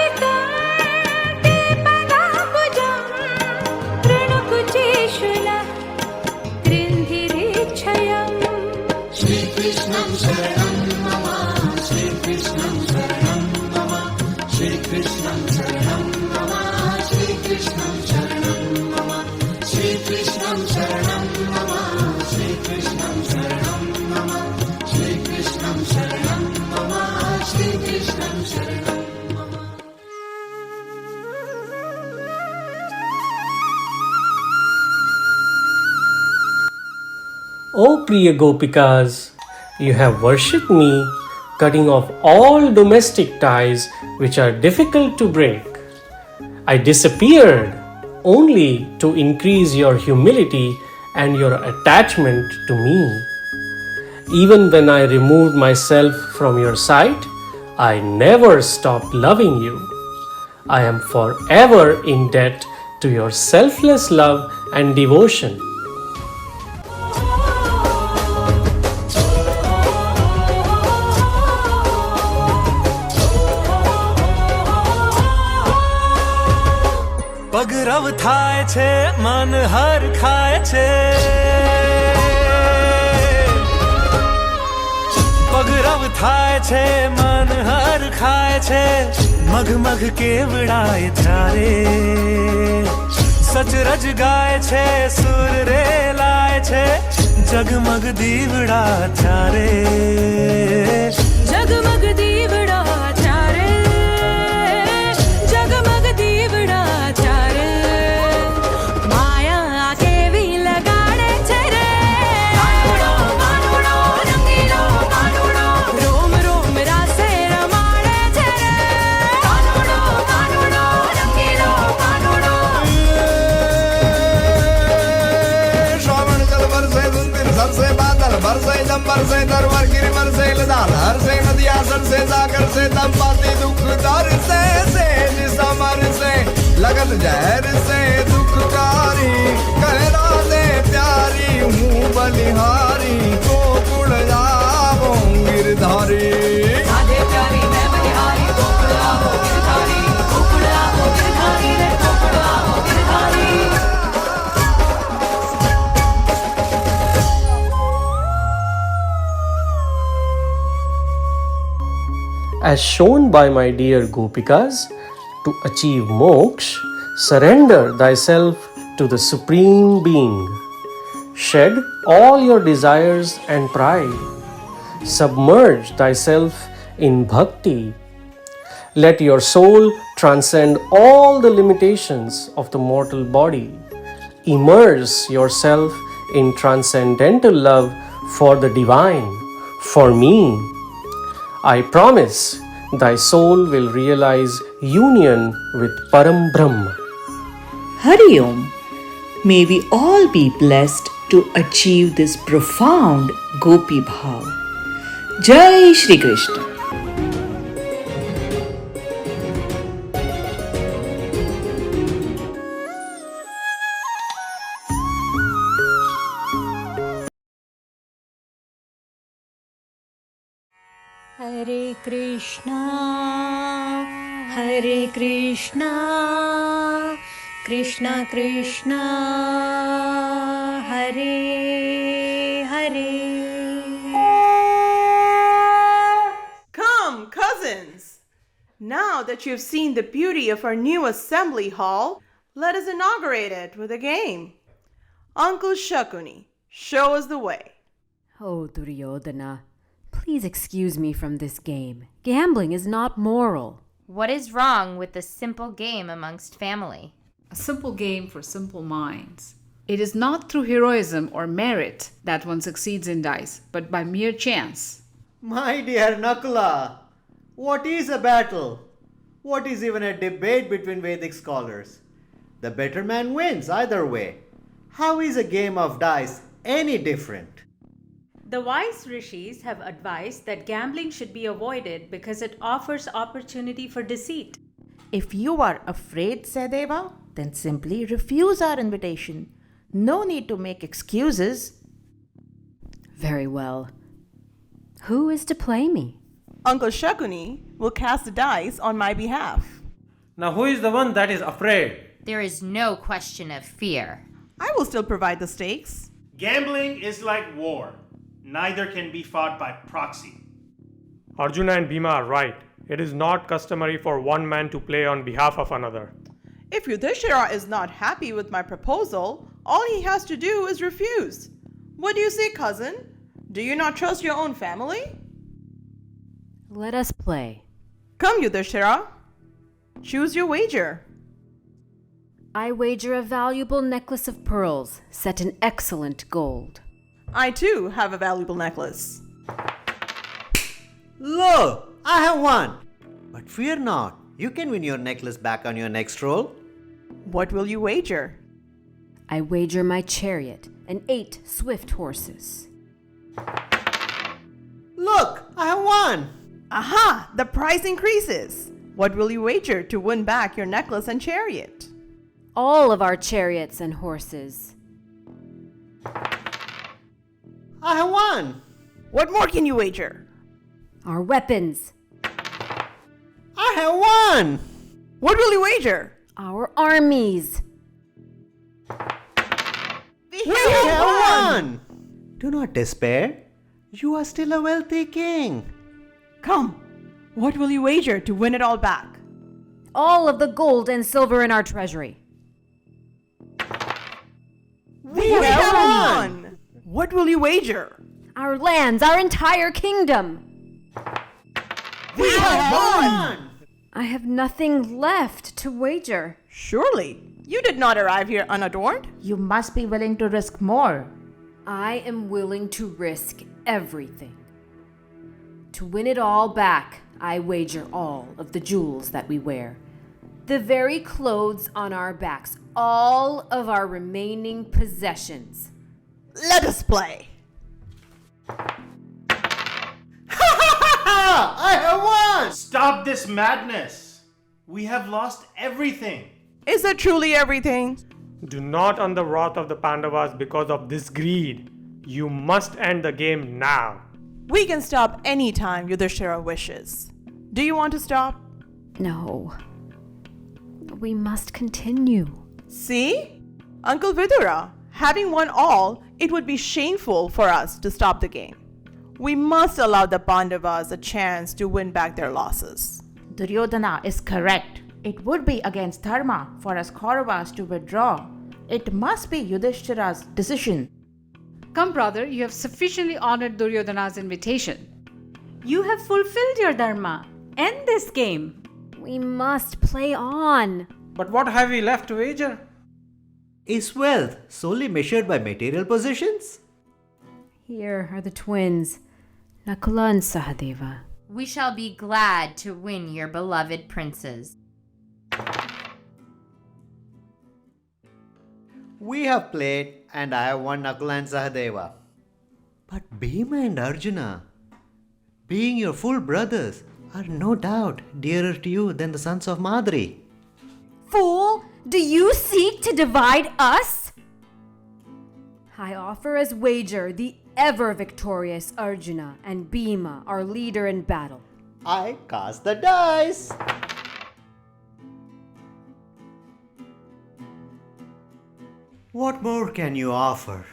O Priya Gopikas, you have worshipped me, cutting off all domestic ties which are difficult to break. I disappeared only to increase your humility and your attachment to me. Even when I removed myself from your sight, I never stopped loving you. I am forever in debt to your selfless love and devotion. પગરવ થાય છે મન હર ખાય છે પગરવ થાય છે મન હર ખાય છે મગ મગ કેવડાય ત્યારે સચરજ ગાય છે સુર રે લાય છે જગમગ દીવડા ત્યારે જગમગ દીવડા ત્યારે જગમગ દીવડા ત્યારે માયા કેવી લગાડે છે રે કાનુડો કાનુડો રંગીલો કાનુડો રોમ રોમ રાસે રમાડે છે રે કાનુડો કાનુડો રંગીલો કાનુડો श्रावण जल बरसे दुर्बिन सरसे बादल बरसे दम बरसे दरबार गिरी बरसे लदाल हर से नदिया सर से जाकर से दम पाती दुख दर से समर से लगन जहर से दुखकारी कह राधे प्यारी हूँ बलिहारी गोकुल जाओ गिरधारी राधे प्यारी मैं बलिहारी गोकुल आओ गिरधारी गोकुल आओ गिरधारी रे गोकुल आओ Girdhari As shown by my dear Gopikas, to achieve moksha, surrender thyself to the Supreme Being. Shed all your desires and pride. Submerge thyself in bhakti. Let your soul transcend all the limitations of the mortal body. Immerse yourself in transcendental love for the divine, for me. I promise thy soul will realize union with Param Brahma. Hari Om. May we all be blessed to achieve this profound Gopi Bhav. Jai Shri Krishna. Hare Krishna, Hare Krishna, Krishna Krishna, Hare Hare. Come, cousins! Now that you've seen the beauty of our new assembly hall, let us inaugurate it with a game. Uncle Shakuni, show us the way. Oh, Duryodhana, please excuse me from this game. Gambling is not moral. What is wrong with the simple game amongst family? A simple game for simple minds. It is not through heroism or merit that one succeeds in dice, but by mere chance. My dear Nakula, what is a battle? What is even a debate between Vedic scholars? The better man wins either way. How is a game of dice any different? The wise rishis have advised that gambling should be avoided because it offers opportunity for deceit. If you are afraid, Sadeva, then simply refuse our invitation. No need to make excuses. Very well. Who is to play me? Uncle Shakuni will cast the dice on my behalf. Now who is the one that is afraid? There is no question of fear. I will still provide the stakes. Gambling is like war. Neither can be fought by proxy. Arjuna and Bhima are right. It is not customary for one man to play on behalf of another. If Yudhishthira is not happy with my proposal, all he has to do is refuse. What do you say, cousin? Do you not trust your own family? Let us play. Come, Yudhishthira. Choose your wager. I wager a valuable necklace of pearls set in excellent gold. I too have a valuable necklace. Lo, I have won. But fear not, you can win your necklace back on your next roll. What will you wager? I wager my chariot and 8 swift horses. Look, I have won. Aha! The price increases. What will you wager to win back your necklace and chariot? All of our chariots and horses. I have won. What more can you wager? Our weapons. I have won. What will you wager? Our armies. We have won. Do not despair. You are still a wealthy king. Come, what will you wager to win it all back? All of the gold and silver in our treasury. We have won. What will you wager? Our lands, our entire kingdom. We have won. I have nothing left to wager. Surely, you did not arrive here unadorned. You must be willing to risk more. I am willing to risk everything. To win it all back, I wager all of the jewels that we wear, the very clothes on our backs, all of our remaining possessions. Let us play. I have won. Stop this madness. We have lost everything. Is that truly everything? Do not earn the wrath of the Pandavas because of this greed. You must end the game now. We can stop any time Yudhishthira wishes. Do you want to stop? No. We must continue. See? Uncle Vidura, having won all, it would be shameful for us to stop the game. We must allow the Pandavas a chance to win back their losses. Duryodhana is correct. It would be against dharma for us Kauravas to withdraw. It must be Yudhishthira's decision. Come, brother, you have sufficiently honored Duryodhana's invitation. You have fulfilled your dharma. End this game. We must play on. But what have we left to wager? Is wealth solely measured by material possessions? Here are the twins, Nakula and Sahadeva. We shall be glad to win your beloved princes. We have played and I have won Nakula and Sahadeva. But Bhima and Arjuna, being your full brothers, are no doubt dearer to you than the sons of Madri. Fool! Do you seek to divide us? I offer as wager the ever-victorious Arjuna and Bhima, our leader in battle. I cast the dice. What more can you offer?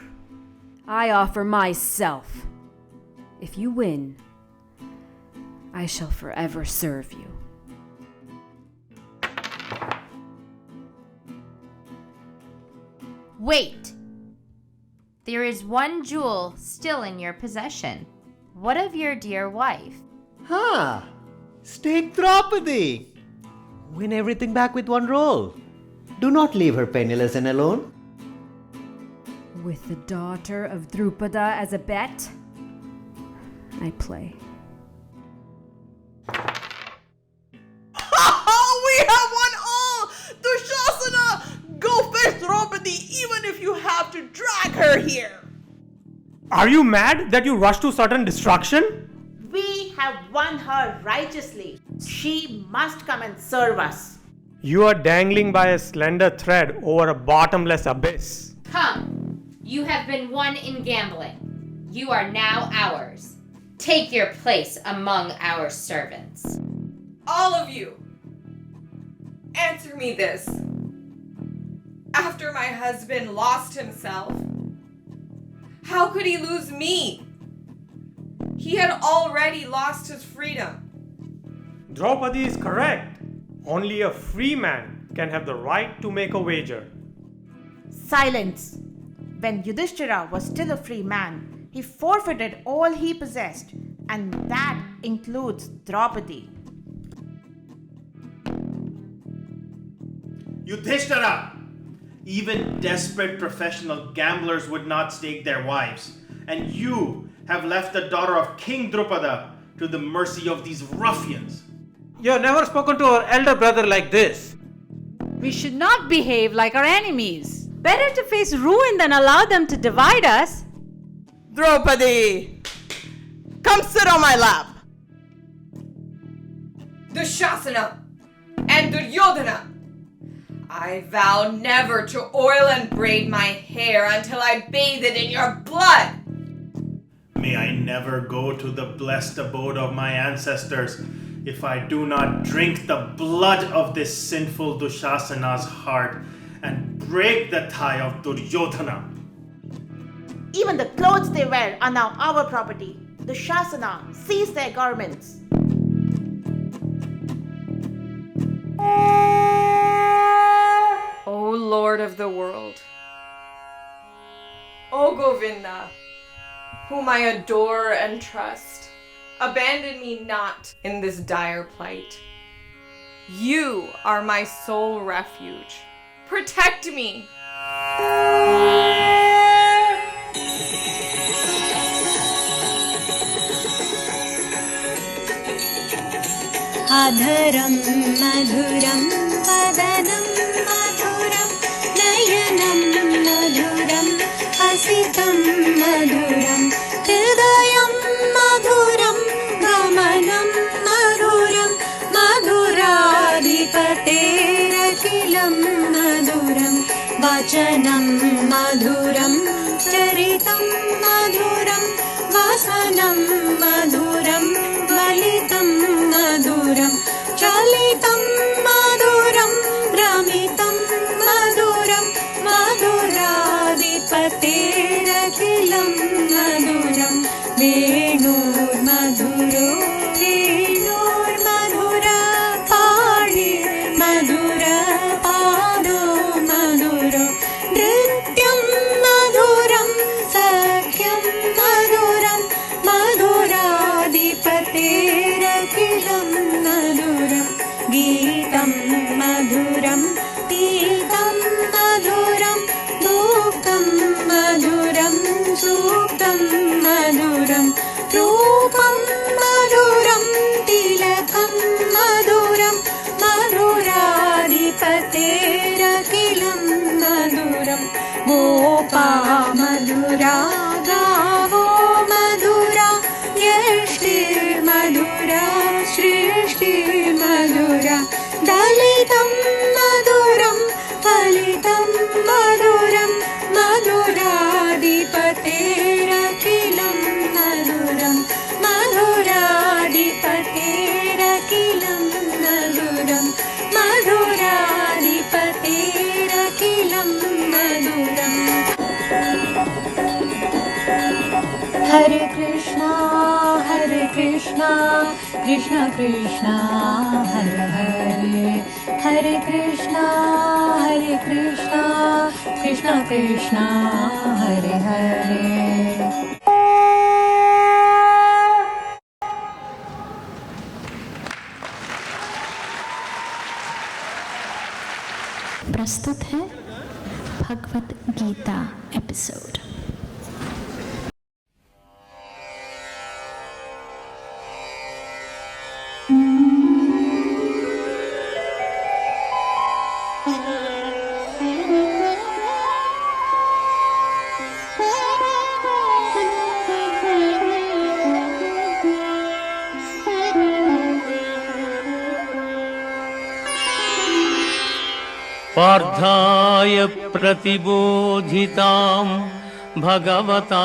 I offer myself. If you win, I shall forever serve you. Wait! There is one jewel still in your possession. What of your dear wife? Stake Draupadi. Win everything back with one roll. Do not leave her penniless and alone. With the daughter of Drupada as a bet, I play. We have won all! Dushasana! Go fetch Draupadi even if you have to drag her here! Are you mad that you rush to sudden destruction? We have won her righteously. She must come and serve us. You are dangling by a slender thread over a bottomless abyss. Come! You have been won in gambling. You are now ours. Take your place among our servants. All of you, answer me this. After my husband lost himself, how could he lose me? He had already lost his freedom. Draupadi is correct. Only a free man can have the right to make a wager. Silence! When Yudhishthira was still a free man, he forfeited all he possessed, and that includes Draupadi. Yudhishthira! Even desperate professional gamblers would not stake their wives, and you have left the daughter of King Drupada to the mercy of these ruffians. You have never spoken to our elder brother like this. We should not behave like our enemies. Better to face ruin than allow them to divide us. Draupadi, come sit on my lap. Dushasana and Duryodhana, I vow never to oil and braid my hair until I bathe it in your blood. May I never go to the blessed abode of my ancestors if I do not drink the blood of this sinful Dushasana's heart and break the tie of Duryodhana. Even the clothes they wear are now our property. The Shasana seized their garments. O Lord of the world, O Govinda, whom I adore and trust, abandon me not in this dire plight. You are my sole refuge. Protect me. Adharam madhuram vadanam madhuram nayanam madhuram hasitam madhuram hridayam madhuram gamanam madhuram madhuradipaterakilam madhuram vachanam madhuram charitam madhuram vasanam madhuram valitam madhuram chalitam madhuram ramitam madhuram madhuradipaterakilam madhuram venur madhuro venur madhura paadi madhura paado madhuro nrityam madhuram sakyam madhuram madhuradipaterakilam madhuram Gitam madhuram Gitam madhuram Duktam madhuram Suktam madhuram Rupam madhuram Tilakam madhuram Madhuradipaterakilam madhuram Gopa madhura Gavo madhura Yashti madhura Shrishti madhura Dalitam madhuram Falitam madhuram Madhuradipaterakilam madhuram Madhuradipaterakilam madhuram Madhuradipaterakilam madhuram Hare Krishna Krishna Krishna Hare Hare Hare Krishna Krishna Krishna Hare Hare प्रस्तुत है Bhagavad Gita episode. पार्थाय प्रतिबोधितां भगवता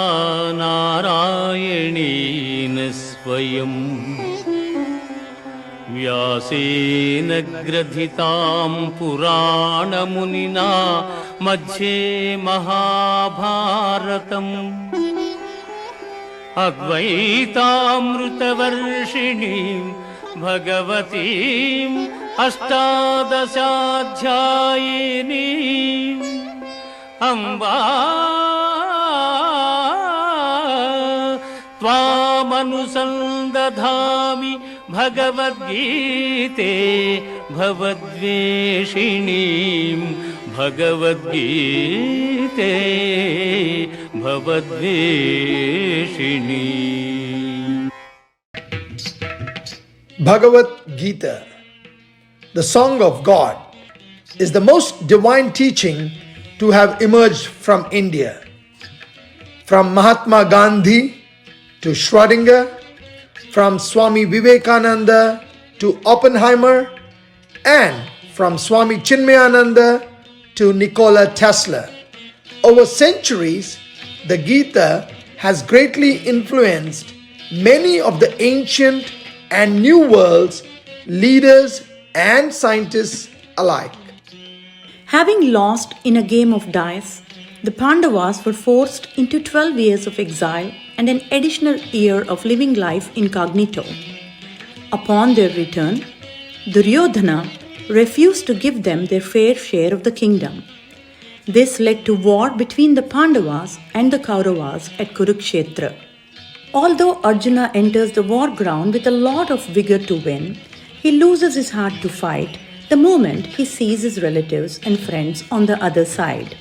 नारायणेन स्वयं व्यासेन ग्रथितां पुराणमुनिना मध्ये महाभारतम् अद्वैतामृतवर्षिणीं भगवतीम् अष्टादशाध्यायिनीम् Amba त्वामनुसन्दधामि भगवद्गीते भवद्वेषिणीम् भगवद्गीते भवद्वेषिणीम्. Bhagavad Gita, the song of God, is the most divine teaching to have emerged from India. From Mahatma Gandhi to Schrödinger, from Swami Vivekananda to Oppenheimer, and from Swami Chinmaya to Nikola Tesla. Over centuries, the Gita has greatly influenced many of the ancient and new world's leaders and scientists alike. Having lost in a game of dice, the Pandavas were forced into 12 years of exile and an additional year of living life incognito. Upon their return, Duryodhana refused to give them their fair share of the kingdom. This led to war between the Pandavas and the Kauravas at Kurukshetra. Although Arjuna enters the war ground with a lot of vigor to win, he loses his heart to fight the moment he sees his relatives and friends on the other side.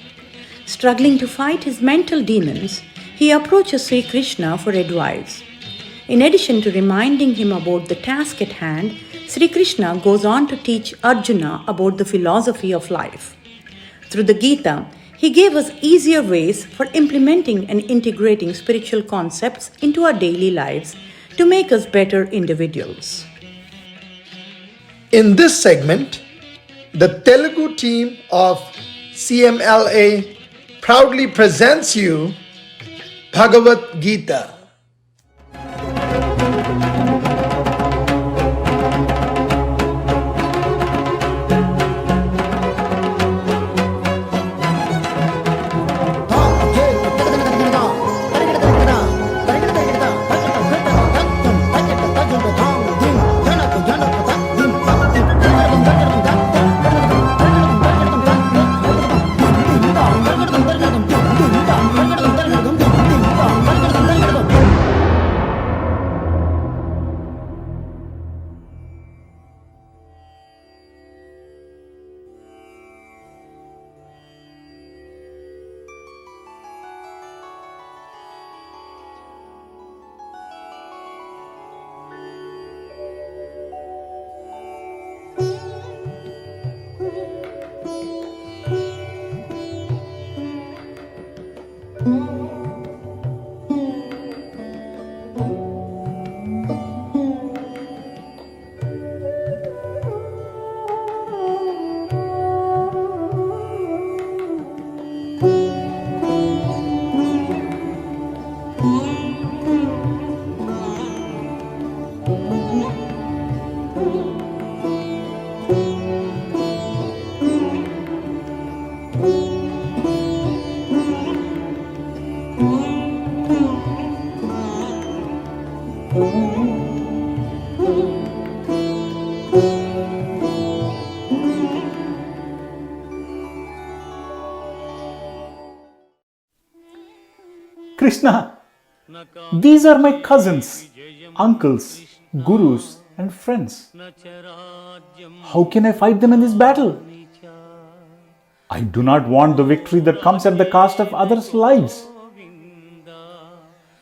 Struggling to fight his mental demons, he approaches Sri Krishna for advice. In addition to reminding him about the task at hand, Sri Krishna goes on to teach Arjuna about the philosophy of life. Through the Gita, he gave us easier ways for implementing and integrating spiritual concepts into our daily lives to make us better individuals. In this segment, the Telugu team of CMLA proudly presents you Bhagavad Gita. Krishna, these are my cousins, uncles, gurus and friends. How can I fight them in this battle? I do not want the victory that comes at the cost of others' lives.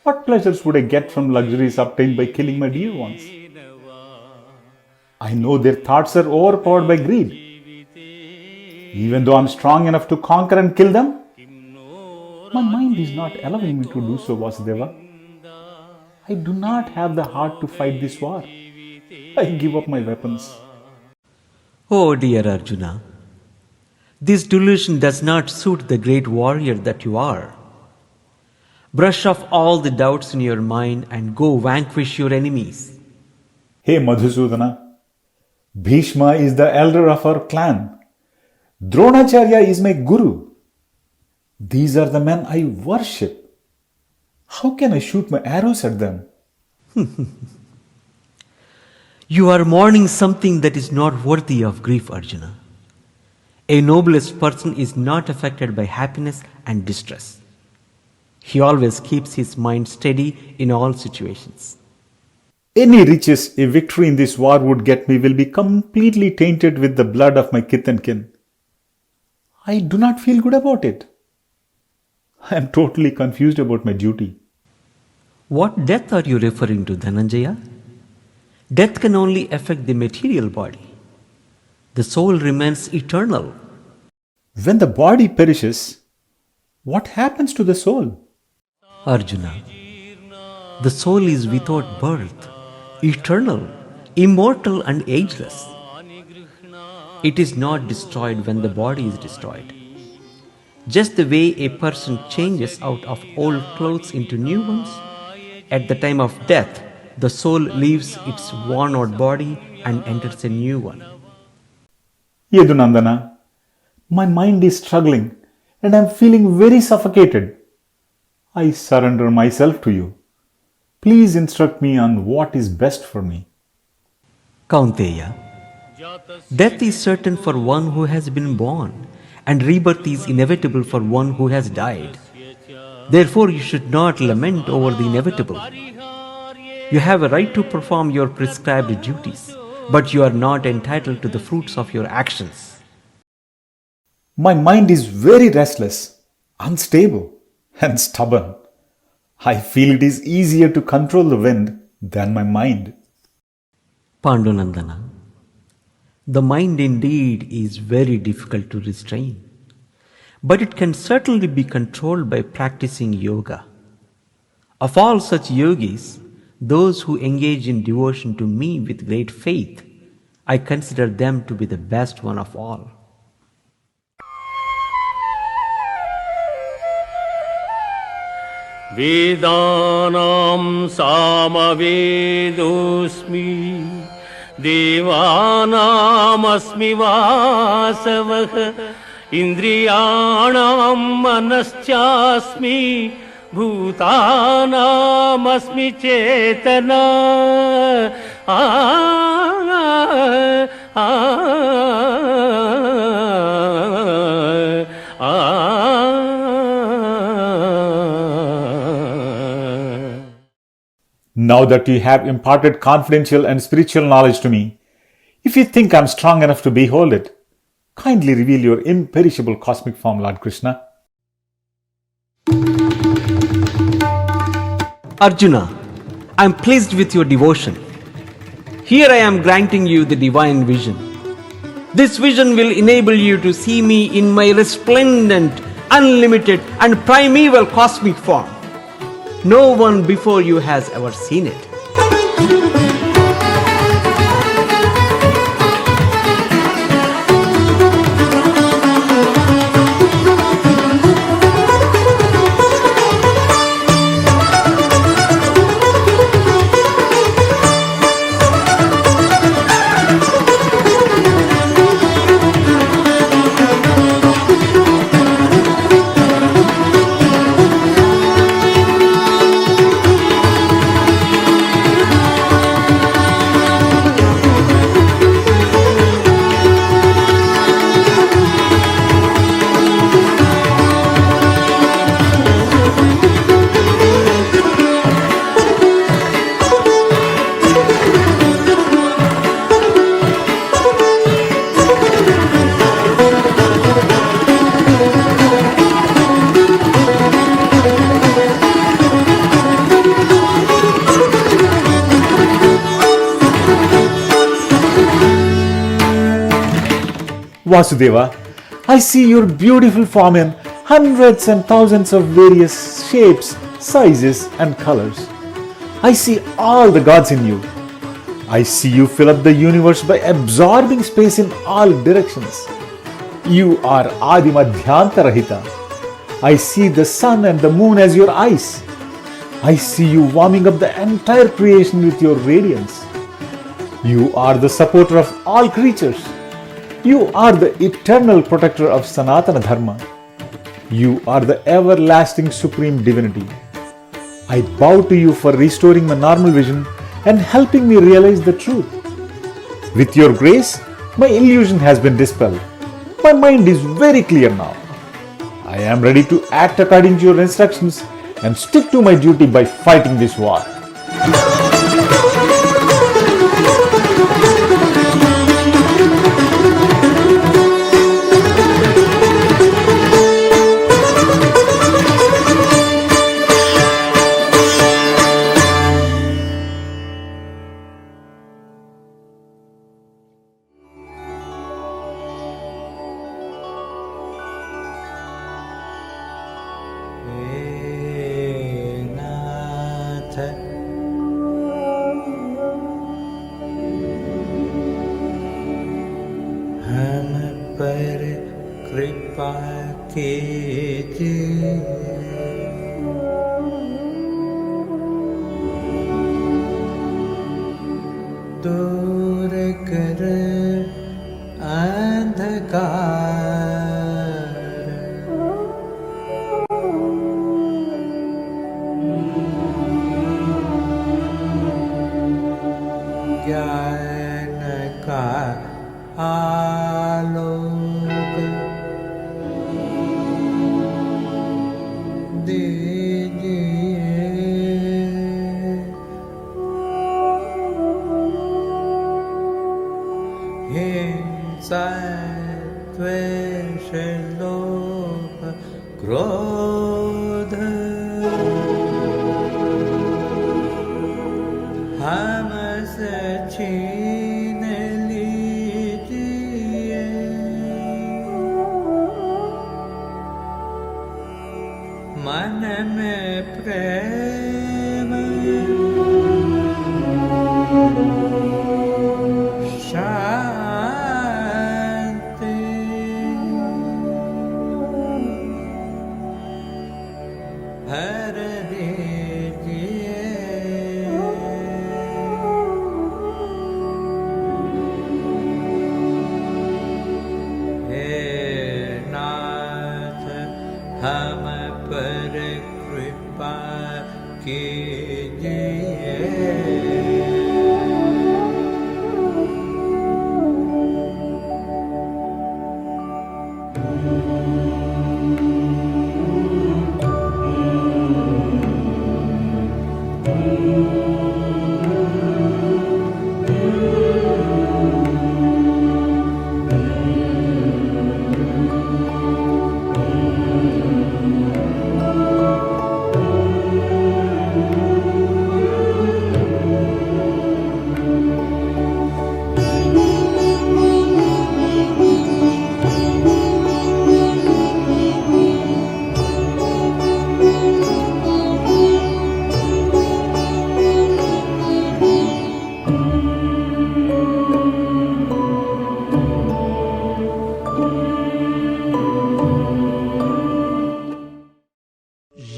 What pleasures would I get from luxuries obtained by killing my dear ones? I know their thoughts are overpowered by greed. Even though I am strong enough to conquer and kill them, my mind is not allowing me to do so, Vasudeva. I do not have the heart to fight this war. I give up my weapons. Oh dear Arjuna, this delusion does not suit the great warrior that you are. Brush off all the doubts in your mind and go vanquish your enemies. Hey Madhusudana, Bhishma is the elder of our clan. Dronacharya is my guru. These are the men I worship. How can I shoot my arrows at them? You are mourning something that is not worthy of grief, Arjuna. A noblest person is not affected by happiness and distress. He always keeps his mind steady in all situations. Any riches a victory in this war would get me will be completely tainted with the blood of my kith and kin. I do not feel good about it. I am totally confused about my duty. What death are you referring to, Dhananjaya? Death can only affect the material body. The soul remains eternal. When the body perishes, what happens to the soul? Arjuna, the soul is without birth, eternal, immortal and ageless. It is not destroyed when the body is destroyed. Just the way a person changes out of old clothes into new ones, at the time of death, the soul leaves its worn-out body and enters a new one. Yadunandana, my mind is struggling and I am feeling very suffocated. I surrender myself to you. Please instruct me on what is best for me. Kaunteya, death is certain for one who has been born, and rebirth is inevitable for one who has died. Therefore, you should not lament over the inevitable. You have a right to perform your prescribed duties, but you are not entitled to the fruits of your actions. My mind is very restless, unstable, and stubborn. I feel it is easier to control the wind than my mind. Pandunandana, the mind indeed is very difficult to restrain, but it can certainly be controlled by practicing yoga. Of all such yogis, those who engage in devotion to me with great faith, I consider them to be the best one of all. Vedanam samavedosmi Devanam asmi vasavah Indriyanam manaschasmi Bhutanam asmi chetana Now that you have imparted confidential and spiritual knowledge to me, if you think I am strong enough to behold it, kindly reveal your imperishable cosmic form, Lord Krishna. Arjuna, I am pleased with your devotion. Here I am granting you the divine vision. This vision will enable you to see me in my resplendent, unlimited and primeval cosmic form. No one before you has ever seen it. Vasudeva, I see your beautiful form in hundreds and thousands of various shapes, sizes and colors. I see all the gods in you. I see you fill up the universe by absorbing space in all directions. You are Adimadhyantarahita. I see the sun and the moon as your eyes. I see you warming up the entire creation with your radiance. You are the supporter of all creatures. You are the eternal protector of Sanatana Dharma. You are the everlasting supreme divinity. I bow to you for restoring my normal vision and helping me realize the truth. With your grace, my illusion has been dispelled. My mind is very clear now. I am ready to act according to your instructions and stick to my duty by fighting this war. दूर कर अंधकार, ज्ञान का आलोक द्वेष लोभ क्रोध हमसे छीन लीजिए, मन में प्रेम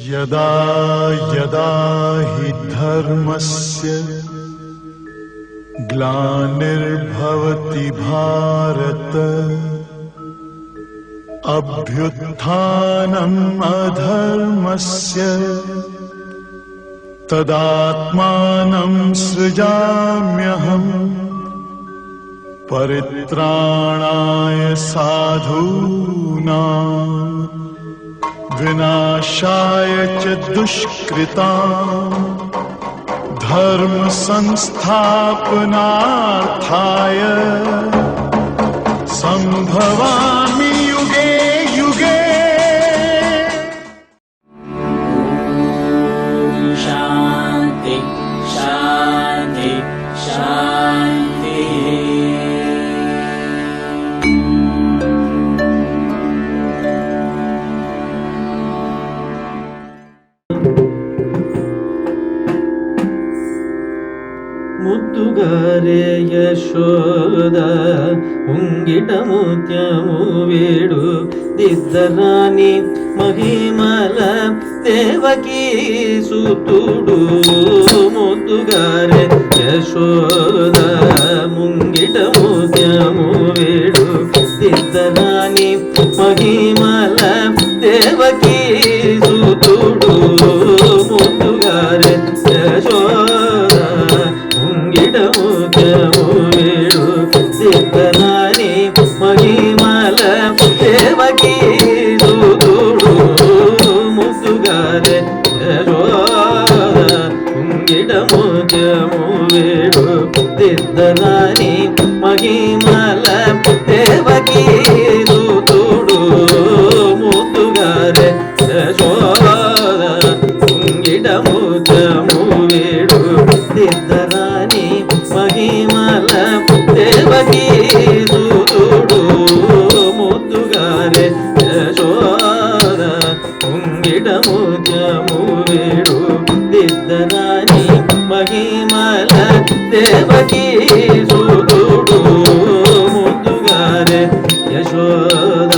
यदा यदा हि धर्मस्य ग्लानिर्भवति भारत अभ्युत्थानम् अधर्मस्य तदात्मानं सृजाम्यहम् परित्राणाय साधूनां विनाशाय च दुष्कृतां धर्म संस्थापनार्थाय संभवामि युगे युगे। शांति शांति शांति। ಮುದ್ದುಗಾರೆ ಯಶೋದ ಉಂಗಿಟ ಮುತ್ಯಮು ಬೇಡು ದಿದ್ದರಾಣಿ ಮಹಿಮಲ ದೇವಕಿ ಸುತ್ತುಡು ಮುದ್ದುಗಾರೆ ಯಶೋದ ಮುಂಗಿಟ ಮುತ್ಯಮು ಬೇಡು ದಿದ್ದರಾಣಿ ಮಹಿಮಲ ದೇವಕಿ ಸುತ್ತುಡು ಮುದ್ದುಗಾರೆ ಯಶೋದ ಗಿಡಮು దేవకీ సుతుడు ముందుగారే యశోద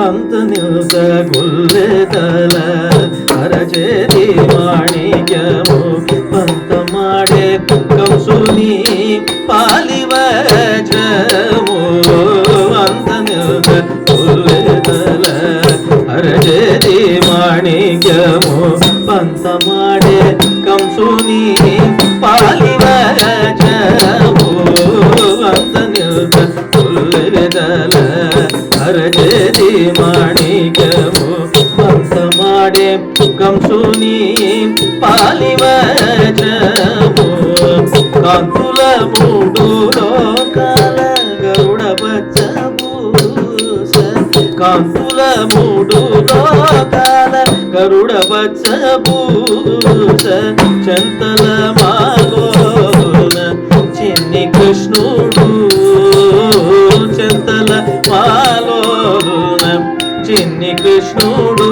అంత నిల్స గుల్లెతల అరచేతి మాణిక్యము పంత మాడే కంసుని పాలివజము అంత నిల్స గుల్లెతల అరచేతి మాణిక్యము పంత మాడే కంసుని పాలివజము అంత నిల్స గుల్లెతల అరచేతి మాణిక్యము పంత మాడే కంసుని పాలివజము కాంతుల మూడు లోకాల గరుడ బచ్చభూష కాంతుల మూడు లోకాల గరుడ బచ్చభూష చెంతల మాలోన చిన్ని కృష్ణుడు చెంతల మాలోన చిన్ని కృష్ణుడు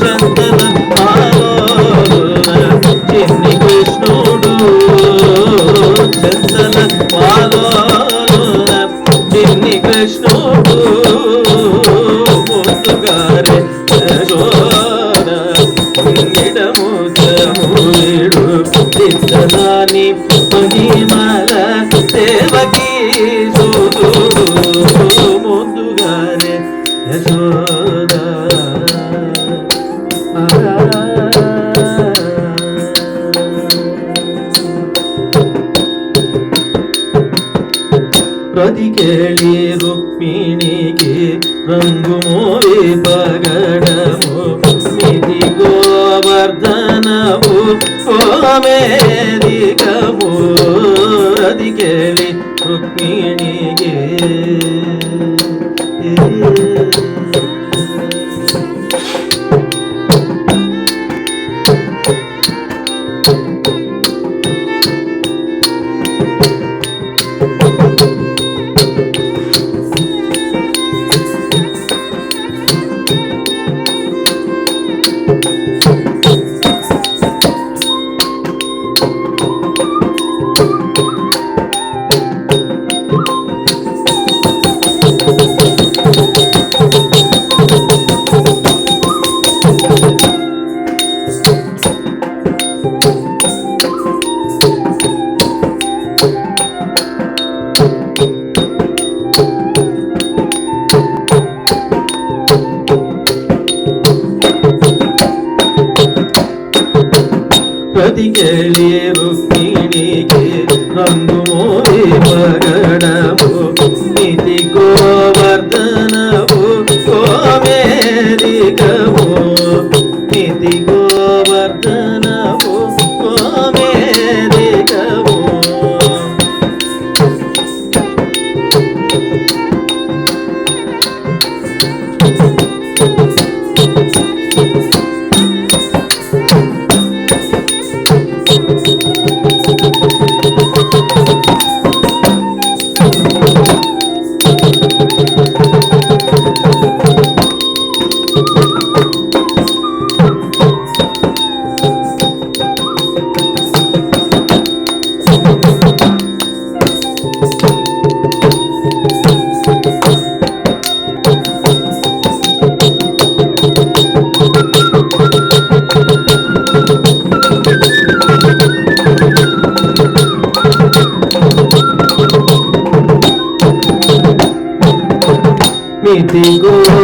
చెంతల మాలోన చిన్ని కృష్ణుడు చెంతల మాలోన చిన్ని కృష్ణుడు ముందుగారే యశోద ఇంగిడముదముడు దిద్దదాని మహిమల దేవకీ సుతుడు ముందుగారే యశోద ప్రతికేళి రుక్మిణికి రంగు మోవి పగడము మిది గోవర్ధనము కోమేదికము ప్రతికేళి రుక్మిణికి ప్రతికేళి రుక్మిణికి రంగు మోవి పగడము నిధి గోవర్ధనము కోమేదికము నిధి గోవర్ధనము కోమేదికము మితి గోవర్ధనము